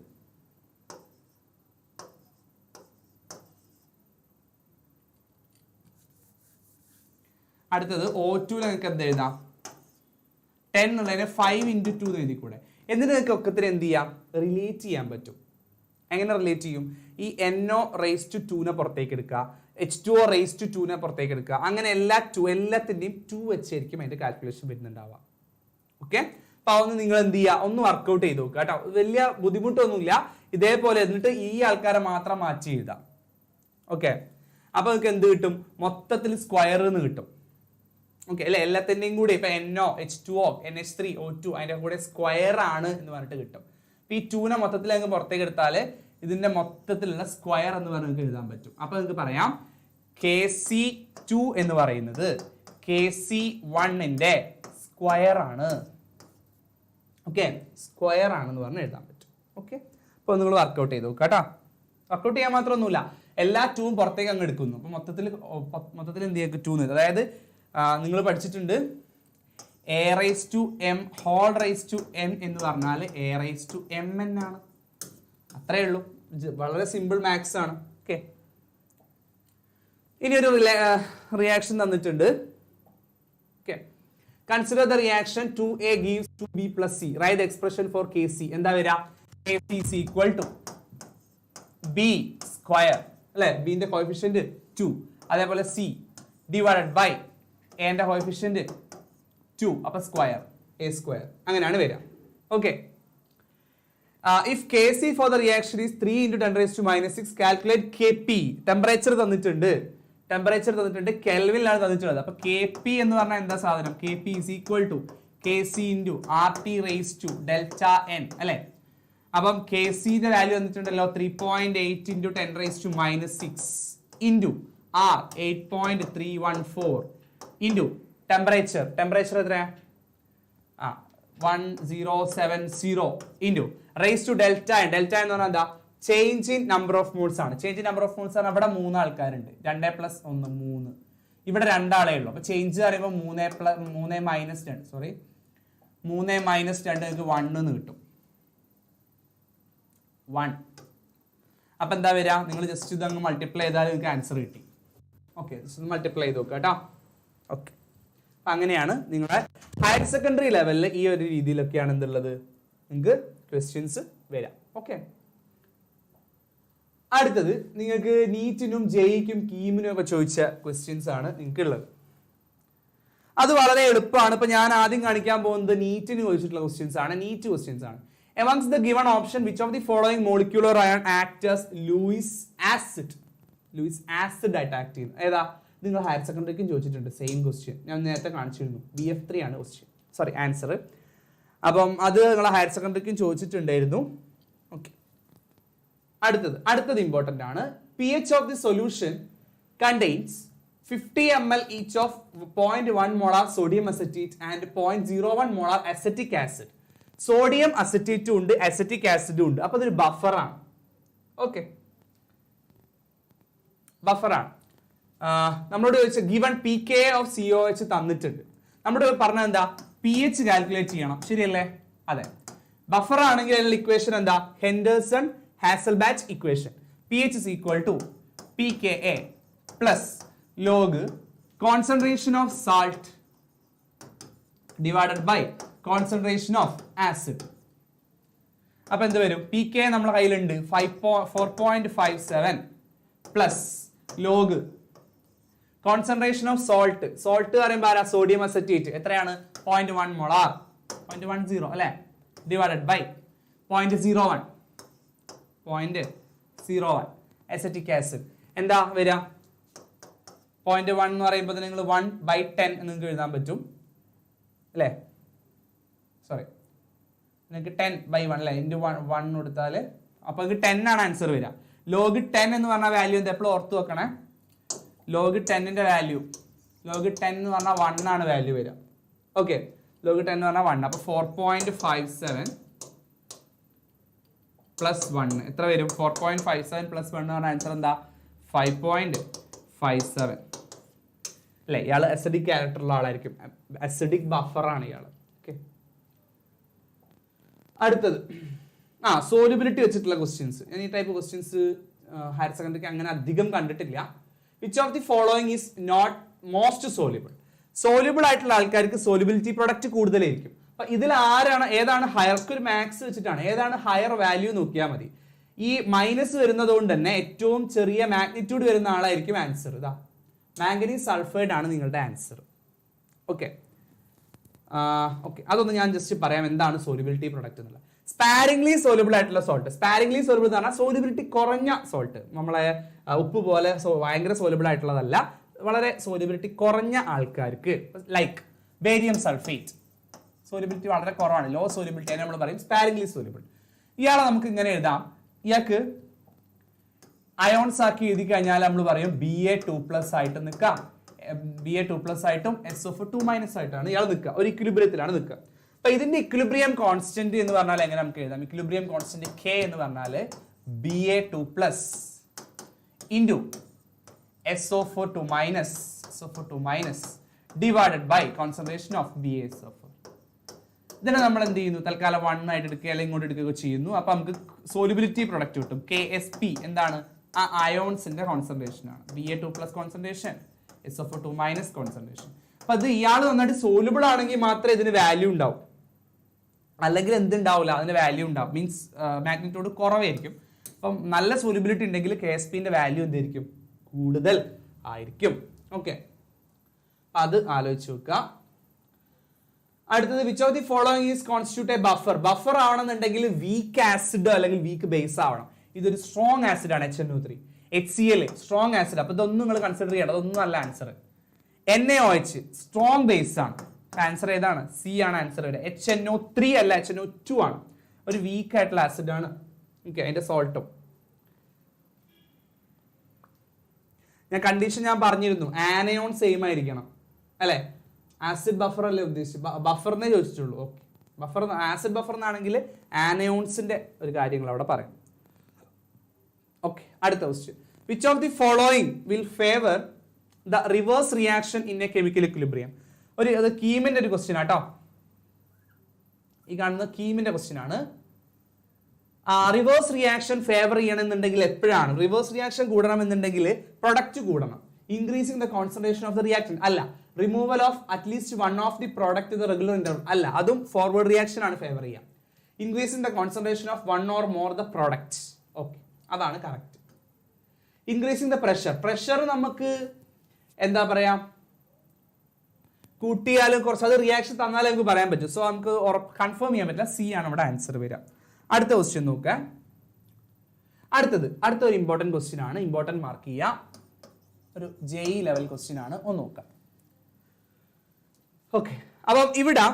O2 നിങ്ങൾക്ക് എന്ത് എഴുതാം? 10 എന്നുള്ളതിനെ 5 into 2 എന്ന് എഴുതിക്കൂടെ? എന്നിട്ട് നിങ്ങൾക്ക് ഒക്കത്തിന് എന്ത് ചെയ്യാം? റിലേറ്റ് ചെയ്യാൻ പറ്റും. എങ്ങനെ റിലേറ്റ് ചെയ്യും? ഈ NO raised to 2നെ പുറത്തേക്ക് എടുക്കുക, H2O raised to 2നെ പുറത്തേക്ക് എടുക്കുക. അങ്ങനെ എല്ലാത്തിൻ്റെയും 2 വെച്ചായിരിക്കും അതിന്റെ കാൽക്കുലേഷൻ വരുന്നുണ്ടാവുക. ഓക്കെ, അപ്പൊ അതൊന്ന് നിങ്ങൾ എന്ത് ചെയ്യുക? ഒന്ന് വർക്ക്ഔട്ട് ചെയ്ത് നോക്കുക കേട്ടോ. വലിയ ബുദ്ധിമുട്ടൊന്നുമില്ല. ഇതേപോലെ എന്നിട്ട് ഈ ആൾക്കാരെ മാത്രം മാറ്റി എഴുതാം. ഓക്കെ, അപ്പൊ നിങ്ങൾക്ക് എന്ത് കിട്ടും? മൊത്തത്തിൽ സ്ക്വയർ എന്ന് കിട്ടും. ഓക്കെ അല്ലെ, എല്ലാത്തിൻ്റെയും കൂടി ഇപ്പൊ NO H2O NH3 O2 അതിന്റെ കൂടെ സ്ക്വയർ ആണ് എന്ന് പറഞ്ഞിട്ട് കിട്ടും. ഇപ്പൊ ഈ 2നെ മൊത്തത്തിൽ അങ്ങ് പുറത്തേക്ക് എടുത്താൽ ഇതിന്റെ മൊത്തത്തിലുള്ള സ്ക്വയർ എന്ന് പറഞ്ഞ് നിങ്ങൾക്ക് എഴുതാൻ പറ്റും. അപ്പൊ നിങ്ങൾക്ക് പറയാം KC2 എന്ന് പറയുന്നത് KC1ന്റെ സ്ക്വയർ ആണ്. ഓക്കെ, സ്ക്വയർ ആണെന്ന് പറഞ്ഞ് എഴുതാൻ പറ്റും. ഓക്കെ, അപ്പൊ നിങ്ങൾ വർക്ക്ഔട്ട് ചെയ്ത് നോക്കുക കേട്ടോ. വർക്ക്ഔട്ട് ചെയ്യാൻ മാത്രമൊന്നുമില്ല, എല്ലാ 2ഉം പുറത്തേക്ക് അങ്ങ് എടുക്കുന്നു. അപ്പൊ മൊത്തത്തിൽ എന്ത് ചെയ്യാം? 2 എന്ന്. അതായത് നിങ്ങൾ പഠിച്ചിട്ടുണ്ട് A raised to M whole raised to n എന്ന് പറഞ്ഞാൽ A raised to mn ആണ്. അത്രേ ഉള്ളൂ, വളരെ സിമ്പിൾ മാത്സ് ആണ്. ഓക്കെ, ഇനി ഒരു റിയാക്ഷൻ തന്നിട്ടുണ്ട്. Okay, consider the reaction 2A gives 2B plus C. Right the expression four KC. എന്താ വരിക? KC is equal to B square അല്ലെ, ബിന്റെ കോഎഫിഷ്യന്റ് 2, അതേപോലെ C ഡിവൈഡഡ് ബൈ എന്റെ കോഎഫിഷ്യന്റ് 2, അപ്പൊ സ്ക്വയർ A സ്ക്വയർ അങ്ങനെയാണ് വരിക. Okay, if KC for the reaction is 3 into 10 raised to minus 6, calculate KP. Temperature തന്നിട്ടുണ്ട്, കെൽവിനിലാണ് തന്നിട്ടുള്ളത്. അപ്പൊ KP എന്ന് പറഞ്ഞാൽ എന്താ സാധനം? KP is equal to KC into RT raised to delta n അല്ലെ. അപ്പം KCന്റെ value തന്നിട്ടുണ്ടല്ലോ 3.8 into 10 raised to minus 6 into R 8.314 into temperature എത്രയാ? 1070 into raised to delta n എന്ന് പറഞ്ഞാൽ എന്താ? Change in number of moles ആണ്. Change in number of moles ആണ്. അവിടെ 3 ആൾക്കാരുണ്ട്. 2 + 1 3. ഇവിടെ 2 ആളേ ഉള്ളൂ. അപ്പൊ ചേഞ്ച് പറയുമ്പോൾ 3 - 2 സോറി 3 - 2 നിങ്ങൾക്ക് 1 എന്ന് കിട്ടും. 1. അപ്പൊ എന്താ വരിക? നിങ്ങൾ ജസ്റ്റ് ഇത് അങ്ങ് മൾട്ടിപ്ലൈ ചെയ്താൽ നിങ്ങൾക്ക് ആൻസർ കിട്ടി. ഓക്കെ, ജസ്റ്റ് മൾട്ടിപ്ലൈ ചെയ്ത് നോക്കുക കേട്ടോ. ഓക്കെ, അപ്പൊ അങ്ങനെയാണ് നിങ്ങളുടെ ഹയർ സെക്കൻഡറി ലെവലിൽ ഈ ഒരു രീതിയിലൊക്കെയാണ് എന്തുള്ളത് നിങ്ങൾക്ക് ക്വസ്റ്റ്യൻസ് വരാം. ഓക്കെ, അടുത്തത് നിങ്ങൾക്ക് നീറ്റിനും ജെഇക്കും കീമിനും ഒക്കെ ചോദിച്ച ക്വസ്റ്റ്യൻസ് ആണ് നിങ്ങൾക്ക് ഉള്ളത്. അത് വളരെ എളുപ്പമാണ്. ഇപ്പൊ ഞാൻ ആദ്യം കാണിക്കാൻ പോകുന്നത് നീറ്റിന് ചോദിച്ചിട്ടുള്ള ക്വസ്റ്റ്യൻസ് ആണ്. നീറ്റ് ക്വസ്റ്റ്യൻസ് ആണ്. Amongst the given option, which of the following molecular ion acts as Lewis acid? Lewis acid ആയിട്ട് ആക്ട് ചെയ്യുന്നു. ഏതാ? നിങ്ങൾ ഹയർ സെക്കൻഡറിക്കും ചോദിച്ചിട്ടുണ്ട് സെയിം ക്വസ്റ്റ്യൻ. ഞാൻ നേരത്തെ കാണിച്ചിരുന്നു. BF3 ആണ് ക്വസ്റ്റ്യൻ, സോറി ആൻസർ. അപ്പം അത് നിങ്ങൾ ഹയർ സെക്കൻഡറിക്കും ചോദിച്ചിട്ടുണ്ടായിരുന്നു. ഓക്കെ, അടുത്തത് ഇമ്പോർട്ടന്റ് ആണ്. pH of the solution contains 50 ml each of 0.1 molar sodium acetate and 0.01 molar acetic acid. Sodium അസറ്റേറ്റും ഉണ്ട്, അസറ്റിക് ആസിഡും ഉണ്ട്. അപ്പൊ അതൊരു ബഫറാണ്. ഓക്കെ, ബഫറാണ്. നമ്മളോട് ചോദിച്ച ഗിവൺ pKa of COH തന്നിട്ടുണ്ട്. നമ്മുടെ പറഞ്ഞത് എന്താ? pH കാൽക്കുലേറ്റ് ചെയ്യണം, ശരിയല്ലേ? അതെ. ബഫർ ആണെങ്കിൽ അതിനുള്ള ഇക്വേഷൻ എന്താ? Henderson Hasselbalch equation. pH is equal to pKa plus log concentration of salt divided by concentration of acid. അപ്പൊ എന്ത് വരും? pKa നമ്മുടെ കയ്യിലുണ്ട് 4.57 plus log concentration of salt. Salt പറയുമ്പോൾ ആരാ? Sodium acetate. എത്രയാണ്? 0.1 മോളാർ, 0.10 അല്ലെ, ഡിവൈഡഡ് ബൈ 0.01 അസറ്റിക് ആസിഡ്. എന്താ വരിക? 0.1 എന്ന് പറയുമ്പോൾ നിങ്ങൾ 1/10 എന്ന് നിങ്ങൾക്ക് എഴുതാൻ പറ്റും അല്ലേ? സോറി, നിങ്ങൾക്ക് 10/1 അല്ലേ, ഇൻറ്റു 1 കൊടുത്താൽ അപ്പൊ നിങ്ങൾക്ക് 10 ആണ് ആൻസർ വരിക. ലോഗ് 10 എന്ന് പറഞ്ഞ വാല്യൂ എന്താ? എപ്പോഴും ഓർത്ത് വെക്കണേ. ലോഗ് 10ന്റെ വാല്യൂ, ലോഗ് 10 എന്ന് പറഞ്ഞാൽ 1 ആണ് വാല്യൂ വരിക. ഓക്കെ, ലോഗ് 10 എന്ന് പറഞ്ഞാൽ 1. അപ്പൊ 4.57 പ്ലസ് 1 എത്ര വരും? 4.57 പ്ലസ് 1 എന്ന് പറഞ്ഞ ആൻസർ എന്താ? 5.57 അല്ലേ? ഇയാൾ അസിഡിക് ക്യാരക്ടറുള്ള ആളായിരിക്കും. അസിഡിക് ബഫറാണ് ഇയാൾ. ഓക്കെ, അടുത്തത് സോലിബിലിറ്റി വെച്ചിട്ടുള്ള ക്വസ്റ്റ്യൻസ്. ഞാൻ ഈ ടൈപ്പ് ക്വസ്റ്റ്യൻസ് ഹയർ സെക്കൻഡറിക്ക് അങ്ങനെ അധികം കണ്ടിട്ടില്ല. Which of the following is not most soluble? Soluble ആയിട്ടുള്ള ആൾക്കാർക്ക് സോലിബിലിറ്റി പ്രൊഡക്റ്റ് കൂടുതലായിരിക്കും. അപ്പൊ ഇതിൽ ഏതാണ് ഹയർ? ഒരു മാത്സ് വെച്ചിട്ടാണ്. ഏതാണ് ഹയർ വാല്യൂ നോക്കിയാൽ മതി. ഈ മൈനസ് വരുന്നത് കൊണ്ട് തന്നെ ഏറ്റവും ചെറിയ മാഗ്നിറ്റ്യൂഡ് വരുന്ന ആളായിരിക്കും ആൻസർ. ഇതാ മാംഗനീസ് സൾഫൈഡ് ആണ് നിങ്ങളുടെ ആൻസർ. ഓക്കെ, അതൊന്ന് ഞാൻ ജസ്റ്റ് പറയാം എന്താണ് സോലിബിലിറ്റി പ്രൊഡക്റ്റ് എന്നുള്ളത്. സ്പാരിംഗ്ലി സോലിബിൾ ആയിട്ടുള്ള സോൾട്ട്. സ്പാരിംഗ്ലി സോലിബിൾ എന്ന് പറഞ്ഞാൽ സോലിബിലിറ്റി കുറഞ്ഞ സോൾട്ട്. നമ്മളെ ഉപ്പ് പോലെ ഭയങ്കര സോലിബിൾ ആയിട്ടുള്ളതല്ല, വളരെ സോലിബിലിറ്റി കുറഞ്ഞ ആൾക്കാർക്ക്, ലൈക്ക് ബേരിയം സൾഫേറ്റ്. സോലിബിലിറ്റി വളരെ കുറവാണ്, ലോ സോലിബിലിറ്റി നമ്മൾ പറയും സ്പാരിംഗ്ലി സോലിബിൾ. ഇയാളെ നമുക്ക് ഇങ്ങനെ എഴുതാം. ഇയാൾക്ക് അയോൺസ് ആക്കി എഴുതി കഴിഞ്ഞാൽ നമ്മൾ പറയും Ba2+ ആയിട്ട് നിൽക്കാം. Ba2+ ആയിട്ടും SO2- ആയിട്ടാണ് ഇയാൾ നിൽക്കുക. ഒരു ഇക്വിലിബ്രിയത്തിലാണ് നിൽക്കുക. അപ്പൊ ഇതിന്റെ ഇക്വിലിബ്രിയം കോൺസ്റ്റന്റ് എന്ന് പറഞ്ഞാൽ എങ്ങനെ നമുക്ക് എഴുതാം? ഇക്വിലിബ്രിയം കോൺസ്റ്റന്റ് K എന്ന് പറഞ്ഞാൽ Ba2+ into SO42- divided by concentration of BaSO4. ഇതിനെ നമ്മൾ എന്ത് ചെയ്യുന്നു? തൽക്കാലം 1 ആയിട്ട് എടുക്കുക അല്ലെങ്കിൽ ഇങ്ങോട്ട് എടുക്കുകയൊക്കെ ചെയ്യുന്നു. അപ്പൊ നമുക്ക് സോലിബിലിറ്റി പ്രൊഡക്റ്റ് കിട്ടും. KSP എന്താണ്? ആ അയോൺസിന്റെ കോൺസെൻട്രേഷൻ ആണ്. Ba2+ concentration, SO42- concentration. അപ്പൊ അത് ഇയാൾ നന്നായിട്ട് സോലിബിൾ ആണെങ്കിൽ മാത്രമേ ഇതിന് വാല്യൂ ഉണ്ടാവും, അല്ലെങ്കിൽ എന്തുണ്ടാവില്ല, അതിന് വാല്യൂ ഉണ്ടാവും. മീൻസ് മാഗ്നിറ്റ്യൂഡ് കുറവായിരിക്കും. അപ്പം നല്ല സോലിബിലിറ്റി ഉണ്ടെങ്കിൽ KSPന്റെ വാല്യൂ എന്തായിരിക്കും? കൂടുതൽ ആയിരിക്കും. ഓക്കെ, അത് ആലോചിച്ച് വെക്കുക. അടുത്തത് which of the following is constitute a buffer? Buffer ആവണമെന്നുണ്ടെങ്കിൽ വീക്ക് ആസിഡ് അല്ലെങ്കിൽ വീക്ക് ബേസ് ആവണം. ഇതൊരു സ്ട്രോങ് ആസിഡ് ആണ്, HNO3. HCl strong acid. അപ്പൊ ഇതൊന്നും നിങ്ങൾ കൺസിഡർ ചെയ്യണം, അതൊന്നും അല്ല ആൻസർ. NaOH സ്ട്രോങ് ബേസ് ആണ്. ആൻസർ ഏതാണ്? C ആണ് ആൻസർ വരെ. HNO3 അല്ല, HNO2 ആണ്. ഒരു വീക്ക് ആയിട്ടുള്ള ആസിഡ് ആണ്. ഓക്കെ, അതിന്റെ സോൾട്ടും കണ്ടീഷൻ ഞാൻ പറഞ്ഞിരുന്നു, ആനയോൺ സെയിം ആയിരിക്കണം അല്ലെ? ആസിഡ് ബഫർ അല്ലേ ഉദ്ദേശിച്ചു? ബഫറിനെ ചോദിച്ചിട്ടുള്ളൂ. ഓക്കെ, ബഫർ ആസിഡ് ബഫർ എന്നാണെങ്കിൽ ആനയോൺസിന്റെ ഒരു കാര്യങ്ങൾ അവിടെ പറയും. അടുത്ത question, which of the following will favour the reverse reaction in a chemical equilibrium? അത് കീമിന്റെ ഒരു ക്വസ്റ്റ്യൻ ആട്ടോ. ഈ കാണുന്ന കീമിന്റെ ക്വസ്റ്റ്യൻ ആണ്. റിവേഴ്സ് റിയാക്ഷൻ ഫേവർ ചെയ്യണമെന്നുണ്ടെങ്കിൽ എപ്പോഴാണ്? റിവേഴ്സ് റിയാക്ഷൻ കൂടണമെന്നുണ്ടെങ്കിൽ പ്രൊഡക്റ്റ് കൂടണം. Increasing the concentration of the reaction അല്ല. Removal of at least one of the product the regular interval അല്ല. അതും ഫോർവേഡ് റിയാക്ഷൻ ആണ് ഫേവർ ചെയ്യുക. Increasing the concentration of one or more the product. Okay, അതാണ് correct. Increasing the pressure നമുക്ക് എന്താ പറയാ, കൂട്ടിയാലും കുറച്ച് അത് റിയാക്ഷൻ തന്നാലും നമുക്ക് പറയാൻ പറ്റും. സോ നമുക്ക് കൺഫേം ചെയ്യാൻ പറ്റില്ല. സി ആണ് ഇവിടെ ആൻസർ വരിക. അടുത്ത ക്വസ്റ്റ്യൻ നോക്കാം. അടുത്ത ഒരു ഇമ്പോർട്ടന്റ് ക്വസ്റ്റ്യൻ ആണ്. ഇമ്പോർട്ടന്റ് മാർക്ക് ചെയ്യാം. ഒരു JEE ലെവൽ ക്വസ്റ്റ്യൻ ആണ്. ഒന്ന് നോക്കാം. ഓക്കെ, അപ്പം ഇവിടെ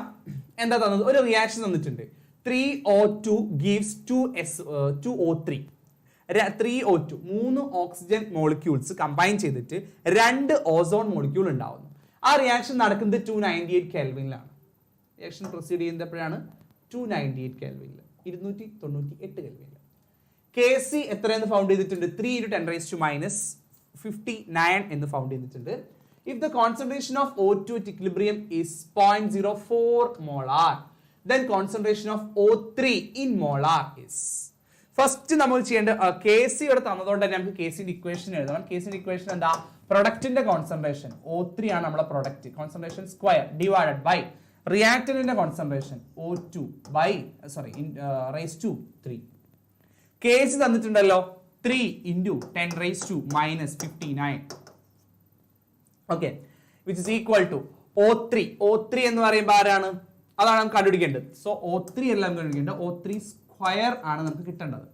എന്താ തന്നത്? ഒരു റിയാക്ഷൻ തന്നിട്ടുണ്ട്. 3O2 gives 2O3. 3O2 3 oxygen molecules combine ചെയ്തിട്ട് 2 ഓസോൺ മോളിക്യൂൾ ഉണ്ടാവുന്നു. ആ റിയാക്ഷൻ നടക്കുന്നത് 298 കെൽവിനിലാണ്. റിയാക്ഷൻ പ്രൊസീഡ് ചെയ്യുന്നപ്പോഴാണ് 298 കെൽവിനിൽ, 298 കെൽവിനിൽ. Kc എത്രയെന്ന് ഫൗണ്ട് ചെയ്തിട്ടുണ്ട്? 3 × 10⁻⁵9 എന്ന് ഫൗണ്ട് ചെയ്തിട്ടുണ്ട്. If the concentration of O2 at equilibrium is 0.04 molar, then concentration of O3 in molar is. First നമ്മൾ ചെയ്യേണ്ട Kc ഇവിടെ തന്നതുകൊണ്ട് തന്നെ നമുക്ക് Kcന്റെ ഇക്വേഷൻ എഴുതണം. Kcന്റെ ഇക്വേഷൻ എന്താ? പ്രൊഡക്റ്റിന്റെ കോൺസെൻട്രേഷൻ O3 ആണ് നമ്മളെ product, concentration square divided by റിയാക്ടന്റിന്റെ concentration O2 by raise to 3. Kc തന്നിട്ടുണ്ടല്ലോ 3 × 10⁻⁻⁵9. Okay, which is equal to O3. O3 എന്ന് പറയുമ്പോൾ ആരാണ്? അതാണ് നമുക്ക് കണ്ടുപിടിക്കേണ്ടത്. സോ O3 അല്ല നമുക്ക് കണ്ടുപിടിക്കേണ്ടത്, O3 സ്ക്വയർ ആണ് നമുക്ക് കിട്ടേണ്ടത്.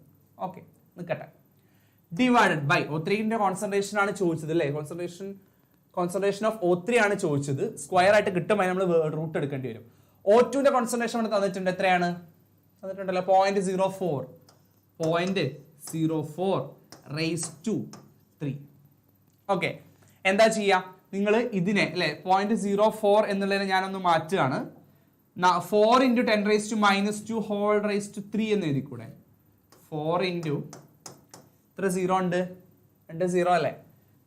ഓക്കെ, നിൽക്കട്ടെ. ഡിവൈഡഡ് ബൈ O3ന്റെ കോൺസെൻട്രേഷൻ ആണ് ചോദിച്ചത് അല്ലേ? കോൺസെൻട്രേഷൻ ഓഫ് O3 ആണ് ചോദിച്ചത്. സ്ക്വയർ ആയിട്ട് കിട്ടുമ്പോൾ നമ്മൾ റൂട്ട് എടുക്കേണ്ടി വരും. O2ന്റെ കോൺസെൻട്രേഷൻ ആണ് തന്നിട്ടുണ്ട്. എത്രയാണ് തന്നിട്ടുണ്ടല്ലോ? 0.04 റേസ് ടു 3. ഓക്കെ, എന്താ ചെയ്യാ? നിങ്ങൾ ഇതിനെ അല്ലെ 0.04 എന്നുള്ളതിനെ ഞാനൊന്ന് മാറ്റുകയാണ്. 4 × 10⁻⁻2 ഹോൾ റേസ് ടു 3 എന്ന് എഴുതിക്കൂടെ? 4 × എത്ര 0 ഉണ്ട്? 2 0 അല്ലേ?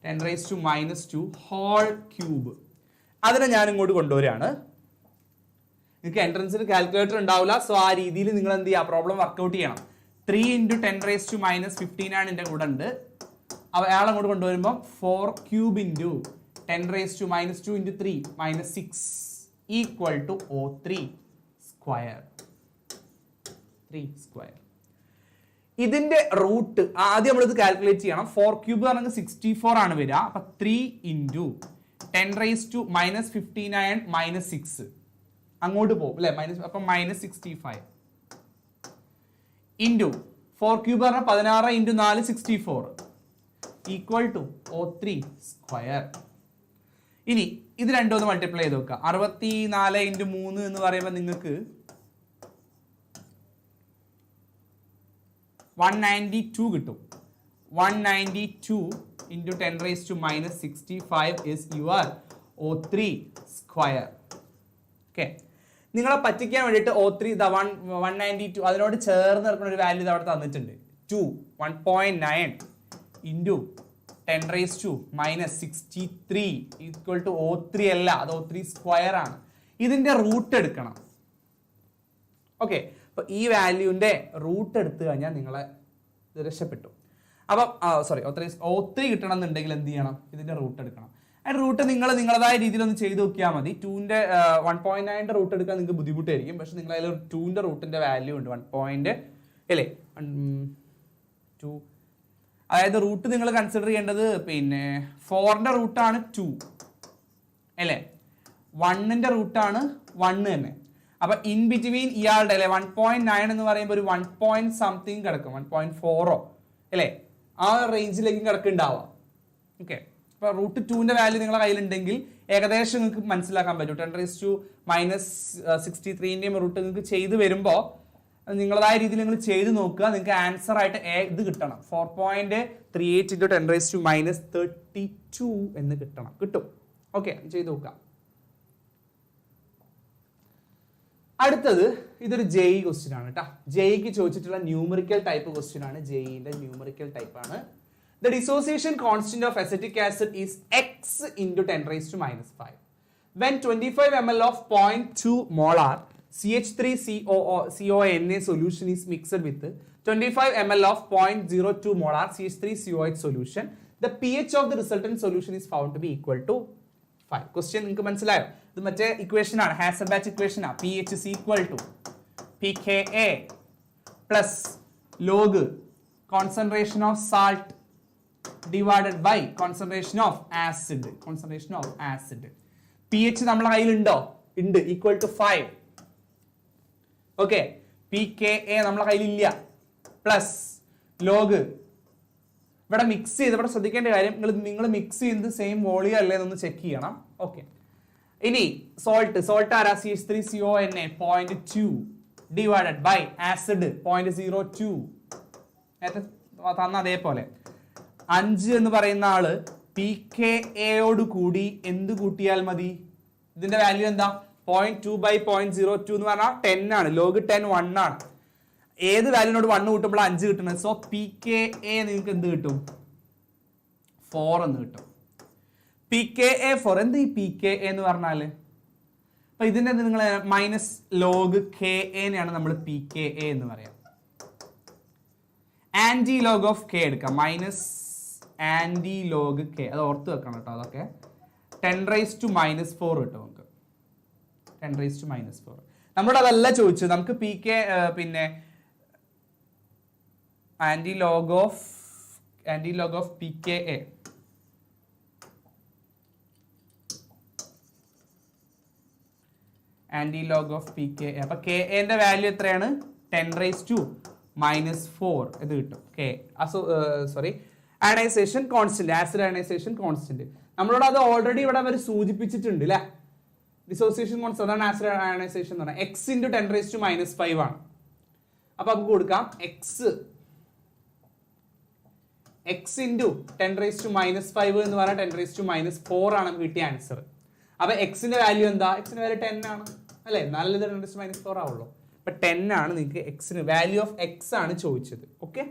10⁻⁻2 ഹോൾ ക്യൂബ്. അതിനെ ഞാൻ ഇങ്ങോട്ട് കൊണ്ടുവരികയാണ്. നിങ്ങൾക്ക് എൻട്രൻസിന് കാൽക്കുലേറ്റർ ഉണ്ടാവില്ല. സോ ആ രീതിയിൽ നിങ്ങൾ എന്ത് ചെയ്യുക? പ്രോബ്ലം വർക്ക്ഔട്ട് ചെയ്യണം. 3 × 10⁻⁻15 ആണ് എൻ്റെ കൂടെ ഉണ്ട്. അയാളെ അങ്ങോട്ട് കൊണ്ടുവരുമ്പോൾ 4³ × 10⁻2 × 3 -6 equal to O3 square. 3 square. ഇതിന്റെ റൂട്ട് ആദ്യം നമ്മളിത് കാൽക്കുലേറ്റ് ചെയ്യണം. 4³ പറഞ്ഞാൽ 64 ആണ് വരിക. അപ്പൊ 3 × 10⁻⁻15 -6 അങ്ങോട്ട് പോകും അല്ലെ? അപ്പൊ -65 ഇൻറ്റു 4³ പറഞ്ഞാൽ 16 × 4 64 ഈക്വൽ ടു O3 സ്ക്വയർ. ഇനി ഇത് രണ്ടും ഒന്ന് മൾട്ടിപ്ലൈ ചെയ്ത് നോക്കുക. 64 × 3 എന്ന് പറയുമ്പോൾ നിങ്ങൾക്ക് 192 കിട്ടും. 192 × 10⁻⁻65 is your O3 square. Okay, നിങ്ങളെ പറ്റിക്കാൻ വേണ്ടിയിട്ട് O3 192 അതിനോട് ചേർന്ന് നടക്കുന്ന ഒരു വാല്യൂ അവിടെ തന്നിട്ടുണ്ട്. 1.9 × 10⁻⁻63 ഈക്വൽ ടു O3 അല്ല, അത് O3 സ്ക്വയർ ആണ്. ഇതിന്റെ റൂട്ട് എടുക്കണം. ഓക്കെ, അപ്പൊ ഈ വാല്യൂന്റെ റൂട്ട് എടുത്തു കഴിഞ്ഞാൽ നിങ്ങളെ രക്ഷപ്പെട്ടു. അപ്പൊ O3 കിട്ടണം എന്നുണ്ടെങ്കിൽ എന്ത് ചെയ്യണം? ഇതിന്റെ റൂട്ട് എടുക്കണം. അതിന്റെ റൂട്ട് നിങ്ങൾ നിങ്ങളതായ രീതിയിൽ ഒന്ന് ചെയ്ത് നോക്കിയാൽ മതി. 2ന്റെ 1.9ന്റെ റൂട്ട് എടുക്കാൻ നിങ്ങൾക്ക് ബുദ്ധിമുട്ടായിരിക്കും. പക്ഷെ നിങ്ങൾ അതിൽ 2ന്റെ റൂട്ടിന്റെ വാല്യൂ ഉണ്ട് 1. അല്ലേ 2. അതായത് റൂട്ട് നിങ്ങൾ കൺസിഡർ ചെയ്യേണ്ടത് പിന്നെ 4ന്റെ റൂട്ടാണ് 2 അല്ലേ? 1ന്റെ റൂട്ടാണ് 1 തന്നെ. അപ്പൊ ഇൻ ബിറ്റ്വീൻ ഇയാളുടെ അല്ലെ 1.9 എന്ന് പറയുമ്പോൾ ഒരു 1 പോയിന്റ് സംതിങ് കിടക്കും, 1.4 അല്ലേ? ആ റേഞ്ചിലേക്ക് കിടക്കുന്നുണ്ടാവാം. ഓക്കെ, അപ്പൊ റൂട്ട് 2ന്റെ വാല്യൂ നിങ്ങളുടെ കയ്യിലുണ്ടെങ്കിൽ ഏകദേശം നിങ്ങൾക്ക് മനസ്സിലാക്കാൻ പറ്റും. 10⁻⁻63ന്റെയും റൂട്ട് നിങ്ങൾക്ക് ചെയ്ത് വരുമ്പോൾ നിങ്ങളതായ രീതിയിൽ നിങ്ങൾ ചെയ്ത് നോക്കുക. നിങ്ങൾക്ക് ആൻസർ ആയിട്ട് ഇത് കിട്ടണം. 4.38 × 10⁻⁻32 എന്ന് കിട്ടും. ഓക്കെ, ചെയ്ത് നോക്കാം. അടുത്തത് ഇതൊരു JEE ക്വസ്റ്റ്യൻ ആണ് കേട്ടോ. JEEക്ക് ചോദിച്ചിട്ടുള്ള ന്യൂമറിക്കൽ ടൈപ്പ് ക്വസ്റ്റ്യൻ ആണ്. JEEന്റെ ന്യൂമറിക്കൽ ടൈപ്പ് ആണ്. The dissociation constant of acetic acid is x into 10 raised to minus 5. When 25 ml of 0.2 molar CH3CONA solution is mixed with 25 ml of 0.02 molar CH3COH solution, the pH of the resultant solution is found to be equal to 5. Question നിങ്ങൾക്ക് മനസ്സിലായോ? ഇത് മറ്റേ equation ആണ്, ഹാസൽബാച്ച് equation ആണ്. pH is equal to pKa plus log concentration of salt divided by concentration of acid. pH നമ്മളെ കയ്യിലുണ്ടോ? ഉണ്ട്, equal to 5. Okay, pKa നമ്മളെ കയ്യിലില്ല, പ്ലസ് ലോഗ് ഇവിടെ മിക്സ് ചെയ്ത്, ഇവിടെ ശ്രദ്ധിക്കേണ്ട കാര്യം നിങ്ങൾ മിക്സ് ചെയ്യുന്നത് സെയിം വോളിയം അല്ലേ എന്നൊന്ന് ചെക്ക് ചെയ്യണം. ഓക്കെ, ഇനി സോൾട്ട് ആരാ? CH3CONA 0.2 divided by acid 0.02. നേരത്തെ തന്ന അതേപോലെ 5 എന്ന് പറയുന്ന ആള് pKaയോട് കൂടി എന്ത് കൂട്ടിയാൽ മതി? ഇതിന്റെ വാല്യൂ എന്താ? 0.2 by 0.02 എന്ന് പറഞ്ഞാൽ 10 ആണ്. ലോഗ് 10 1 ആണ്. ഏത് വാല്യൂനോട് 1 കൂട്ടുമ്പോൾ 5 കിട്ടുന്നത്. സോ pKa നിങ്ങൾക്ക് എന്ത് കിട്ടും? 4 എന്ന് കിട്ടും. pKa 4. എന്ത് ഈ pKa എന്ന് പറഞ്ഞാല്? അപ്പൊ ഇതിന്റെ നിങ്ങൾ മൈനസ് ലോഗ് Ka നമ്മൾ pKa എന്ന് പറയാം. ആന്റി ലോഗ് ഓഫ് K എടുക്കാം, മൈനസ് ആന്റി ലോഗ് K. അത് ഓർത്ത് വെക്കണം കേട്ടോ. അതൊക്കെ 10 raised to minus 4 കിട്ടും നമുക്ക്. 10 raised to minus 4. നമ്മളോട് അതല്ല ചോദിച്ചത്. നമുക്ക് പിന്നെ anti log of pKa. Anti log of pKa. അപ്പൊ Ka ന്റെ വാല്യൂ എത്രയാണ്? 10 raised to minus 4 ഇത് കിട്ടും. Sorry, ionisation constant, acid ionisation constant. നമ്മളോട് അത് ഓൾറെഡി ഇവിടെ അവർ സൂചിപ്പിച്ചിട്ടുണ്ട് അല്ലെ? ഡിസോസിയേഷൻ കോൺസ്റ്റന്റ്, അതാണ് ആസിഡ് അയണൈസേഷൻ എന്ന് പറഞ്ഞാൽ. x into 10 raised to minus 5 ആണ്. അപ്പൊ നമുക്ക് കൊടുക്കാം x into 10 raised to minus 5 എന്ന് പറഞ്ഞാൽ 10 raised to minus 4 ആണ് നമുക്ക് കിട്ടിയ ആൻസർ. അപ്പൊ എക്സിന്റെ വാല്യൂ എന്താ? എക്സിന്റെ വാല്യൂ 10 ആണ് അല്ലെ? നല്ലത് 10 raised to minus 4 ആവുള്ളൂ. അപ്പൊ 10 ആണ് നിങ്ങൾക്ക് എക്സിന് വാല്യൂ ഓഫ് എക്സ് ആണ് ചോദിച്ചത്. ഓക്കെ,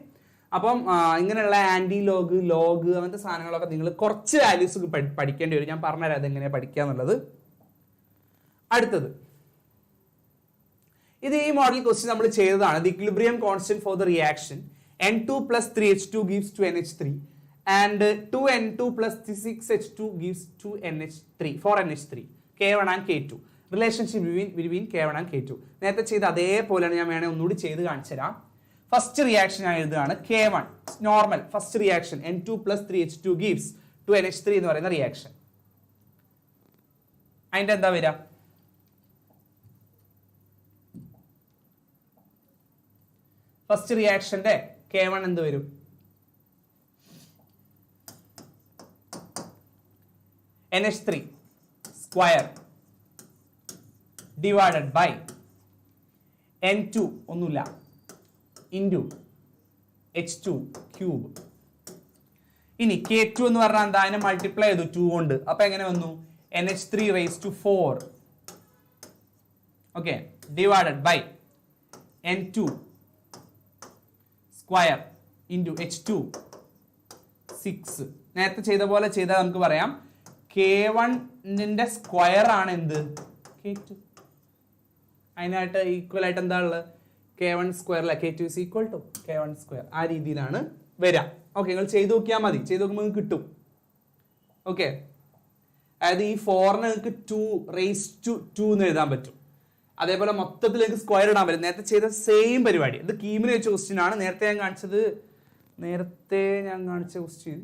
അപ്പം ഇങ്ങനെയുള്ള ആന്റി ലോഗ്, ലോഗ് അങ്ങനത്തെ സാധനങ്ങളൊക്കെ നിങ്ങൾ കുറച്ച് വാല്യൂസ് പഠിക്കേണ്ടി വരും. ഞാൻ പറഞ്ഞുതരാം അതെങ്ങനെയാണ് പഠിക്കുക എന്നുള്ളത്. അടുത്തത്, ഇത് ഈ മോഡൽ ക്വസ്റ്റ്യൻ നമ്മൾ ചെയ്തതാണ്. The equilibrium constant for the reaction N2 plus 3H2 gives 2NH3 and 2N2 plus 6H2 gives 4NH3, K1 and K2. Relationship between K1 and K2. നേരത്തെ ചെയ്ത് അതേപോലെയാണ് ഞാൻ വേണേ ഒന്നുകൂടി ചെയ്ത് കാണിച്ചു തരാം. ഫസ്റ്റ് റിയാക്ഷൻ ഞാൻ എഴുതുകയാണ്. K1 normal first reaction N2 plus 3H2 gives 2NH3 എന്ന് പറയുന്ന റിയാക്ഷൻ. അതിന്റെ എന്താ വരിക? ഫസ്റ്റ് റിയാക്ഷന്റെ K1 എന്ത് വരും? NH3 square divided by N2 ഒന്നുമില്ല ഇൻറ്റു H2 ക്യൂബ്. ഇനി K2 എന്ന് പറഞ്ഞാൽ എന്താ? അതിനെ മൾട്ടിപ്ലൈ ചെയ്തു 2 കൊണ്ട്. അപ്പൊ എങ്ങനെ വന്നു? NH3 raised to 4 okay divided by N2 square into H2 6. നേരത്തെ ചെയ്ത പോലെ ചെയ്താൽ നമുക്ക് പറയാം K1 സ്ക്വയർ ആണ് എന്ത്? K2. അതിനായിട്ട് ഈക്വൽ ആയിട്ട് എന്താ ഉള്ളത്? K1 സ്ക്വയർ അല്ല, K2 is equal to K1 square. ആ രീതിയിലാണ് വരിക. ഓക്കെ, നിങ്ങൾ ചെയ്ത് നോക്കിയാൽ മതി. ചെയ്ത് നോക്കുമ്പോൾ നിങ്ങൾക്ക് കിട്ടും. ഓക്കെ, അതായത് ഈ 4 നിങ്ങൾക്ക് 2 raised to 2 എന്ന് എഴുതാൻ പറ്റും. അതേപോലെ മൊത്തത്തിലേക്ക് സ്ക്വയർ ഇടാൻ പറ്റും. നേരത്തെ ചെയ്ത സെയിം പരിപാടി. ഇത് കീമിന് വെച്ച ക്വസ്റ്റ്യൻ ആണ്. നേരത്തെ ഞാൻ കാണിച്ച ക്വസ്റ്റ്യൻ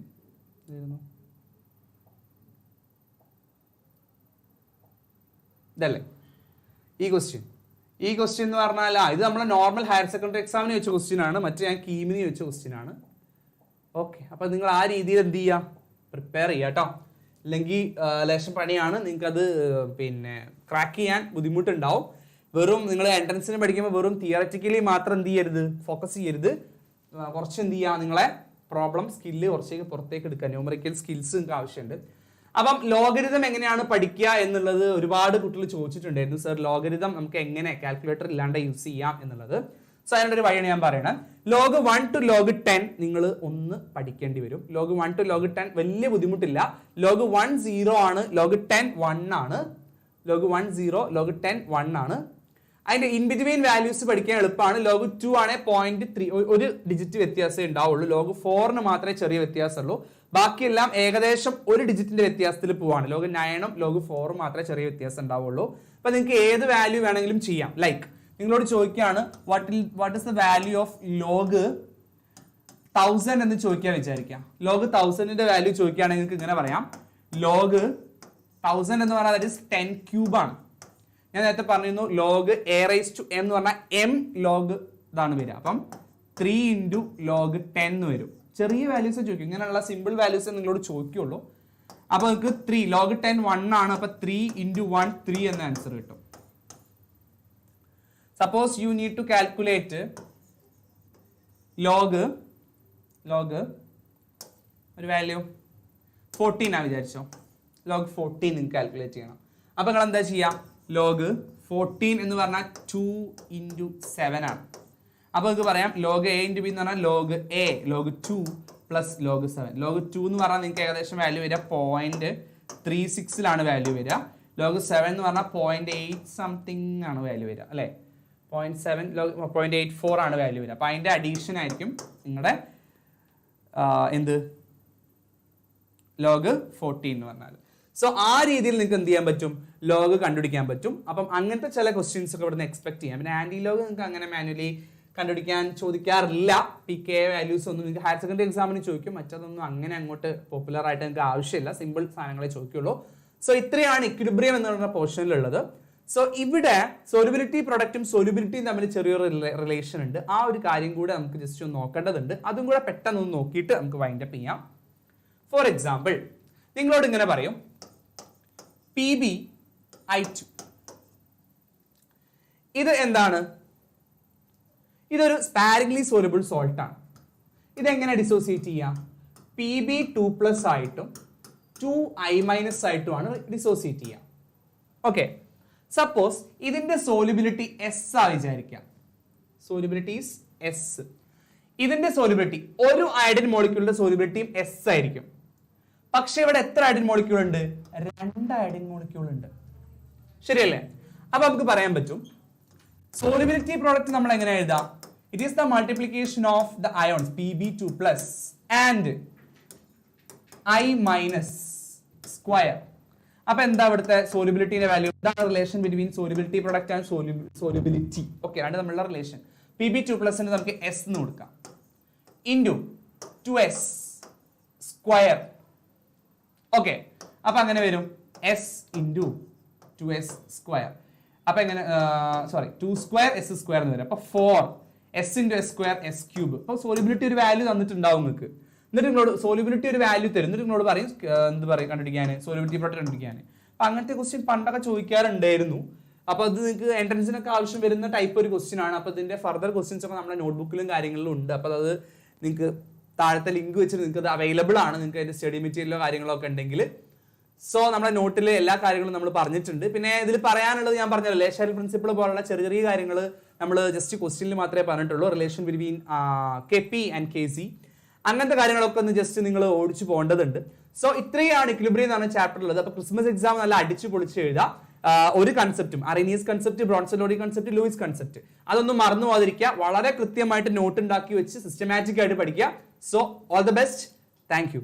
ഇതല്ലേ? ഈ ക്വസ്റ്റ്യൻ എന്ന് പറഞ്ഞാൽ ഇത് നമ്മളെ നോർമൽ ഹയർ സെക്കൻഡറി എക്സാമിന് വെച്ച ക്വസ്റ്റ്യൻ ആണ്. മറ്റേ ഞാൻ കീമിന് വെച്ച ക്വസ്റ്റ്യൻ ആണ്. ഓക്കെ, അപ്പൊ നിങ്ങൾ ആ രീതിയിൽ എന്ത് ചെയ്യുക? പ്രിപ്പയർ ചെയ്യുക കേട്ടോ. അല്ലെങ്കിൽ ലേശം പണിയാണ്. നിങ്ങൾക്കത് പിന്നെ ക്രാക്ക് ചെയ്യാൻ ബുദ്ധിമുട്ടുണ്ടാവും. വെറും നിങ്ങൾ എൻട്രൻസിന് പഠിക്കുമ്പോൾ വെറും തിയററ്റിക്കലി മാത്രം എന്ത് ചെയ്യരുത്? ഫോക്കസ് ചെയ്യരുത്. കുറച്ച് എന്ത് ചെയ്യുക? നിങ്ങളെ പ്രോബ്ലം സ്കില്ല് കുറച്ചേക്ക് പുറത്തേക്ക് എടുക്കുക. ന്യൂമറിക്കൽ സ്കിൽസ് നിങ്ങൾക്ക് ആവശ്യമുണ്ട്. അപ്പം ലോഗരിതം എങ്ങനെയാണ് പഠിക്കുക എന്നുള്ളത് ഒരുപാട് കുട്ടികൾ ചോദിച്ചിട്ടുണ്ടായിരുന്നു. സർ, ലോഗരിതം നമുക്ക് എങ്ങനെ കാൽക്കുലേറ്റർ ഇല്ലാണ്ട് യൂസ് ചെയ്യാം എന്നുള്ളത്. സോ അതിനുള്ള ഒരു വഴിയാണ് ഞാൻ പറയുന്നത്. ലോഗ് 1 to log 10 നിങ്ങൾ ഒന്ന് പഠിക്കേണ്ടി വരും. ലോഗ് 1 to log 10 വലിയ ബുദ്ധിമുട്ടില്ല. ലോഗ് 1 0 ആണ്, ലോഗ് 10 1 ആണ്. ലോഗ് 1 0, ലോഗ് 10 1 ആണ്. അതിന്റെ ഇൻ ബിറ്റ്വീൻ വാല്യൂസ് പഠിക്കാൻ എളുപ്പമാണ്. ലോഗ് 2 ആണ് 0.3, ഒരു ഡിജിറ്റ് വ്യത്യാസമേ ഉണ്ടാവുള്ളൂ. ലോഗ് 4 മാത്രമേ ചെറിയ വ്യത്യാസമുള്ളൂ. ബാക്കിയെല്ലാം ഏകദേശം ഒരു ഡിജിറ്റിന്റെ വ്യത്യാസത്തിൽ പോവാണ്. ലോഗ് 9 ലോഗ് 4 മാത്രമേ ചെറിയ വ്യത്യാസം ഉണ്ടാവുള്ളൂ. അപ്പൊ നിങ്ങൾക്ക് ഏത് വാല്യൂ വേണമെങ്കിലും ചെയ്യാം. ലൈക്ക് നിങ്ങളോട് ചോദിക്കുകയാണ് what is the value of log 1000 എന്ന് ചോദിക്കാൻ വിചാരിക്കാം. ലോഗ് 1000ന്റെ വാല്യൂ ചോദിക്കുകയാണെങ്കിൽ നിങ്ങൾക്ക് ഇങ്ങനെ പറയാം, ലോഗ് 1000 എന്ന് പറഞ്ഞാൽ ദാറ്റ് ഈസ് 10 ക്യൂബ് ആണ്. ഞാൻ നേരത്തെ പറഞ്ഞിരുന്നു log a raised to m എന്ന് പറഞ്ഞാൽ m ലോഗ് ഇതാണ് വരിക. അപ്പം 3 into log 10 എന്ന് വരും. ചെറിയ വാല്യൂസ് ചോദിക്കും, ഇങ്ങനെയുള്ള സിമ്പിൾ വാല്യൂസ് നിങ്ങളോട് ചോദിക്കുള്ളൂ. അപ്പൊ നിങ്ങൾക്ക് 3 log 10 1 ആണ്. അപ്പൊ 3 into 1 3 എന്ന ആൻസർ കിട്ടും. Suppose you need to calculate log ഒരു വാല്യൂ 14 ആ വിചാരിച്ചോ. ലോഗ് 14 നിങ്ങൾക്ക് കാൽക്കുലേറ്റ് ചെയ്യണം. അപ്പൊ നിങ്ങൾ എന്താ ചെയ്യാം, ലോഗ് 14 എന്ന് പറഞ്ഞാൽ 2 into 7 ആണ്. അപ്പൊ നിങ്ങൾക്ക് പറയാം ലോഗ് a into b എന്ന് പറഞ്ഞാൽ log a log 2 plus log 7. Log 2 എന്ന് പറഞ്ഞാൽ നിങ്ങൾക്ക് ഏകദേശം വാല്യൂ വരിക 0.36 വാല്യൂ വരിക. ലോഗ് 7 എന്ന് പറഞ്ഞാൽ 0.8 സംതിങ് ആണ് വാല്യൂ വരിക അല്ലെ. 0.7 0.84 ആണ് വാല്യൂ വരിക. അപ്പൊ അതിന്റെ അഡീഷൻ ആയിരിക്കും നിങ്ങളുടെ എന്ത് ലോഗ് 14 എന്ന് പറഞ്ഞാൽ. സോ ആ രീതിയിൽ നിങ്ങൾക്ക് എന്ത് ചെയ്യാൻ പറ്റും, ലോഗ് കണ്ടുപിടിക്കാൻ പറ്റും. അപ്പം അങ്ങനത്തെ ചില ക്വസ്റ്റ്യൻസ് ഒക്കെ ഇവിടുന്ന് എക്സ്പെക്ട് ചെയ്യാം. പിന്നെ ആന്റി ലോഗ് നിങ്ങൾക്ക് അങ്ങനെ മാനുവലി കണ്ടുപിടിക്കാൻ ചോദിക്കാറില്ല. PK വാല്യൂസ് ഒന്നും നിങ്ങൾക്ക് ഹയർ സെക്കൻഡറി എക്സാമിന് ചോദിക്കും. മറ്റതൊന്നും അങ്ങനെ അങ്ങോട്ട് പോപ്പുലർ ആയിട്ട് നിങ്ങൾക്ക് ആവശ്യമില്ല. സിമ്പിൾ സാധനങ്ങളെ ചോദിക്കുള്ളൂ. സോ ഇത്രയാണ് ഇക്വിലിബ്രിയം എന്ന് പറയുന്ന പോർഷനിലുള്ളത്. സോ ഇവിടെ സോലുബിലിറ്റി പ്രൊഡക്റ്റും സോലുബിലിറ്റിയും തമ്മിൽ ചെറിയൊരു റിലേഷൻ ഉണ്ട്. ആ ഒരു കാര്യം കൂടെ നമുക്ക് ജസ്റ്റ് ഒന്ന് നോക്കേണ്ടതുണ്ട്. അതും കൂടെ പെട്ടെന്ന് ഒന്ന് നോക്കിയിട്ട് നമുക്ക് വൈൻഡ് അപ്പ് ചെയ്യാം. ഫോർ എക്സാമ്പിൾ നിങ്ങളോട് ഇങ്ങനെ പറയും PbI2. ഇത് എന്താണ്? ഇതൊരു സ്പാരിംഗ്ലി സോലുബിൾ സോൾട്ട് ആണ്. ഇതെങ്ങനെ ഡിസോസിയേറ്റ് ചെയ്യാം? Pb2+ ആയിട്ടും 2i- ആയിട്ടുമാണ് ഡിസോസിയേറ്റ് ചെയ്യാം. ഓക്കെ, സപ്പോസ് ഇതിന്റെ സോലുബിലിറ്റി എസ് ആ വിചാരിക്കാം. Solubility is S. ഇതിന്റെ സോലുബിലിറ്റി ഒരു അയഡിൻ മോളിക്യൂളിന്റെ സോലുബിലിറ്റിയും എസ് ആയിരിക്കും. പക്ഷെ ഇവിടെ എത്ര അയഡിൻ മോളിക്യൂൾ ഉണ്ട്? 2 അയഡിൻ മോളിക്യൂൾ ഉണ്ട്. ശരിയല്ലേ? അപ്പൊ നമുക്ക് പറയാൻ പറ്റും സോലുബിലിറ്റി പ്രോഡക്റ്റ് നമ്മൾ എങ്ങനെ എഴുതാം? It is the multiplication of the ions Pb2+ and I- അപ്പൊ എന്താ ഇവിടുത്തെ സോലുബിലിറ്റിയുടെ വാല്യൂ? എന്താണ് relation between solubility product and solubility? Okay, രണ്ട് തമ്മിലുള്ള റിലേഷൻ. Pb2+ നമുക്ക് S എന്ന് കൊടുക്കാം ഇൻറ്റു 2s². ഓക്കെ, അപ്പൊ അങ്ങനെ വരും S ഇൻറ്റു 2s². അപ്പൊ എങ്ങനെ 2² s² എന്ന് വരും. അപ്പൊ 4s ഇൻറ്റു s² s³. അപ്പൊ സോലുബിലിറ്റി ഒരു വാല്യൂ തന്നിട്ടുണ്ടാവും നിങ്ങൾക്ക്. എന്നിട്ട് നിങ്ങളോട് സോലുബിലിറ്റി ഒരു വാല്യൂ തരും. എന്നിട്ട് നിങ്ങളോട് പറയും എന്ത് പറയും കണ്ടുപിടിക്കാൻ, സോലുബിലിറ്റി പ്രോഡക്റ്റ് കണ്ടുപിടിക്കാൻ. അപ്പൊ അങ്ങനത്തെ ക്വസ്റ്റ്യൻ പണ്ടൊക്കെ ചോദിക്കാറുണ്ടായിരുന്നു. അപ്പൊ അത് നിങ്ങൾക്ക് എൻട്രൻസിനൊക്കെ ആവശ്യം വരുന്ന ടൈപ്പ് ഒരു ക്വസ്റ്റ്യൻ ആണ്. അപ്പൊ ഇതിന്റെ ഫർദർ ക്വസ്റ്റ്യൻസ് ഒക്കെ നമ്മുടെ നോട്ട്ബുക്കിലും കാര്യങ്ങളിലും ഉണ്ട്. അപ്പൊ അത് നിങ്ങൾക്ക് താഴത്തെ ലിങ്ക് വെച്ചിട്ട് നിങ്ങൾക്ക് അത് അവൈലബിൾ ആണ്. നിങ്ങൾക്ക് അതിന്റെ സ്റ്റഡി മെറ്റീരിയലോ കാര്യങ്ങളോ ഒക്കെ ഉണ്ടെങ്കിൽ. സോ നമ്മുടെ നോട്ടിൽ എല്ലാ കാര്യങ്ങളും നമ്മൾ പറഞ്ഞിട്ടുണ്ട്. പിന്നെ ഇതിൽ പറയാനുള്ളത് ഞാൻ പറഞ്ഞല്ലോ, ലേഷൽ പ്രിൻസിപ്പിൾ പോലുള്ള ചെറിയ ചെറിയ കാര്യങ്ങൾ നമ്മൾ ജസ്റ്റ് ക്വസ്റ്റ്യനിൽ മാത്രമേ പറഞ്ഞിട്ടുള്ളൂ. Relation between Kp and Kc അങ്ങനത്തെ കാര്യങ്ങളൊക്കെ ഒന്ന് ജസ്റ്റ് നിങ്ങൾ ഓടിച്ചു പോകേണ്ടതുണ്ട്. സോ ഇത്രയാണ് ഇക്വിലിബ്രിയം എന്ന് പറഞ്ഞ ചാപ്റ്റർ ഉള്ളത്. അപ്പൊ ക്രിസ്മസ് എക്സാം നല്ല അടിച്ചു പൊളിച്ച് എഴുതാം. ഒരു കൺസെപ്റ്റും Arrhenius concept, Bronsted Lowry concept, Lewis concept അതൊന്നും മറന്നു പോകാതിരിക്കുക. വളരെ കൃത്യമായിട്ട് നോട്ട് ഉണ്ടാക്കി വെച്ച് സിസ്റ്റമാറ്റിക് ആയിട്ട് പഠിക്കുക. So all the best. Thank you.